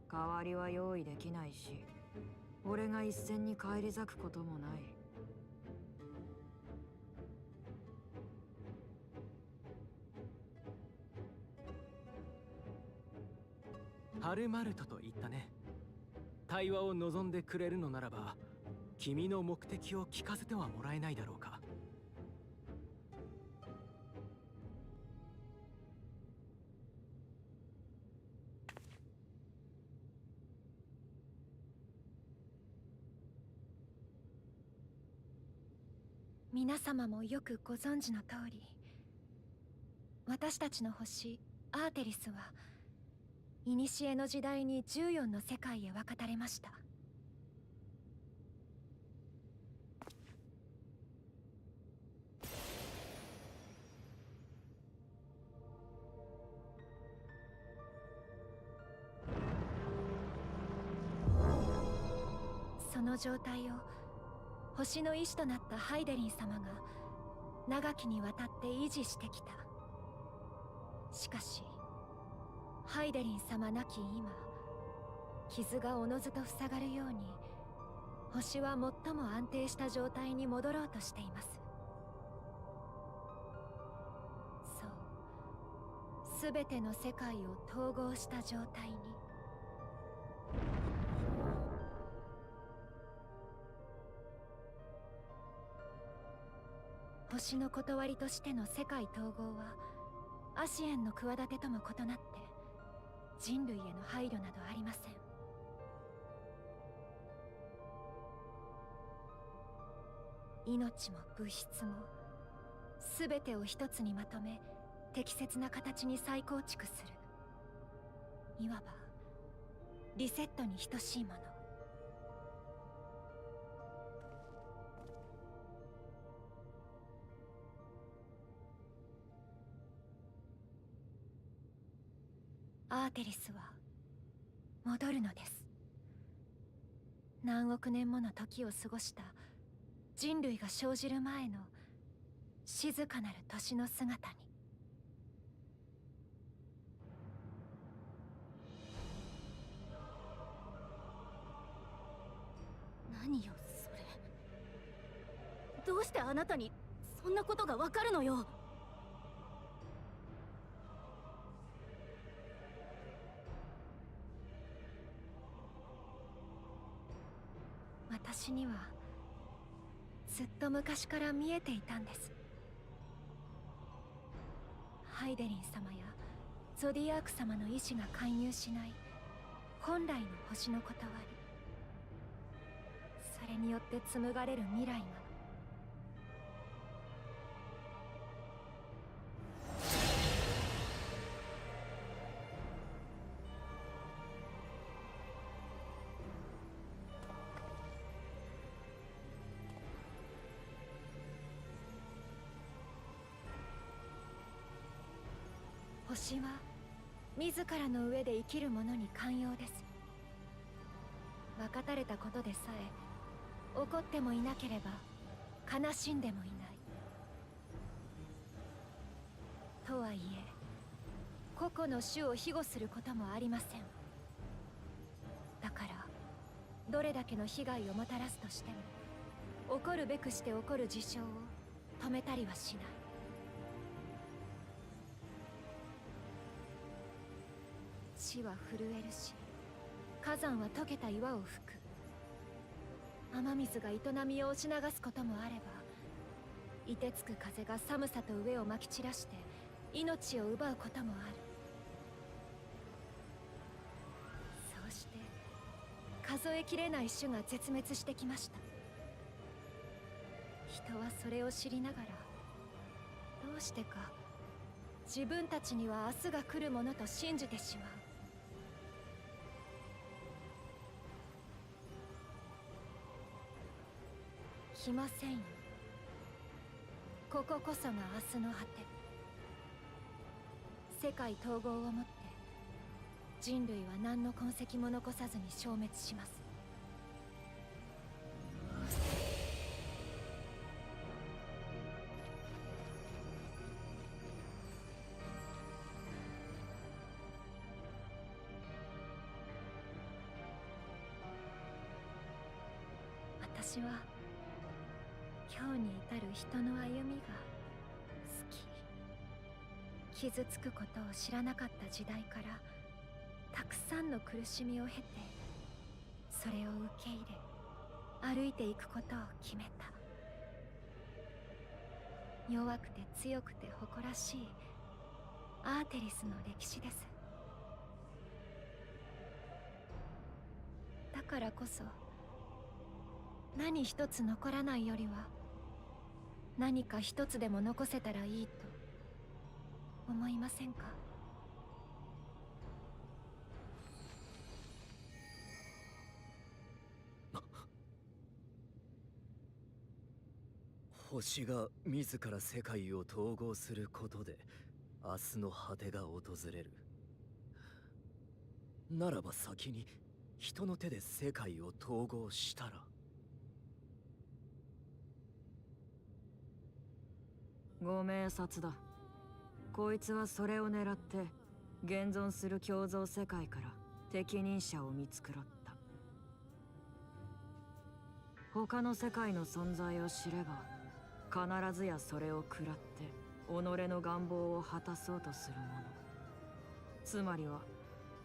た。代わりは用意できないし、俺が一戦に返り咲くこともない。ハルマルトと言ったね。対話を望んでくれるのならば、君の目的を聞かせてはもらえないだろうか。皆様もよくご存知の通り、私たちの星アーテリスは古の時代に14の世界へ渡れました。その状態を星の医師となったハイデリン様が長きにわたって維持してきた。しかしハイデリン様亡き今、傷がおのずと塞がるように星は最も安定した状態に戻ろうとしています。そう、全ての世界を統合した状態に。星の断りとしての世界統合はアシエンの企てとも異なって人類への配慮などありません。命も物質も全てを一つにまとめ適切な形に再構築する、いわばリセットに等しいもの。アーテリスは戻るのです。何億年もの時を過ごした人類が生じる前の静かなる年の姿に。何よそれ。どうしてあなたにそんなことがわかるのよ。私にはずっと昔から見えていたんです。ハイデリン様やゾディアーク様の意志が介入しない本来の星の断り、それによって紡がれる未来が。星は自らの上で生きる者に寛容です。分かたれたことでさえ怒ってもいなければ悲しんでもいない。とはいえ個々の種を庇護することもありません。だからどれだけの被害をもたらすとしても起こるべくして起こる事象を止めたりはしない。地は震えるし、火山は溶けた岩を吹く。雨水が営みを押し流すこともあれば、凍てつく風が寒さと飢えをまき散らして命を奪うこともある。そうして数えきれない種が絶滅してきました。人はそれを知りながら、どうしてか自分たちには明日が来るものと信じてしまう。来ませんよ。こここそが明日の果て。世界統合をもって人類は何の痕跡も残さずに消滅します。私は今日に至る人の歩みが好き。傷つくことを知らなかった時代からたくさんの苦しみを経て、それを受け入れ歩いていくことを決めた。弱くて強くて誇らしいアーテリスの歴史です。だからこそ何一つ残らないよりは何か一つでも残せたらいいと思いませんか？星が自ら世界を統合することで明日の果てが訪れる。ならば先に人の手で世界を統合したら。ご明察だ。こいつはそれを狙って現存する共造世界から適任者を見繕った。他の世界の存在を知れば必ずやそれを食らって己の願望を果たそうとする者。つまりは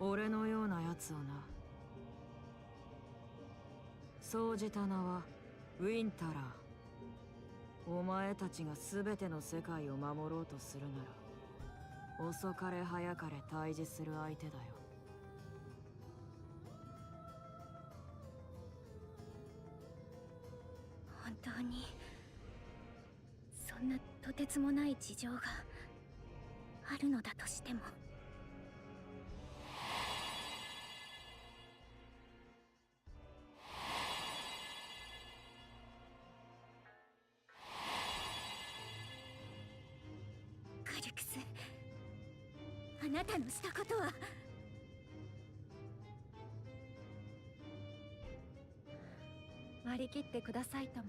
俺のようなやつをな。そうじた名はウィンタラー。お前たちが全ての世界を守ろうとするなら遅かれ早かれ対峙する相手だよ。本当にそんなとてつもない事情があるのだとしても。カルクス、あなたのしたことは。割り切ってくださいとも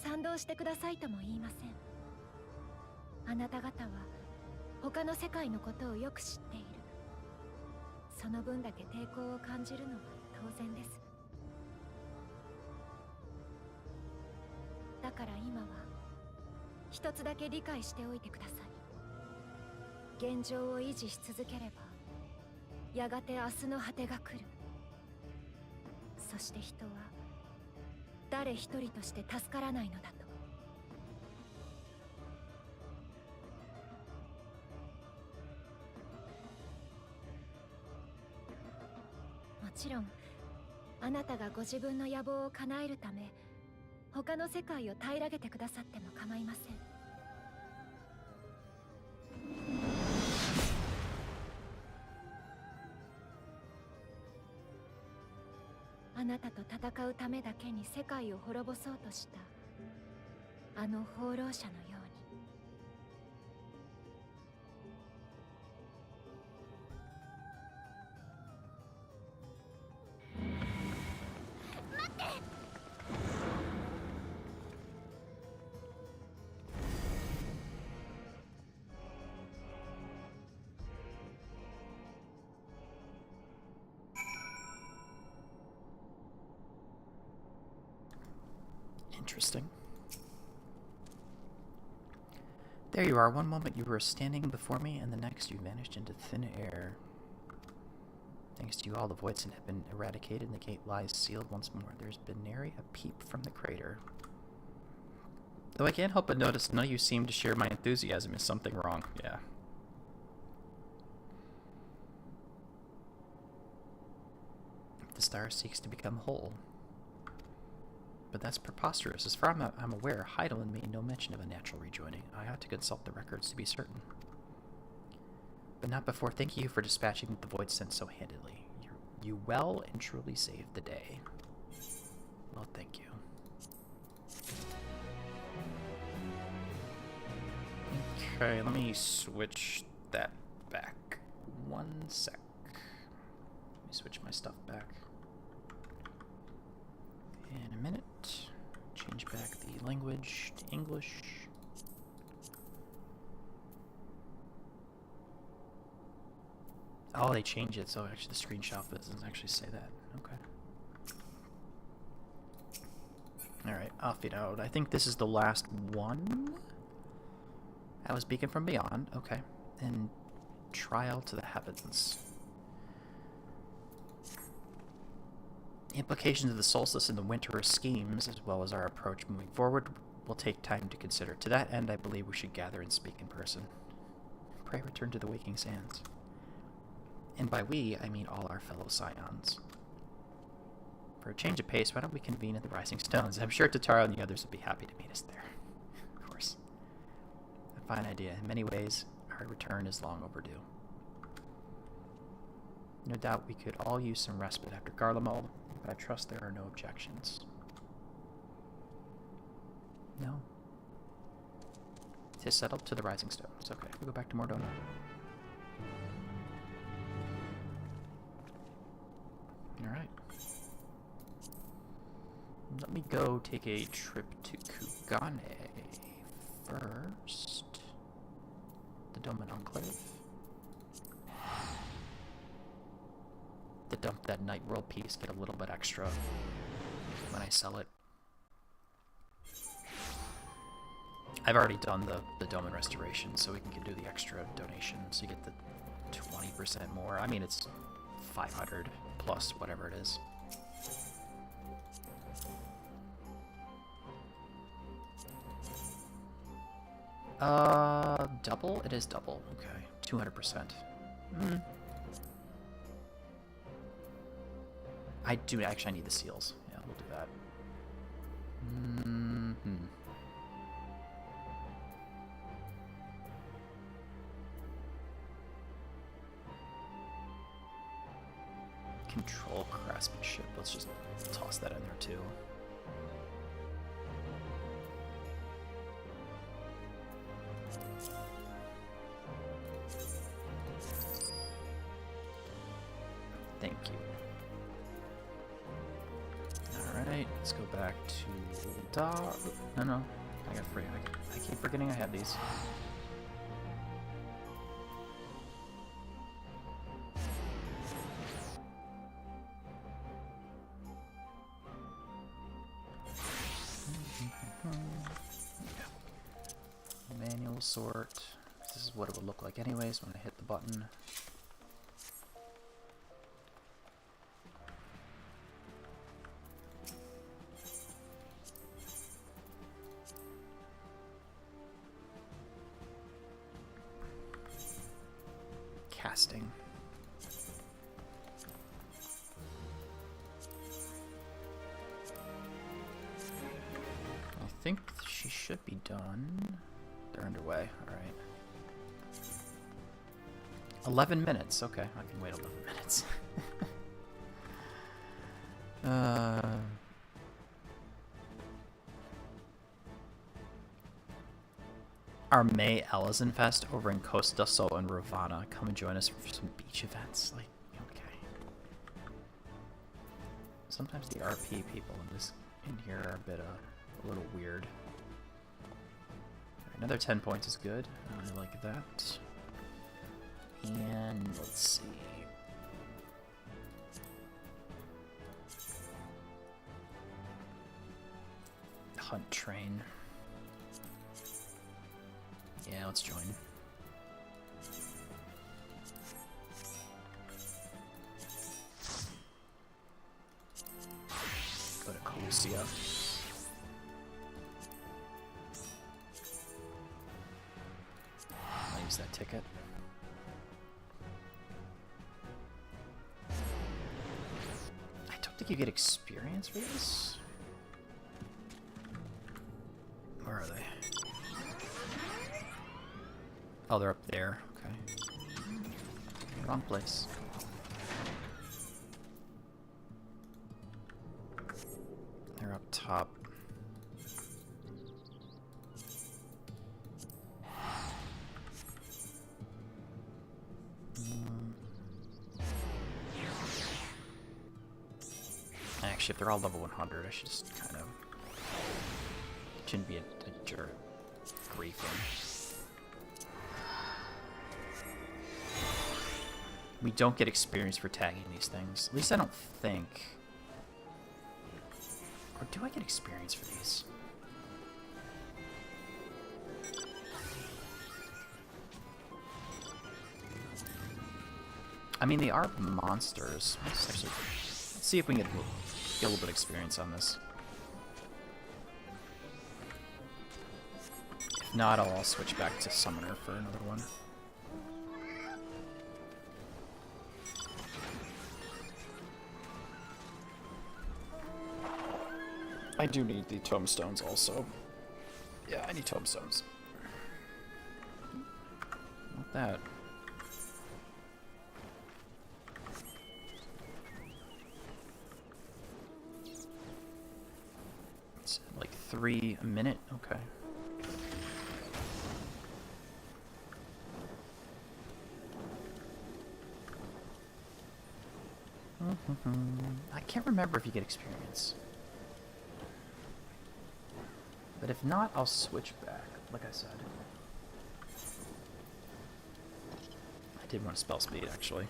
賛同してくださいとも言いません。あなた方は他の世界のことをよく知っている。その分だけ抵抗を感じるのは当然です。だから今は一つだけ理解しておいてください。現状を維持し続ければやがて明日の果てが来る。そして人は誰一人として助からないのだと。もちろんあなたがご自分の野望を叶えるため他の世界を平らげてくださっても構いません。あなたと戦うためだけに世界を滅ぼそうとしたあの放浪者のように。待って！Interesting. There you are. One moment you were standing before me, and the next you vanished into thin air. Thanks to you all, the Voidson have been eradicated, and the gate lies sealed once more. There's been nary a peep from the crater. Though I can't help but notice none of you seem to share my enthusiasm. Is something wrong? Yeah. The star seeks to become whole. But that's preposterous. As far as I'm aware, Heidelin made no mention of a natural rejoining. I ought to consult the records to be certain. But not before thanking you for dispatching the Voidson so handily. You well and truly saved the day. Well, thank you. Okay, let me switch that back. 1 sec. Let me switch my stuff back. In a minute. Change back the language to English. Oh, they change it, so actually the screenshot doesn't actually say that. Okay. Alright, off it out. I think this is the last one. That was Beacon from Beyond. Okay. And Trial to the Heavens. Implications of the solstice and the winter schemes, as well as our approach moving forward, will take time to consider. To that end, I believe we should gather and speak in person. Pray return to the waking sands. And by we, I mean all our fellow Scions. For a change of pace, why don't we convene at the Rising Stones? I'm sure Tataro and the others would be happy to meet us there. fine idea. In many ways, our return is long overdue. No doubt we could all use some respite after Garlemald, but I trust there are no objections. No. 'Tis settled to the Rising Stones. Okay, we'll go back to Mordona. Alright. Let me go take a trip to Kugane first. The Doman Enclave. To dump that Night World piece, get a little bit extra when I sell it. I've already done the Doman restoration, so we can do the extra donation, so you get the 20% more. I mean, it's 500 plus whatever it is. Double? It is double. Okay. 200%. I do actually need the seals. Yeah, we'll do that. Control craftsmanship. Let's just toss that in there too. Thank you. Alright, let's go back to No, I got free. I keep forgetting I have these. Manual sort. This is what it would look like anyways when I hit the button. Casting. I think she should be done. They're underway. All right. 11 minutes. Okay, I can wait 11 minutes. Our May Elizenfest over in Costa del Sol and Ravana. Come and join us for some beach events. Like, okay. Sometimes the RP people in here are a little weird. Another 10 points is good. I like that. And let's see. Hunt train. Yeah, let's join. Go to Colusia. I'll use that ticket. I don't think you get experience for this. Where are they? Oh, they're up there. Okay. Wrong place. They're up top. Actually, if they're all level 100, I should just kind of... Shouldn't be a jerk. Griefing. We don't get experience for tagging these things. At least I don't think. Or do I get experience for these? I mean, they are monsters. Let's see if we can get a little bit of experience on this. If not, I'll switch back to Summoner for another one. I do need the tomestones also. Yeah, I need tomestones. that. It's like 3 a minute. Okay. I can't remember if you get experience. But if not, I'll switch back, like I said. I did want to spell speed, actually.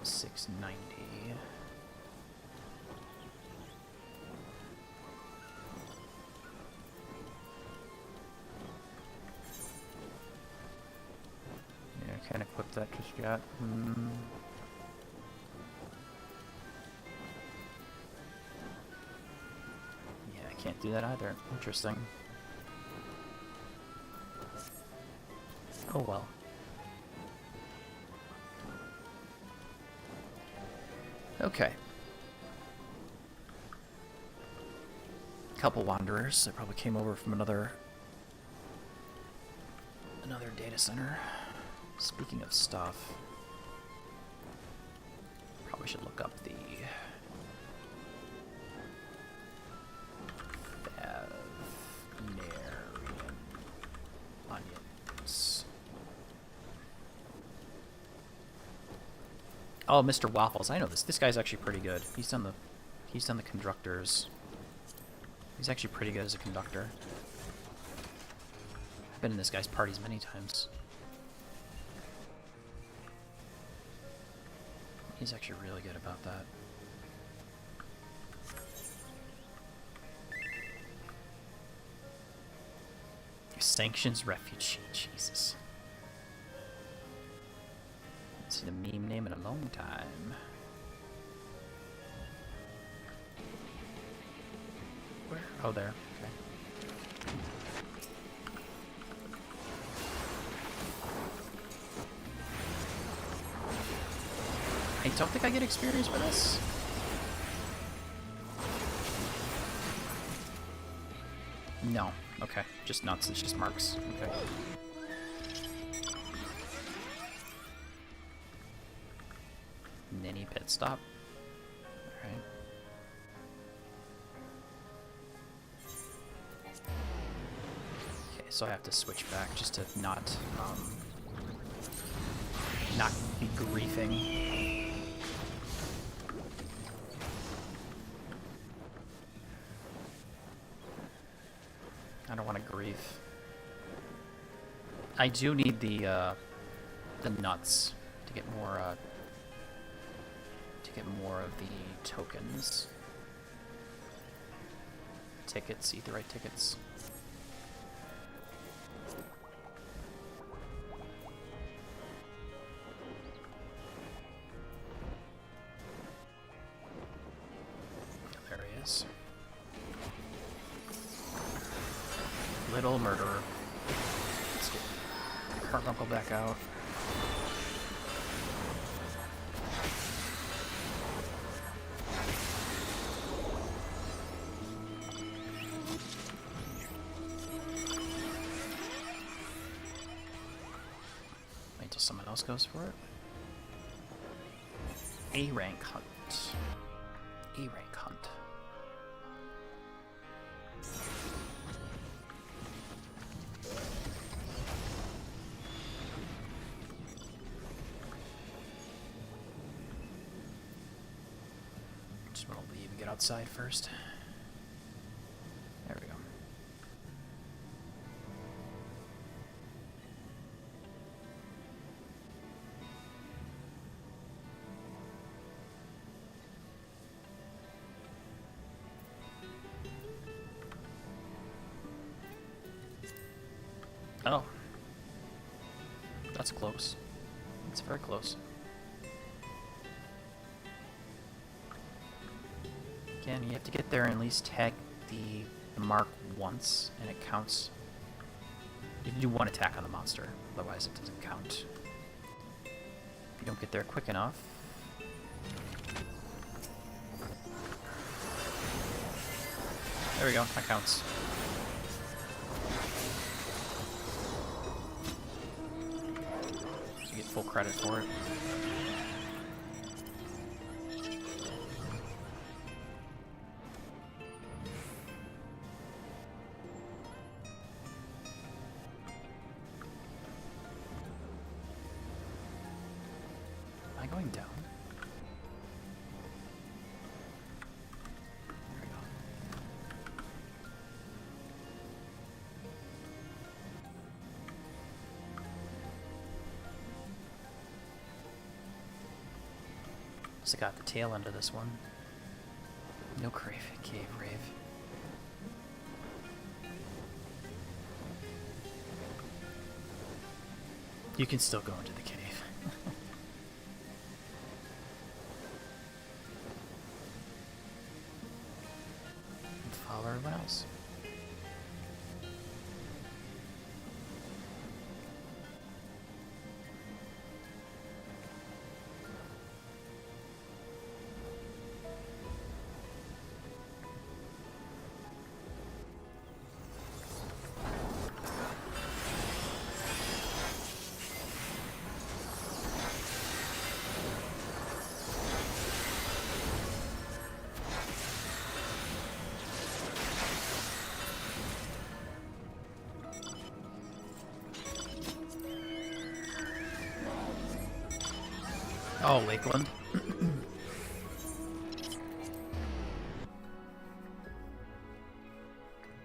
690. Yeah, I can't equip that just yet. Can't do that either. Interesting. Oh well. Okay. Couple wanderers that probably came over from another data center. Speaking of stuff, probably should look up the Oh, Mr. Waffles. I know this. This guy's actually pretty good. He's done the conductors. He's actually pretty good as a conductor. I've been in this guy's parties many times. He's actually really good about that. Sanctions refugee. Jesus. Seen a meme name in a long time. Where? Oh, there. Okay. I don't think I get experience for this. No. Okay. Just nuts. It's just marks. Okay. Ninny pit stop. Alright. Okay, so I have to switch back just to not be griefing. I don't want to grief. I do need the nuts to get more of the tokens. Tickets, etherite tickets. There he is. Little murderer. Let's get Carbuncle back out. Someone else goes for it. A rank hunt. A rank hunt. Just want to leave and get outside first. There we go. Oh. That's close. It's very close. Again, you have to get there and at least tag the mark once, and it counts. You can do one attack on the monster, otherwise it doesn't count. If you don't get there quick enough. There we go, that counts. full credit for it. Am I going down? There we go. So I got the tail end of this one. No cave rave. You can still go into the cave. And follow everyone else. Oh, Lakeland.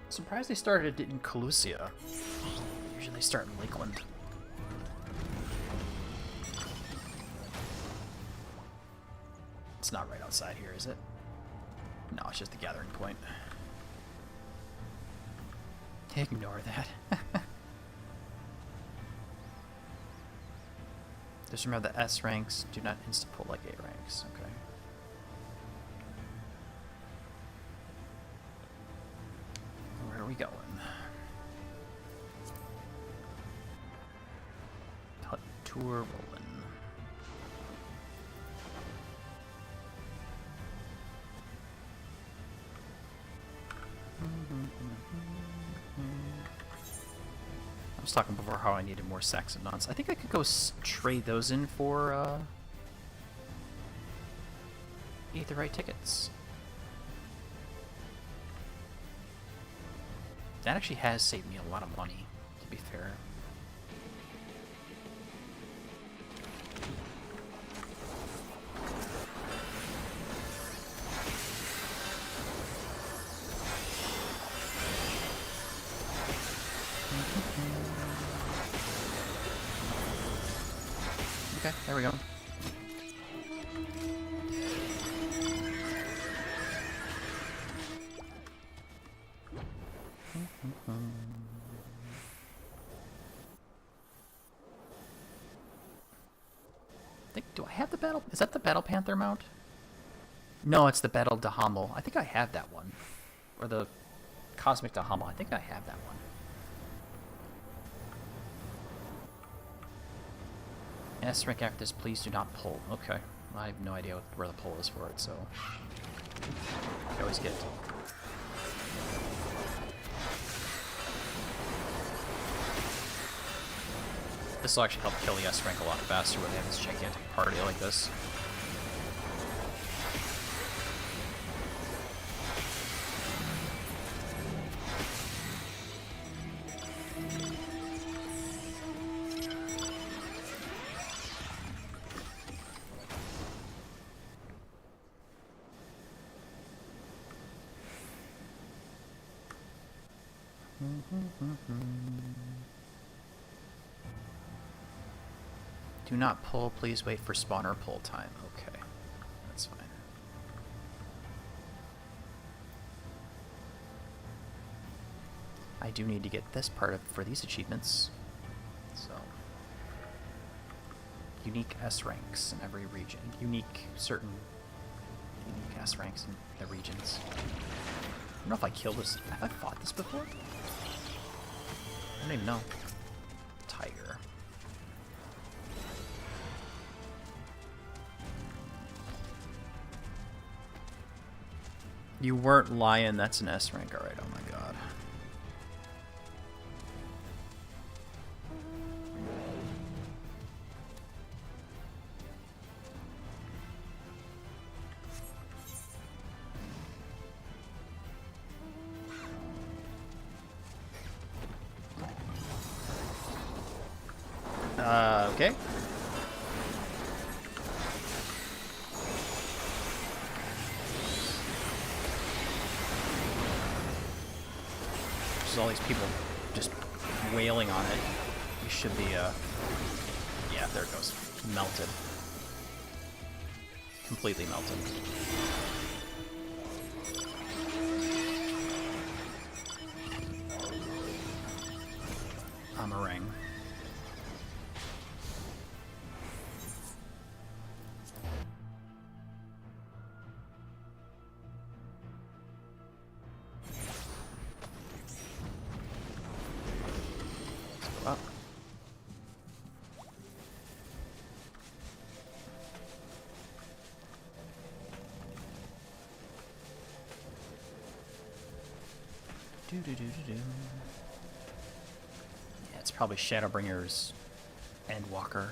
Surprised they started it in Calusia. Usually they start in Lakeland. It's not right outside here, is it? No, it's just the gathering point. Ignore that. Just remember the S ranks do not insta-pull like A ranks, okay. Where are we going? Hut tour rolling. I was talking before how I needed more Saxonauts. I think I could go trade those in for Aetheryte tickets. That actually has saved me a lot of money, to be fair. Okay, there we go. Do I have the battle? Is that the Battle Panther mount? No, it's the Battle Dahamel. I think I have that one. Or the Cosmic Dahamel. I think I have that one. S rank after this, please do not pull. Okay. I have no idea where the pull is for it, so I always get. This will actually help kill the S rank a lot faster when they have this gigantic party like this. Do not pull, please wait for spawner pull time. Okay, that's fine. I do need to get this part of for these achievements. So, unique S ranks in every region. Certain unique S ranks in the regions. I don't know if I killed this. Have I fought this before? I don't even know. Tiger. You weren't lying, that's an S rank, alright, oh my god. Okay. There's all these people just wailing on it. You should be, yeah, there it goes. Melted. Completely melted. I'm a ring. Let's go up. Do. Yeah, it's probably Shadowbringer's Endwalker.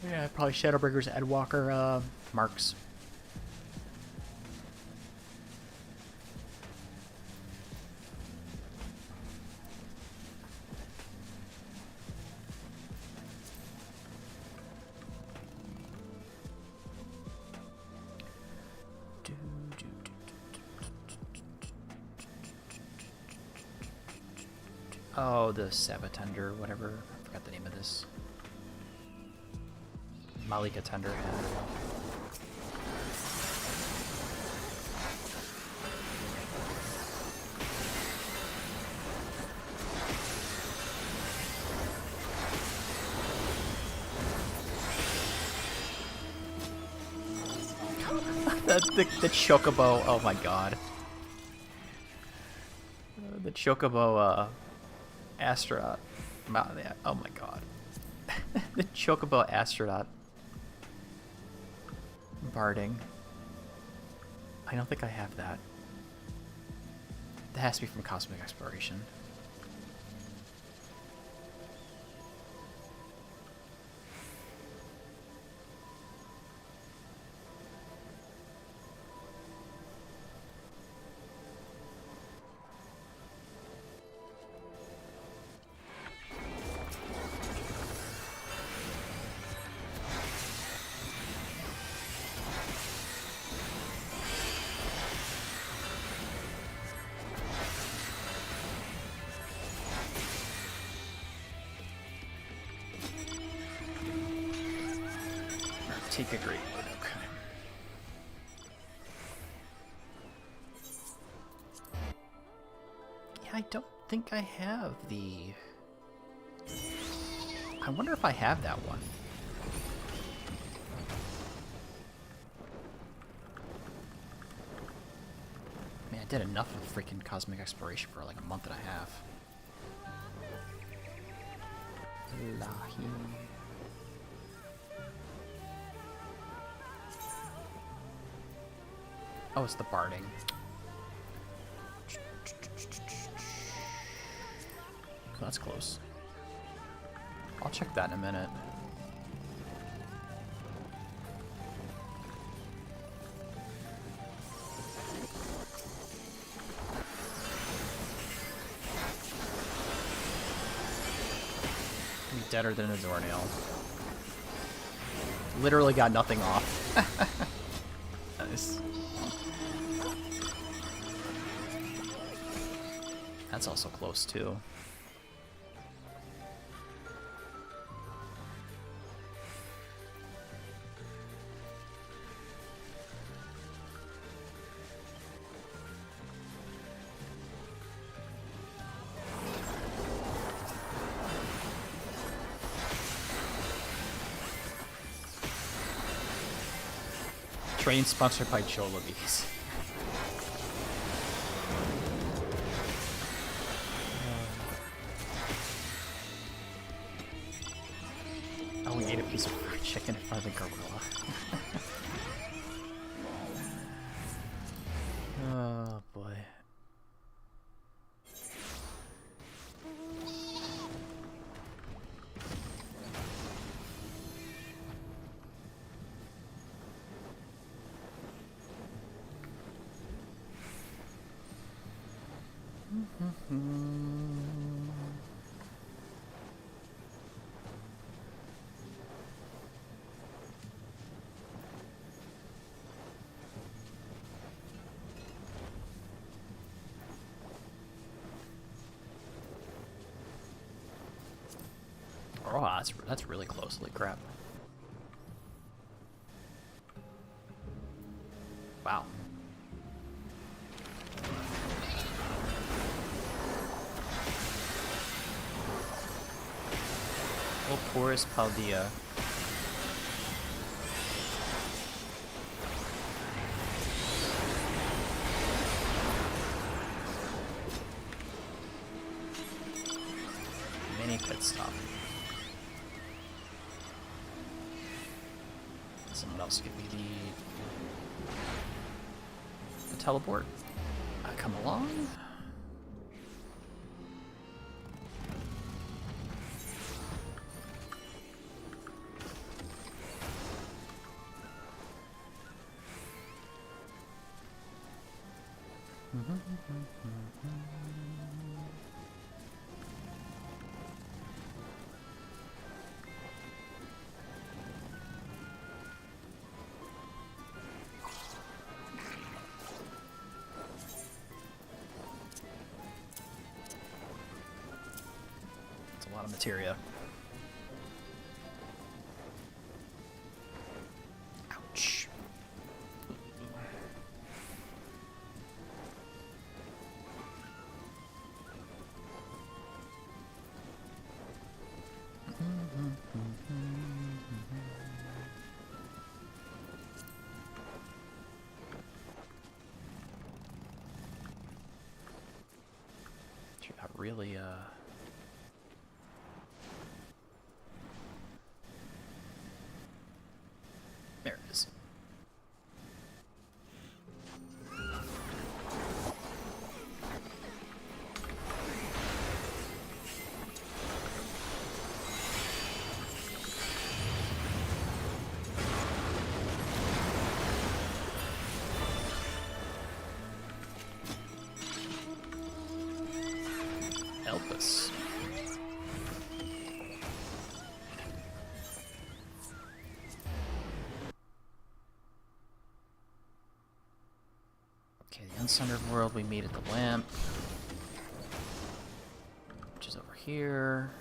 Yeah, probably Shadowbringer's Endwalker marks. Oh, the Sabatender, whatever. I forgot the name of this. Malika Tender. the Chocobo, oh my god. The Chocobo, astronaut. Oh my god. The Chocobo astronaut. Barding. I don't think I have that. That has to be from Cosmic Exploration. Take a great wood, okay. Yeah, I don't think I have the... I wonder if I have that one. I mean, I did enough of freaking Cosmic Exploration for like a month and a half. Lahi. Oh, it's the barding. Oh, that's close. I'll check that in a minute. Be deader than a doornail. Literally got nothing off. Nice. That's also close too. Train sponsored by Jollibees. Oh, we ate a piece of fried chicken in front of the gorilla. Oh boy. Oh, that's really close. Holy crap. Wow. Oh, Porus Paldea. Mini pit stop. Someone else give me the teleport. I come along. It's a lot of materia. Ouch. Not really, there it is. Help us. Okay, the uncentered world we meet at the lamp, which is over here.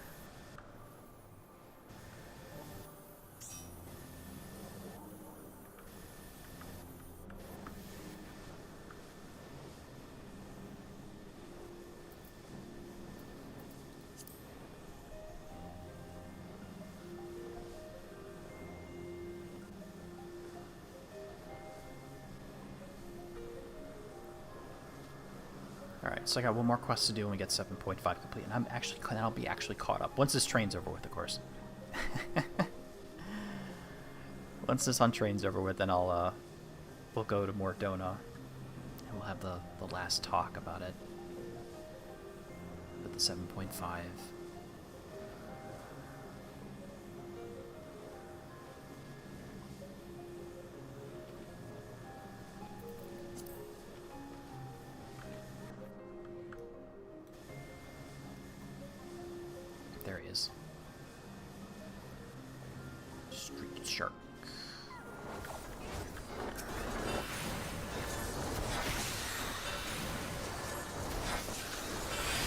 Alright, so I got one more quest to do and we get 7.5 complete, and I'll be actually caught up. Once this train's over with, of course. Once this hunt train's over with, then we'll go to Mordona, and we'll have the last talk about it. With the 7.5. There he is. Street shark.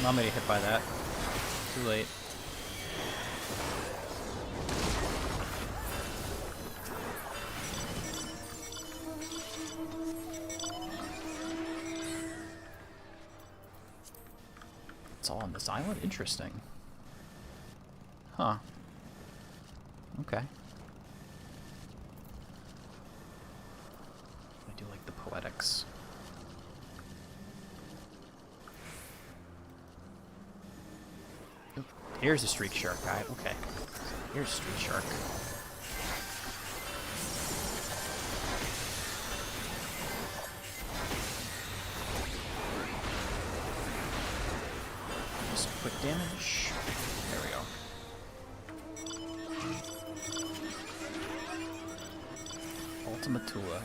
Not many hit by that. Too late. It's all on this island? Interesting. Huh. Okay. I do like the poetics. Oop, here's a streak shark guy. Okay. Here's a streak shark. Just quick damage. There we go. Ultimatula.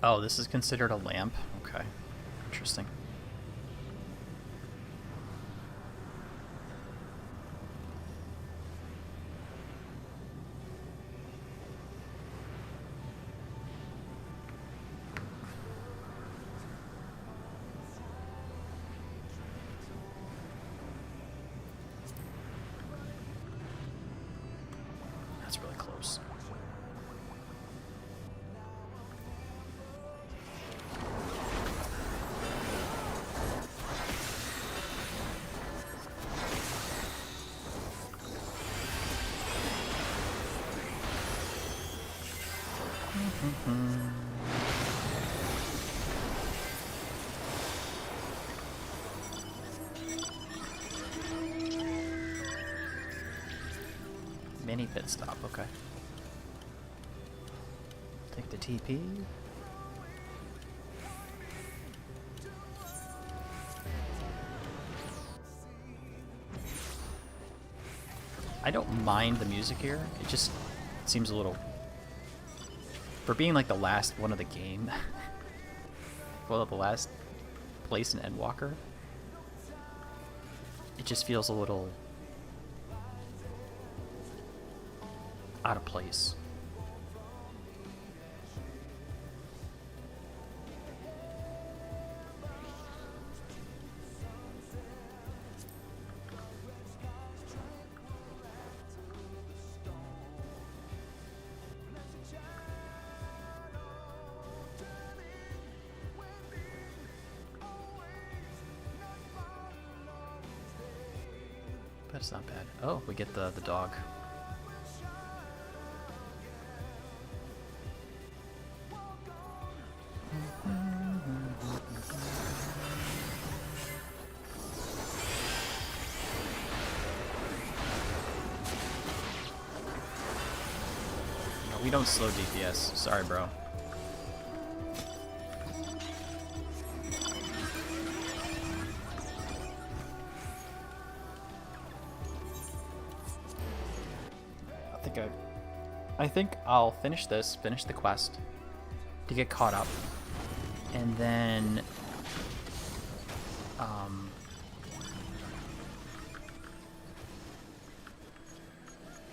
Oh, this is considered a lamp? Okay. Interesting. Gross. Mini pit stop, okay. Take the TP. I don't mind the music here. It just seems a little... For being like the last one of the game, well, the last place in Endwalker, it just feels a little out of place. But it's not bad. Oh, we get the dog. No, we don't slow DPS. Sorry, bro. I think I'll finish this, finish the quest to get caught up, and then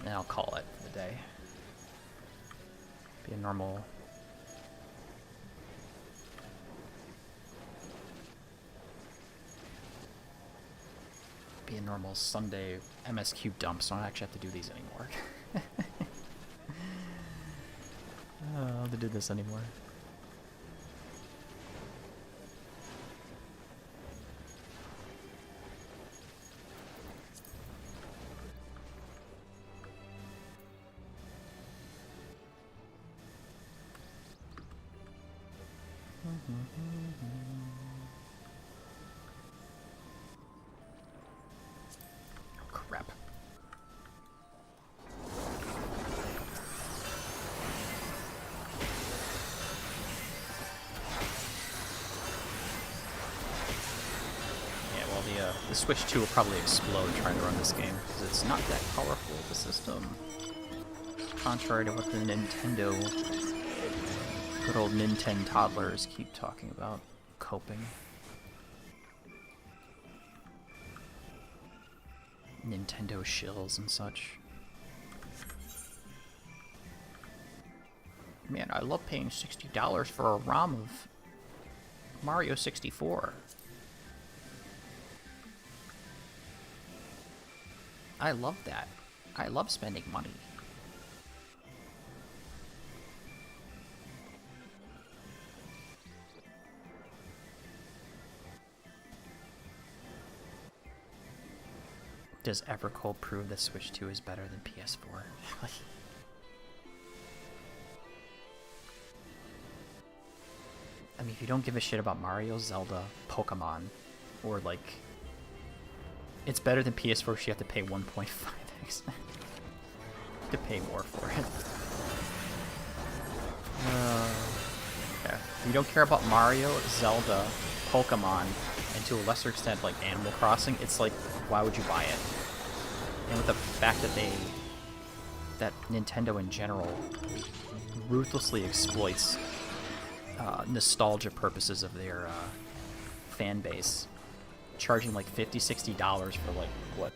I'll call it for the day. Be a normal Sunday MSQ dump, so I don't actually have to do these anymore. I don't have to do this anymore. Crap. The Switch 2 will probably explode trying to run this game, because it's not that powerful of a system. Contrary to what the Nintendo, good old Nintendo toddlers keep talking about coping. Nintendo shills and such. Man, I love paying $60 for a ROM of Mario 64. I love that. I love spending money. Does Evercold prove that Switch 2 is better than PS4? I mean, if you don't give a shit about Mario, Zelda, Pokemon, or like... It's better than PS4, so you have to pay 1.5x. To pay more for it. Yeah. If you don't care about Mario, Zelda, Pokemon, and to a lesser extent like Animal Crossing, it's like, why would you buy it? And with the fact that that Nintendo in general ruthlessly exploits nostalgia purposes of their fan base, charging like $50-$60 for like what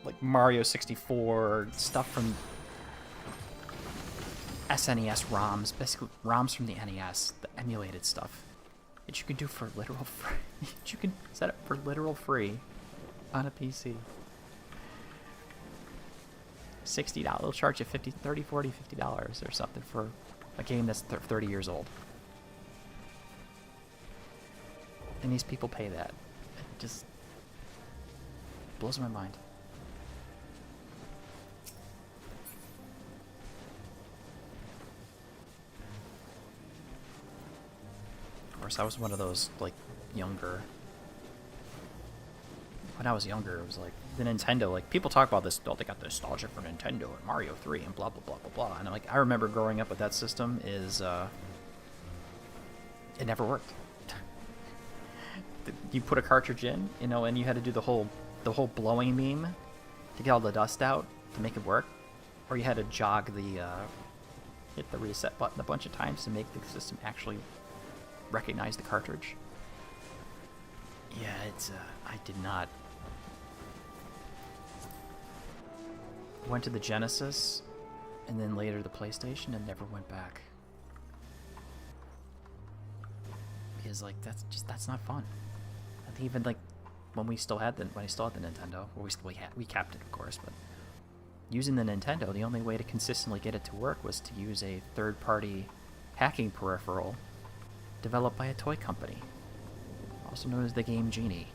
like Mario 64 stuff from SNES ROMs, basically ROMs from the NES, the emulated stuff that you can do for literal free. You can set it for literal free on a PC. $60. They'll charge you $50, $30, $40, $50 or something for a game that's 30 years old. And these people pay that. It just blows my mind. Of course, I was one of those, like, younger. When I was younger, it was like the Nintendo, like, people talk about this, oh, they got the nostalgia for Nintendo and Mario 3 and blah, blah, blah, blah, blah. And I'm like, I remember growing up with that system is, it never worked. You put a cartridge in, you know, and you had to do the whole blowing beam to get all the dust out to make it work. Or you had to jog the, hit the reset button a bunch of times to make the system actually recognize the cartridge. Yeah, it's, I did not. Went to the Genesis, and then later the PlayStation, and never went back. Because, like, that's not fun. I think even, like, when I still had the Nintendo, well, we capped it, of course, but using the Nintendo, the only way to consistently get it to work was to use a third-party hacking peripheral developed by a toy company, also known as the Game Genie.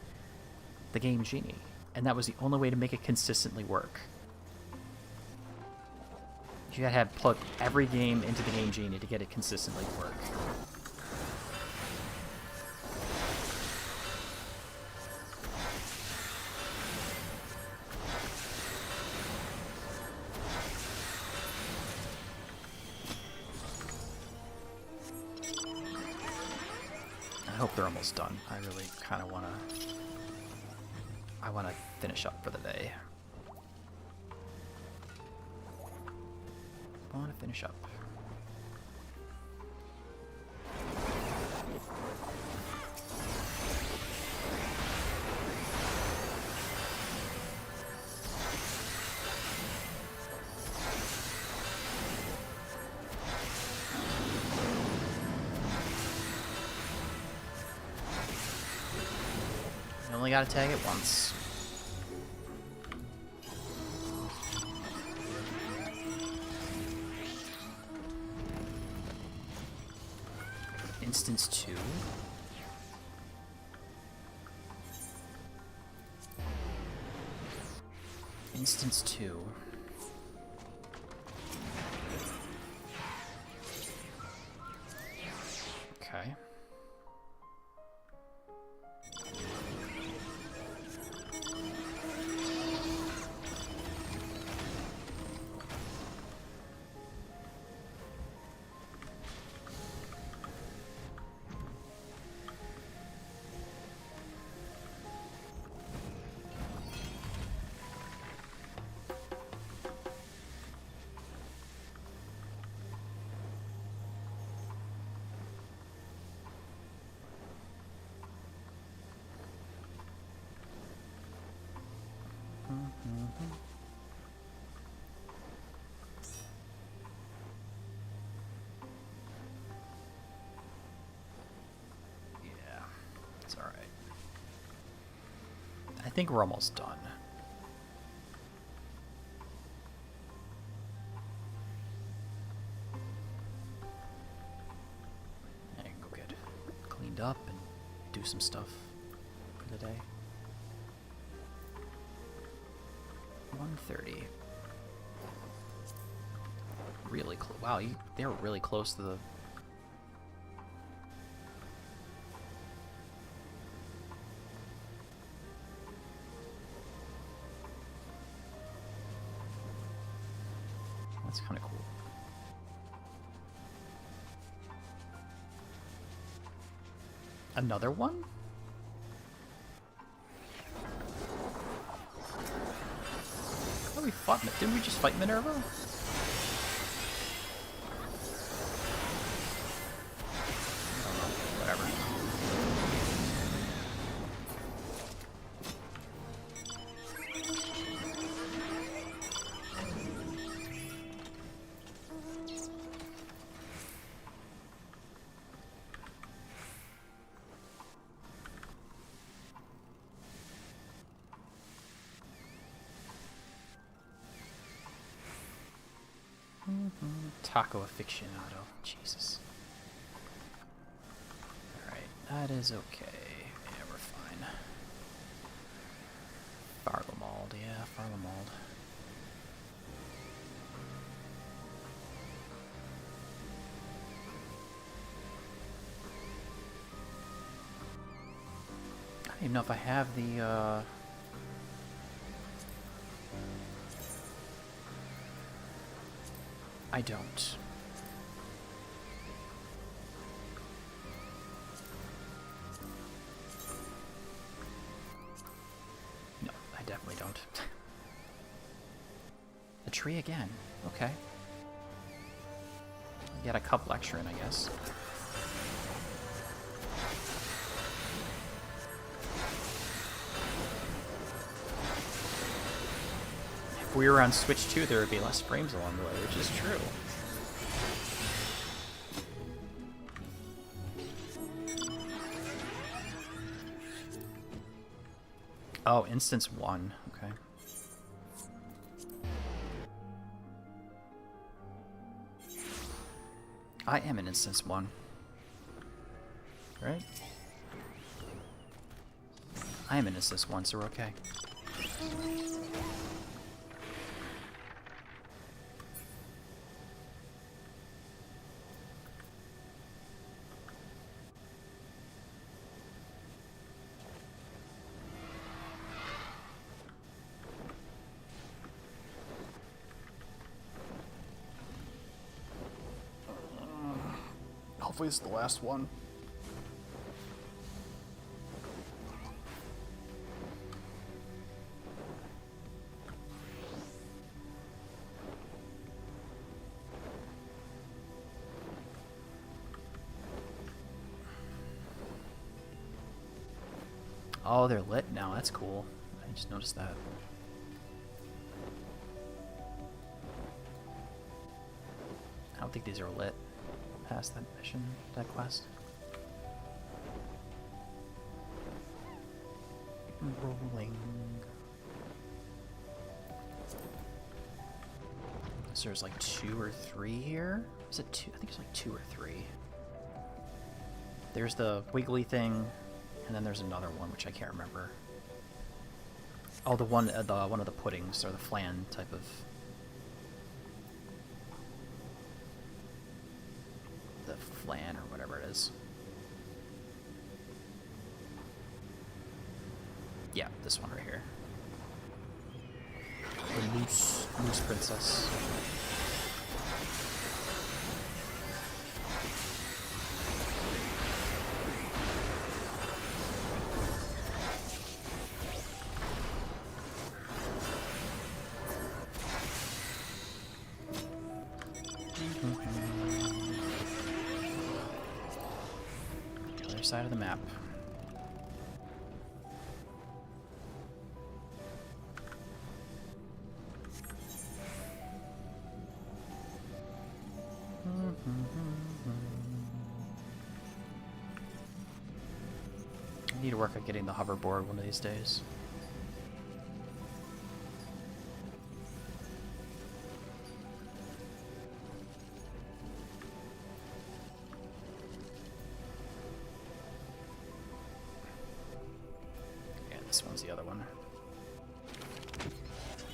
The Game Genie. And that was the only way to make it consistently work. You had to have plugged every game into the Game Genie to get it consistently to work. I hope they're almost done. I really kind of want to finish up for the day. I want to finish up. You only gotta tag it once. Instance 2. Instance 2. Okay. Yeah, it's all right. I think we're almost done. I can go get cleaned up and do some stuff for the day. 1:30. Really close. Wow, they were really close to the. That's kind of cool. Another one? Oh, we fought. Didn't we just fight Minerva? Taco aficionado. Jesus. Alright, that is okay. Yeah, we're fine. Farlamald, yeah, Farlamald. I don't even know if I have the, I don't. No, I definitely don't. A tree again. Okay. Get a couple extra in, I guess. If we were on Switch 2, there would be less frames along the way, which is true. Oh, instance 1. Okay. I am in instance 1. Right? I am in instance 1, so we're okay. Hopefully it's the last one. Oh, they're lit now. That's cool. I just noticed that. I don't think these are lit past that mission, that quest. Rolling. So there's like 2 or 3 here? Is it 2? I think it's like 2 or 3. There's the wiggly thing, and then there's another one which I can't remember. Oh, the one of the puddings, or the flan type of. The flan or whatever it is. Yeah, this one right here. The moose princess. Other side of the map. I need to work on getting the hoverboard one of these days. Yeah, this one's the other one.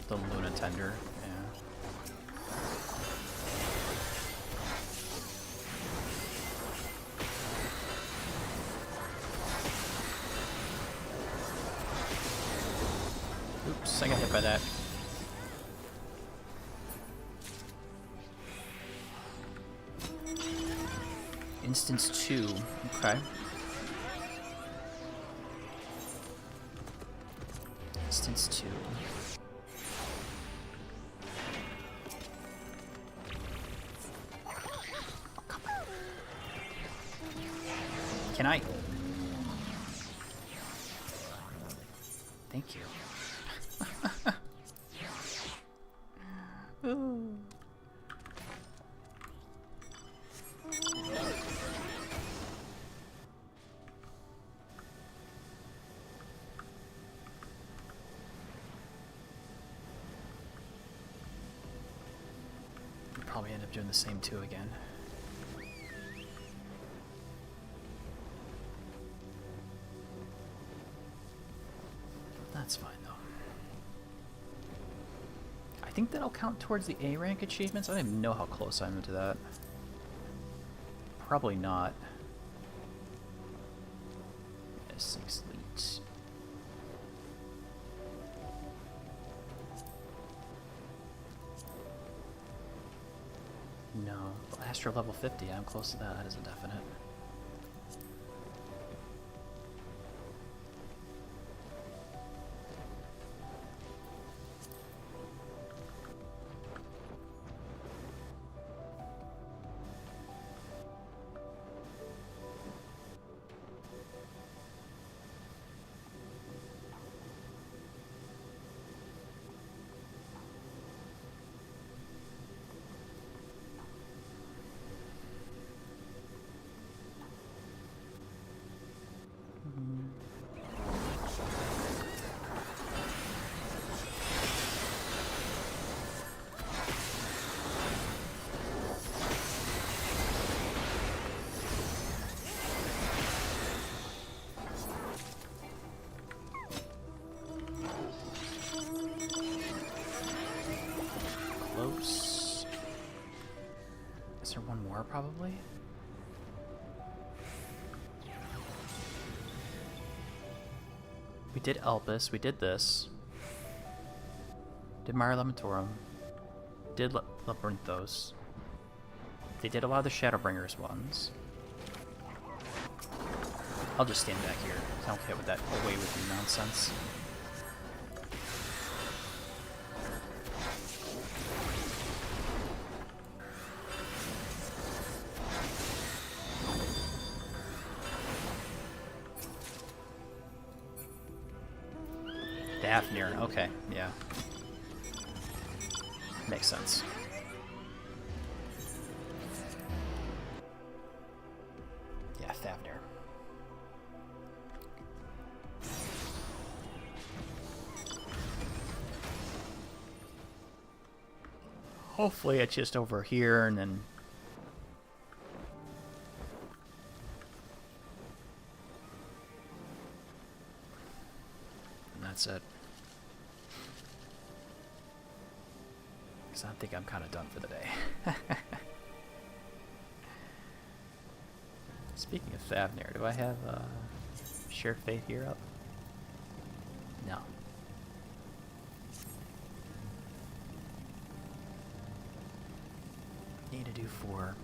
The Luna Tender, yeah. Oops, I got hit by that. Instance 2, okay. Instance 2. Can I? Thank you. Ooh. probably end up doing the same two again. That's fine though. I think that'll count towards the A rank achievements. I don't even know how close I am to that. Probably not. S6 Elite. No, Astro level 50, I'm close to that, that is a definite. Close. Is there one more, probably? We did Elpis, we did this. Did Mare Lamentorum. Did Labyrinthos. They did a lot of the Shadowbringers ones. I'll just stand back here. I don't care with that away with you nonsense. Daphne, okay, yeah. Makes sense. Yeah, Thavnir. Hopefully it's just over here and then... and that's it. Because I think I'm kind of done for the day. Speaking of Thavnir, do I have Share Fate here up? No. Need to do 4.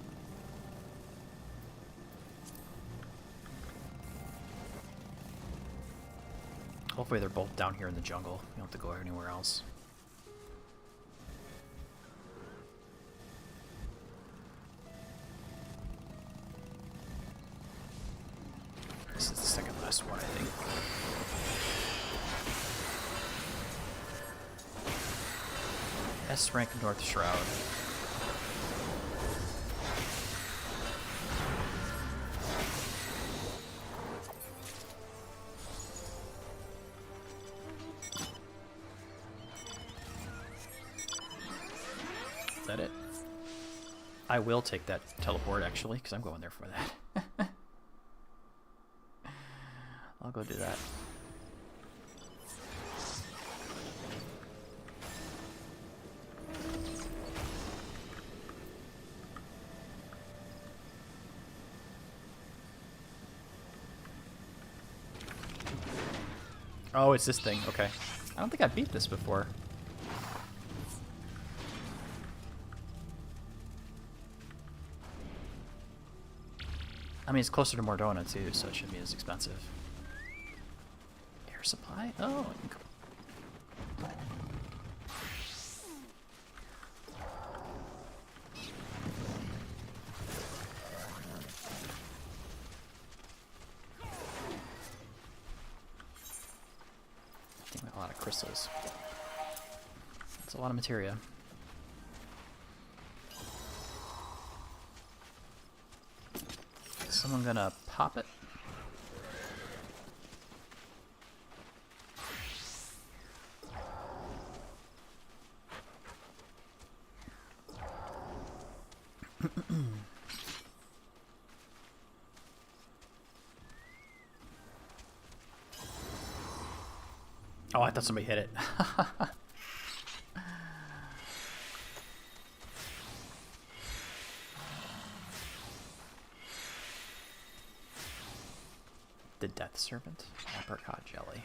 Hopefully they're both down here in the jungle. You don't have to go anywhere else. This is the second last one, I think. S rank North Shroud. Is that it? I will take that teleport actually, because I'm going there for that. I'll go do that. Oh, it's this thing. Okay. I don't think I beat this before. I mean, it's closer to Mordona too, so it shouldn't be as expensive. Air supply? Oh, a lot of crystals. That's a lot of materia. Is someone gonna pop it? Oh, I thought somebody hit it. The Death Servant? Apricot jelly.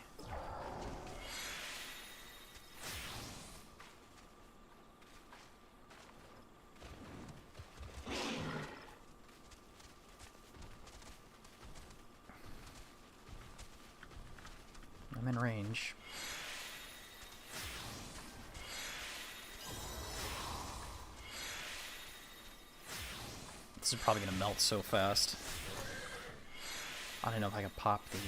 I'm in range. This is probably gonna melt so fast. I don't know if I can pop the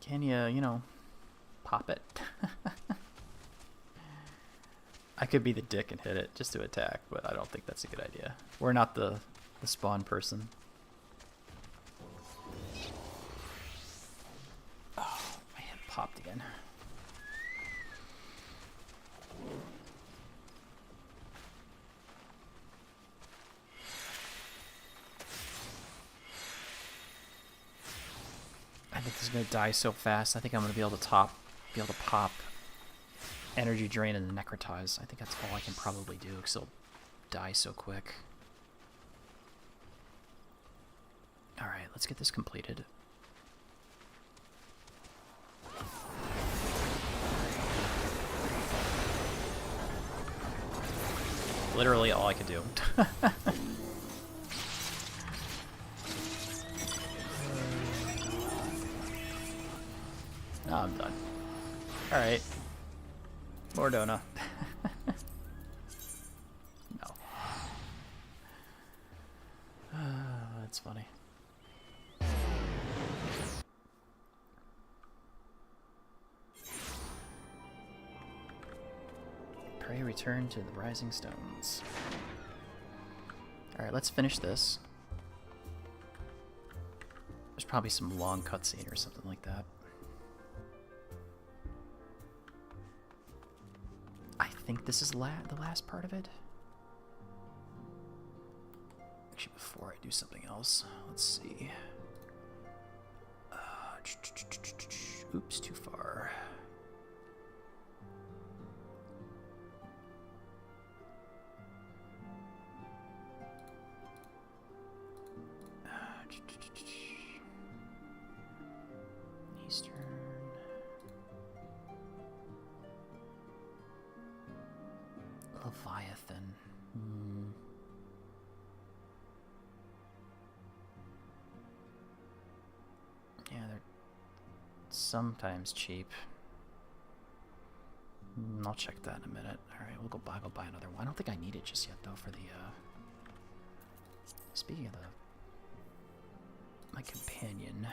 can you know, pop it? I could be the dick and hit it just to attack, but I don't think that's a good idea. We're not the spawn person. Oh, my hand popped again. I think this is gonna die so fast. I think I'm gonna be able to pop energy drain and necrotize. I think that's all I can probably do because it'll die so quick. Alright, let's get this completed. Literally all I could do. No, I'm done. Alright. Mordona. No. That's funny. Pray return to the Rising Stones. Alright, let's finish this. There's probably some long cutscene or something like that. I think this is the last part of it. Actually, before I do something else, let's see. Oops, too far. Eastern. Leviathan. Yeah, they're sometimes cheap. I'll check that in a minute. Alright, we'll go buy another one. I don't think I need it just yet though for the speaking of my companion.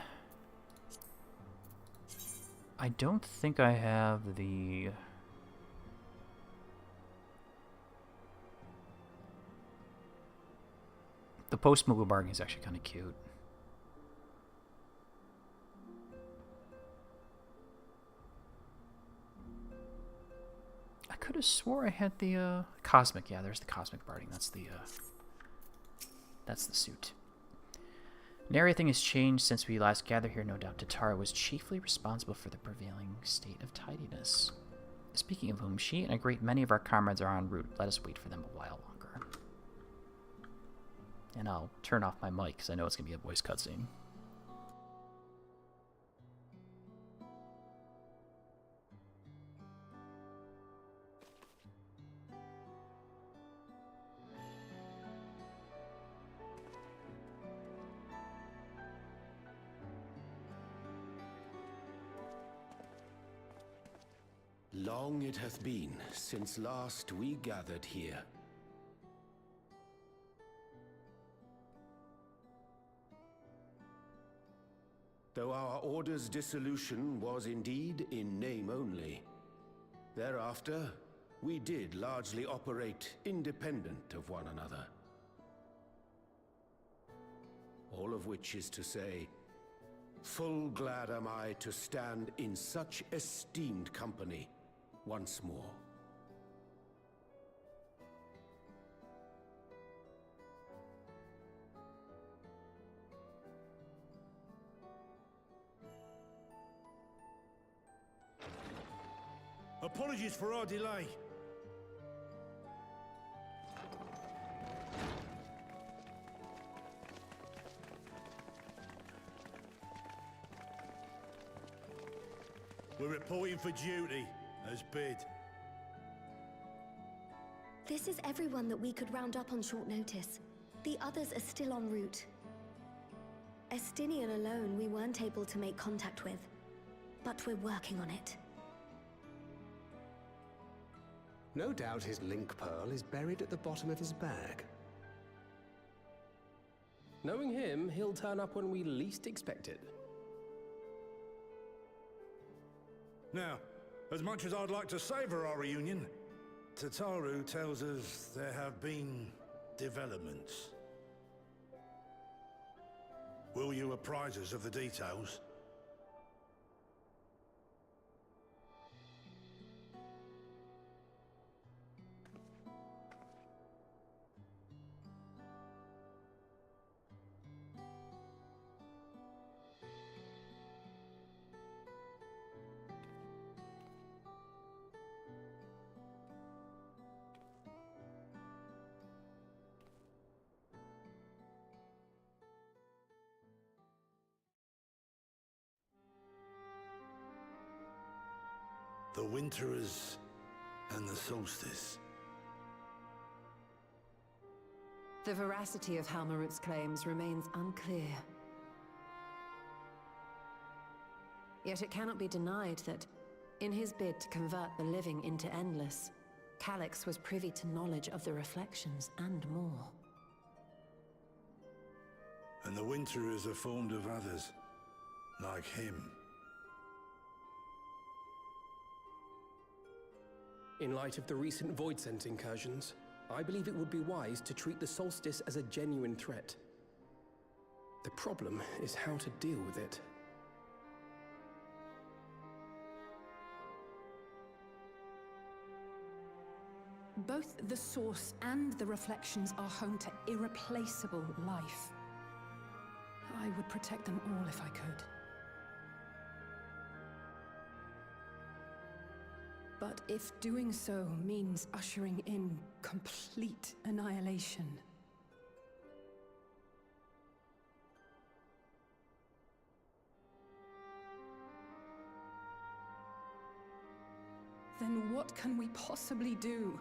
I don't think I have the post-move bargain is actually kind of cute. I could have swore I had the cosmic. Yeah, there's the cosmic barding. That's the suit. And everything has changed since we last gathered here, no doubt. Tatara was chiefly responsible for the prevailing state of tidiness. Speaking of whom, she and a great many of our comrades are en route. Let us wait for them a while longer. And I'll turn off my mic because I know it's going to be a voice cutscene. Long it hath been since last we gathered here. though our order's dissolution was indeed in name only. Thereafter, we did largely operate independent of one another. All of which is to say, full glad am I to stand in such esteemed company once more. Apologies for our delay. We're reporting for duty, as bid. This is everyone that we could round up on short notice. The others are still en route. Estinian alone we weren't able to make contact with, but we're working on it. No doubt his link pearl is buried at the bottom of his bag. Knowing him, he'll turn up when we least expect it. Now, as much as I'd like to savor our reunion, Tataru tells us there have been developments. Will you apprise us of the details? The Winterers and the Solstice. The veracity of Halmarut's claims remains unclear. Yet it cannot be denied that, in his bid to convert the living into endless, Calyx was privy to knowledge of the reflections and more. And the Winterers are formed of others, like him. In light of the recent Void Scent incursions, I believe it would be wise to treat the Solstice as a genuine threat. The problem is how to deal with it. Both the Source and the Reflections are home to irreplaceable life. I would protect them all if I could. But if doing so means ushering in complete annihilation, then what can we possibly do?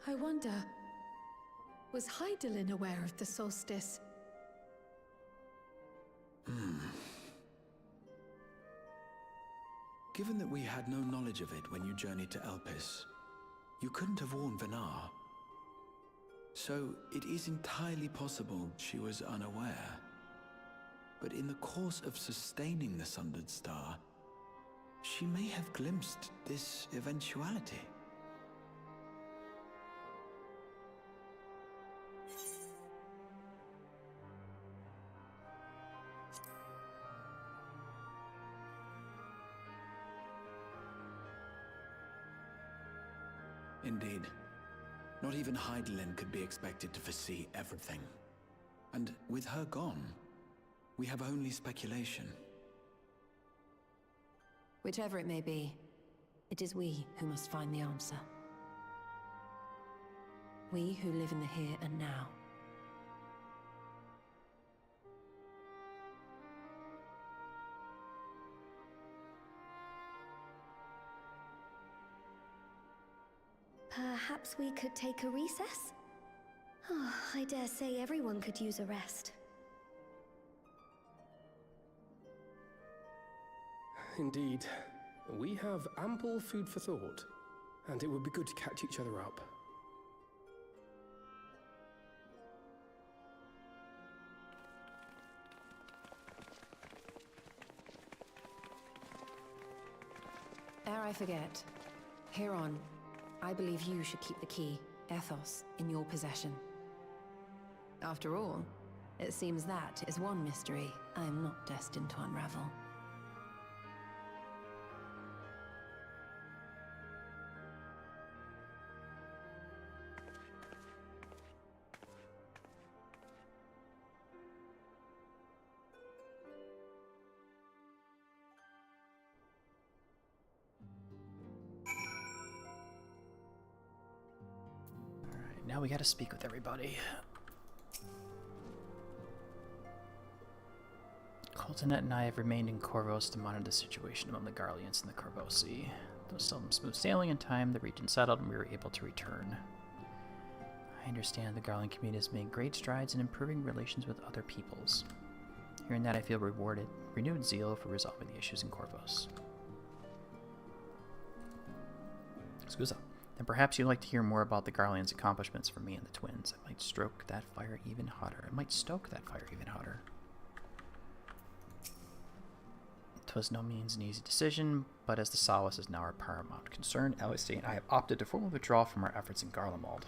I wonder, was Hydaelyn aware of the solstice? Given that we had no knowledge of it when you journeyed to Elpis, you couldn't have warned Venar. So it is entirely possible she was unaware. But in the course of sustaining the Sundered Star, she may have glimpsed this eventuality. Indeed. Not even Hydaelyn could be expected to foresee everything. And with her gone, we have only speculation. Whichever it may be, it is we who must find the answer. We who live in the here and now. Perhaps we could take a recess? Oh, I dare say everyone could use a rest. Indeed. We have ample food for thought. and it would be good to catch each other up. Ere I forget, here on, I believe you should keep the key, Ethos, in your possession. After all, it seems that is one mystery I am not destined to unravel. Alright, now we gotta speak with everybody. Coltonet and I have remained in Corvos to monitor the situation among the Garleans and the Corvosi. Though seldom smooth sailing in time, the region settled and we were able to return. I understand the Garlean community has made great strides in improving relations with other peoples. Hearing that, I feel renewed zeal for resolving the issues in Corvos. Scusa. And perhaps you'd like to hear more about the Garleans' accomplishments from me and the twins. It might stoke that fire even hotter. It was no means an easy decision, but as the solace is now our paramount concern, Alistair and I have opted to formally withdraw from our efforts in Garlemald.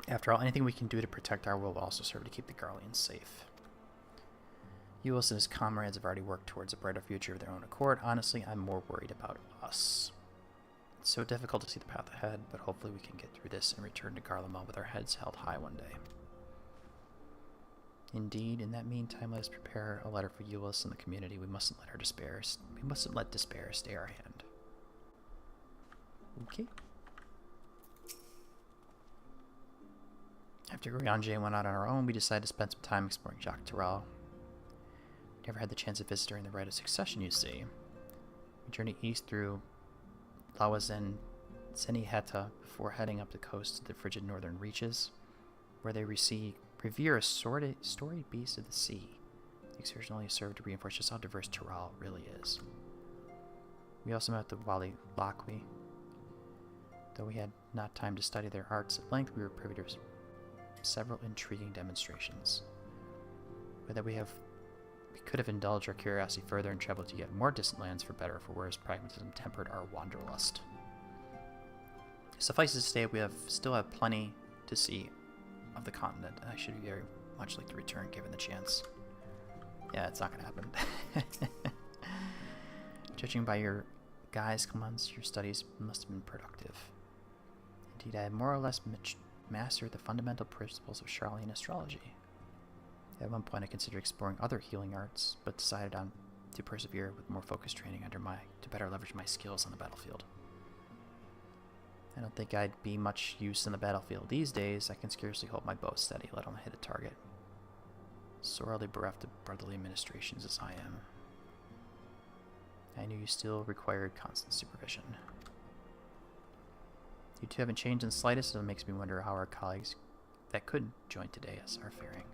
After all, anything we can do to protect our world will also serve to keep the Garleans safe. Eulis and his comrades have already worked towards a brighter future of their own accord. Honestly, I'm more worried about us. It's so difficult to see the path ahead, but hopefully we can get through this and return to Garlemald with our heads held high one day. Indeed, in that meantime, let us prepare a letter for Eulis and the community. We mustn't let despair stay our hand. Okay. After Rianjay went out on our own, we decided to spend some time exploring Jacques Terrell. Never had the chance to visit during the Rite of Succession, you see. We journeyed east through Lawazen, Seniheta before heading up the coast to the frigid northern reaches, where they revere a storied beast of the sea. The excursion only served to reinforce just how diverse Terral really is. We also met the Wali Lakwi. Though we had not time to study their arts at length, we were privy to several intriguing demonstrations. But that we could have indulged our curiosity further and traveled to yet more distant lands for better or for worse. Pragmatism tempered our wanderlust. Suffice it to say, we still have plenty to see of the continent, and I should very much like to return given the chance. Yeah, it's not going to happen. Judging by your guys' comments, your studies must have been productive. Indeed, I have more or less mastered the fundamental principles of Charlian astrology. At one point, I considered exploring other healing arts, but decided on to persevere with more focused training to better leverage my skills on the battlefield. I don't think I'd be much use in the battlefield these days. I can scarcely hold my bow steady, let alone hit a target. Sorely bereft of brotherly administrations as I am. I knew you still required constant supervision. You two haven't changed in the slightest, and it makes me wonder how our colleagues that could join today are faring.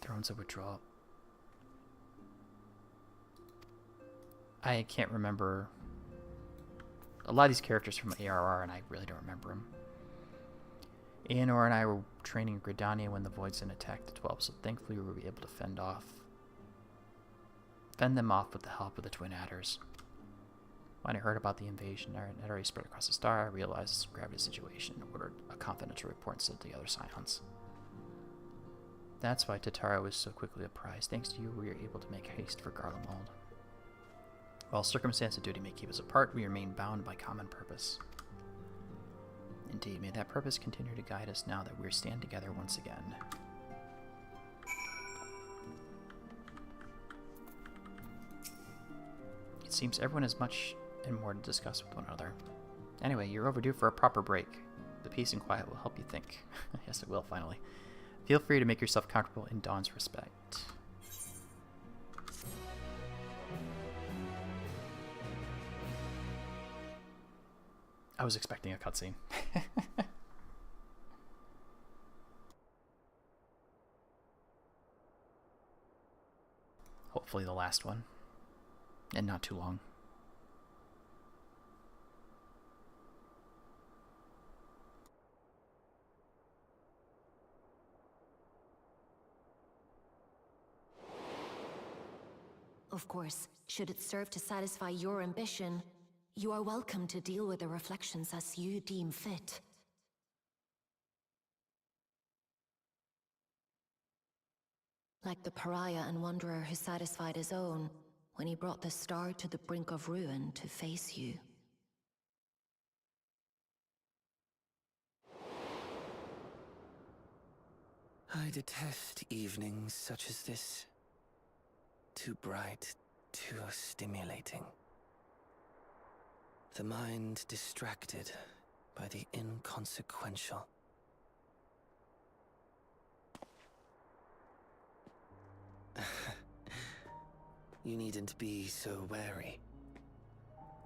Thrones of Withdrawal. I can't remember a lot of these characters from ARR, and I really don't remember them. Aenor and I were training Gridania when the Voidson attacked the 12, so thankfully we were able to fend them off with the help of the Twin Adders. When I heard about the invasion and had already spread across the star, I realized the gravity of the situation and ordered a confidential report and sent to the other Scions. That's why Tatara was so quickly apprised. Thanks to you, we were able to make haste for Garlemald. While circumstance and duty may keep us apart, we remain bound by common purpose. Indeed, may that purpose continue to guide us now that we stand together once again. It seems everyone has much and more to discuss with one another. Anyway, you're overdue for a proper break. The peace and quiet will help you think. Yes, it will, finally. Feel free to make yourself comfortable in Dawn's respect. I was expecting a cutscene. hopefully the last one. And not too long. Of course, should it serve to satisfy your ambition, you are welcome to deal with the reflections as you deem fit. Like the pariah and wanderer who satisfied his own when he brought the star to the brink of ruin to face you. I detest evenings such as this. Too bright, too stimulating. The mind distracted by the inconsequential. You needn't be so wary.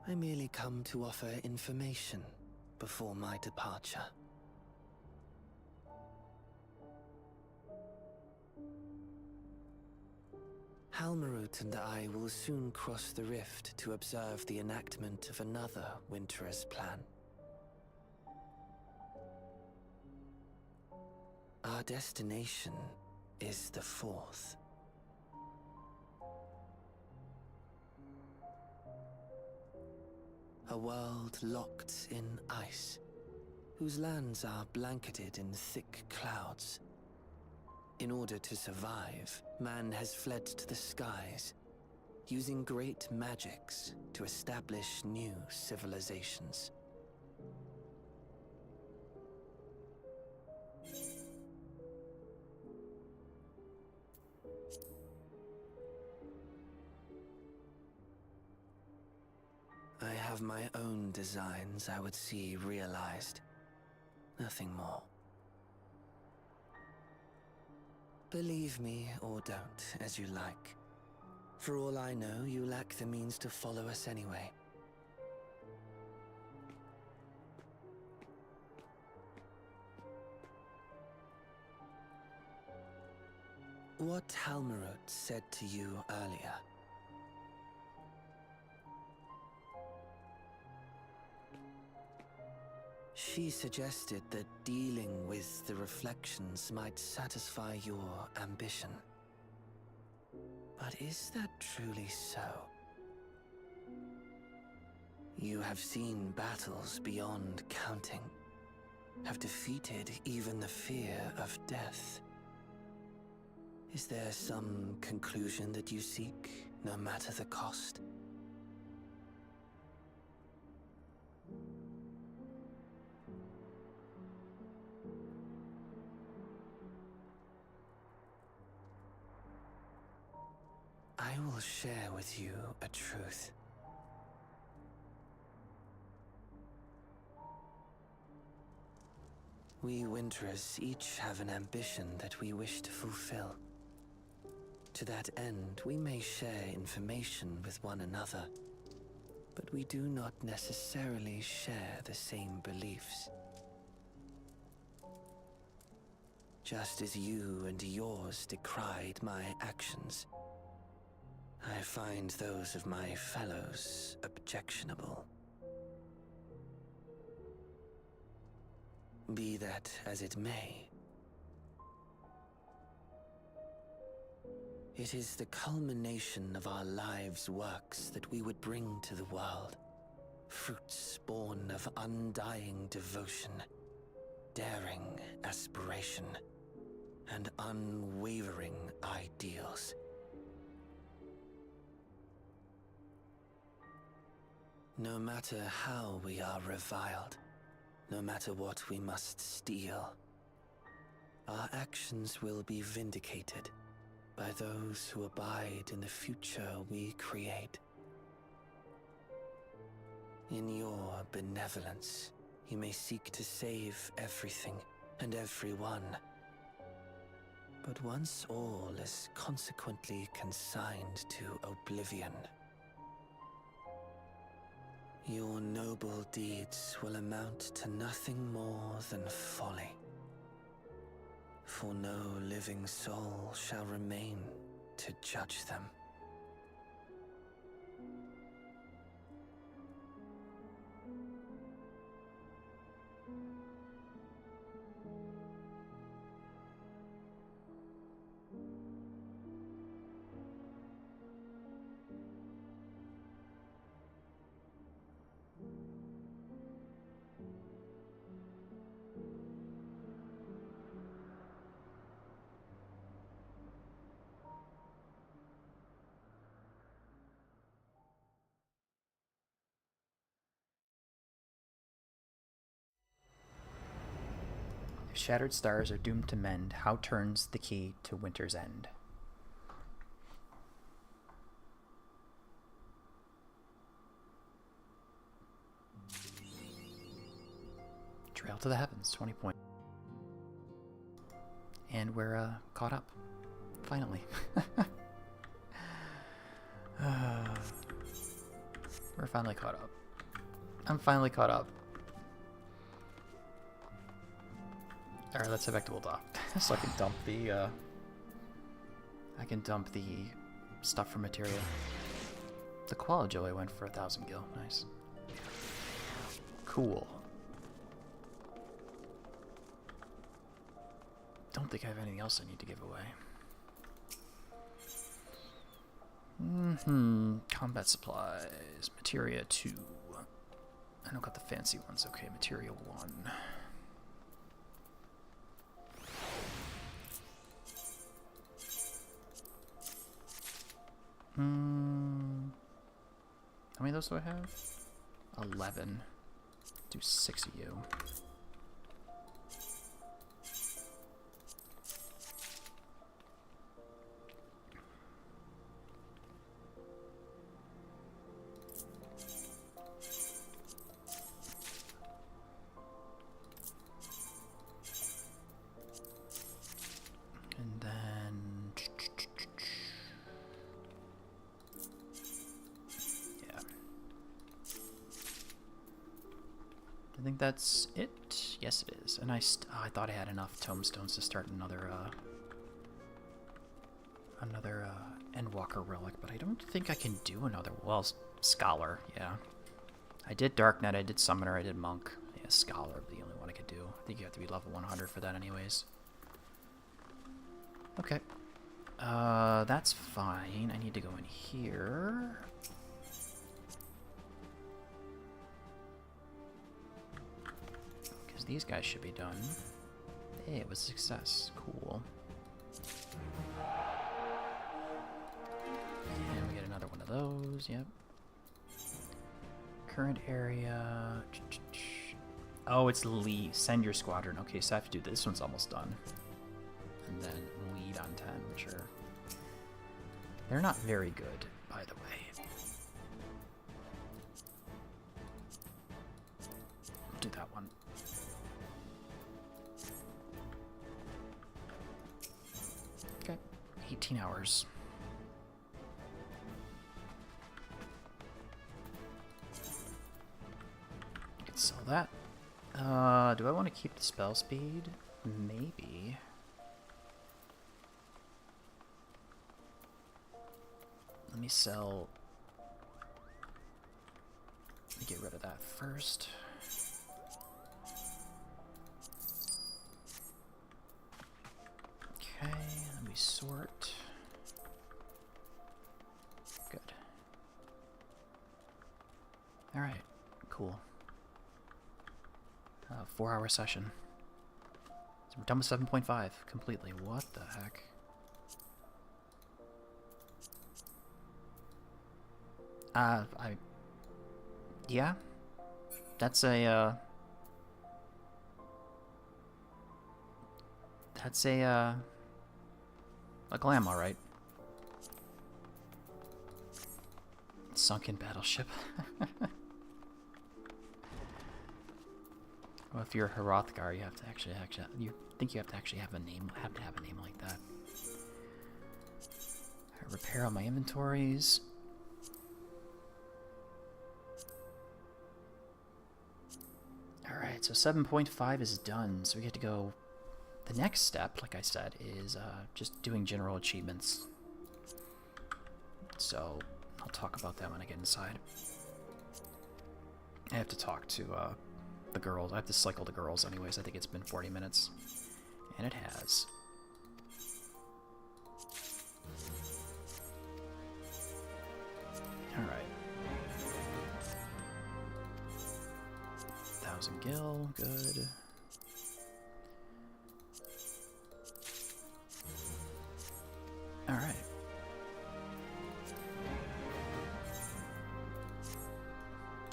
I merely come to offer information before my departure. Halmarut and I will soon cross the rift to observe the enactment of another Winter's plan. Our destination is the fourth. A world locked in ice, whose lands are blanketed in thick clouds. In order to survive, man has fled to the skies, using great magics to establish new civilizations. I have my own designs I would see realized. Nothing more. Believe me or don't, as you like. For all I know, you lack the means to follow us anyway. What Halmarut said to you earlier. She suggested that dealing with the reflections might satisfy your ambition. But is that truly so? You have seen battles beyond counting, have defeated even the fear of death. Is there some conclusion that you seek, no matter the cost? I will share with you a truth. We Winterers each have an ambition that we wish to fulfill. To that end, we may share information with one another, but we do not necessarily share the same beliefs. Just as you and yours decried my actions, I find those of my fellows objectionable. Be that as it may, it is the culmination of our lives' works that we would bring to the world. Fruits born of undying devotion, daring aspiration, and unwavering ideals. No matter how we are reviled, no matter what we must steal, our actions will be vindicated by those who abide in the future we create. In your benevolence, you may seek to save everything and everyone. But once all is consequently consigned to oblivion, your noble deeds will amount to nothing more than folly. For no living soul shall remain to judge them. shattered stars are doomed to mend, how turns the key to winter's end? Trail to the heavens, 20 points. And we're caught up. Finally. We're finally caught up. I'm finally caught up. Alright, let's head back to Ul'dah. So I can dump the stuff for materia. The Koala Joey went for 1,000 gil. Nice. Cool. Don't think I have anything else I need to give away. Combat supplies. Materia 2. I don't got the fancy ones. Okay, materia 1. How many of those do I have? 11. Do 6 of you. And then... yeah. I think that's it. Yes, it is. And I thought I had enough tomestones to start another Endwalker relic, but I don't think I can do another. Well, Scholar, yeah. I did Darknet, I did Summoner, I did Monk. Yeah, Scholar, the only one I could do. I think you have to be level 100 for that anyways. Okay. That's fine. I need to go in here. Because these guys should be done. Hey, it was a success. Cool. And we get another one of those, yep. Current area... Oh, it's lead. Send your squadron. Okay, so I have to do this. This one's almost done. And then lead on 10, which are... They're not very good, by the way. We'll do that one. Okay, 18 hours. Could sell that. Do I want to keep the spell speed? Maybe. Let me sell... Let me get rid of that first. Okay, let me sort. Good. Alright, cool. 4-hour session. So we're done with 7.5 completely. What the heck? Yeah, that's a glam, all right. Sunken battleship. Well, if you're a Hrothgar, you have to actually you think you have to actually have a name, have a name like that. Right, repair all my inventories. Alright, so 7.5 is done, so we get to go... The next step, like I said, is just doing general achievements. So, I'll talk about that when I get inside. I have to talk to the girls. I have to cycle the girls anyways. I think it's been 40 minutes. And it has. Alright. 1,000 gil, good. Alright.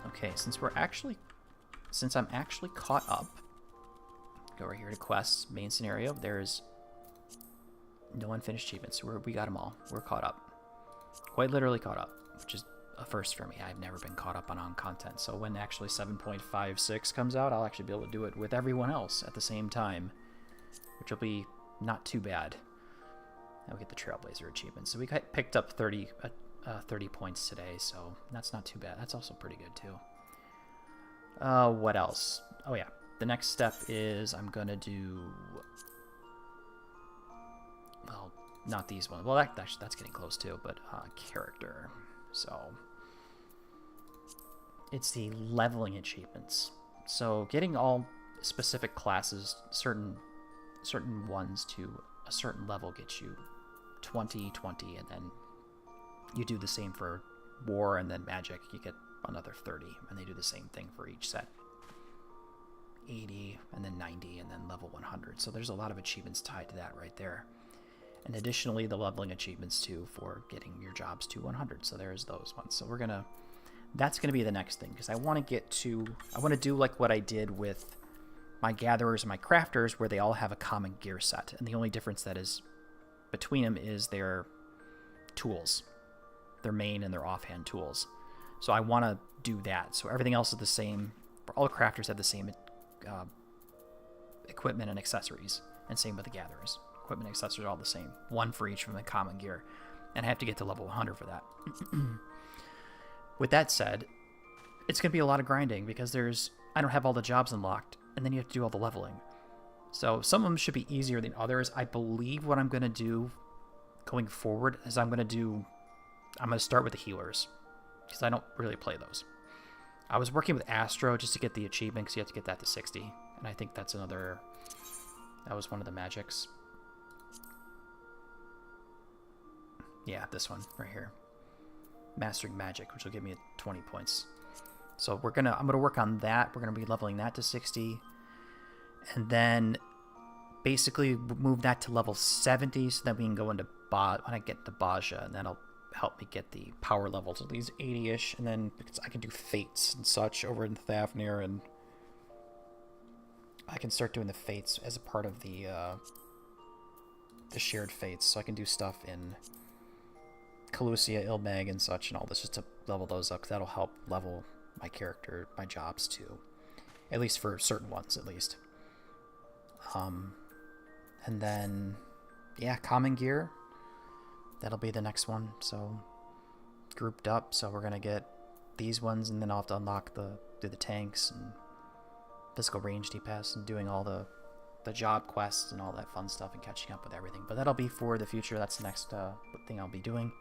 Okay, since I'm actually caught up, Go right here to quests, main scenario. There's no unfinished achievements. We got them all. We're caught up. Quite literally caught up, which is a first for me. I've never been caught up on content. So when actually 7.56 comes out, I'll actually be able to do it with everyone else at the same time, which will be not too bad. Now we get the Trailblazer achievement. So we picked up 30 points today, so that's not too bad. That's also pretty good too. What else? Oh yeah, the next step is I'm gonna do, well, not these ones. Well, actually that's getting close too, but character. So it's the leveling achievements. So getting all specific classes, certain ones to a certain level gets you 20, and then you do the same for war and then magic, you get another 30, and they do the same thing for each set. 80, and then 90, and then level 100. So there's a lot of achievements tied to that right there. And additionally, the leveling achievements too for getting your jobs to 100. So there's those ones. So that's gonna be the next thing, because I want to do like what I did with my gatherers and my crafters, where they all have a common gear set, and the only difference that is between them is their tools, their main and their offhand tools. So I want to do that. So everything else is the same. All the crafters have the same equipment and accessories, and same with the gatherers. Equipment and accessories are all the same. One for each from the common gear. And I have to get to level 100 for that. With that said, it's going to be a lot of grinding, because I don't have all the jobs unlocked, and then you have to do all the leveling. So some of them should be easier than others. I believe what I'm going to do going forward is I'm going to start with the healers, because I don't really play those. I was working with Astro just to get the achievement, because you have to get that to 60. And I think that was one of the magics. Yeah, this one right here. Mastering Magic, which will give me 20 points. So I'm gonna work on that. We're gonna be leveling that to 60. And then basically move that to level 70, so that we can go into when I get to Baja, and that'll help me get the power levels at least 80-ish, and then I can do fates and such over in Thafnir, and I can start doing the fates as a part of the shared fates, so I can do stuff in Calusia, Ilmag, and such, and all this, just to level those up, because that'll help level my character, my jobs too, at least for certain ones, at least. And then, yeah, common gear. That'll be the next one. So grouped up. So we're gonna get these ones, and then I'll have to unlock do the tanks and physical range D-pass and doing all the job quests and all that fun stuff and catching up with everything. But that'll be for the future. That's the next thing I'll be doing.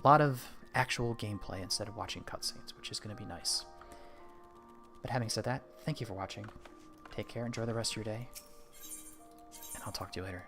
A lot of actual gameplay instead of watching cutscenes, which is going to be nice. But having said that, thank you for watching. Take care, enjoy the rest of your day, and I'll talk to you later.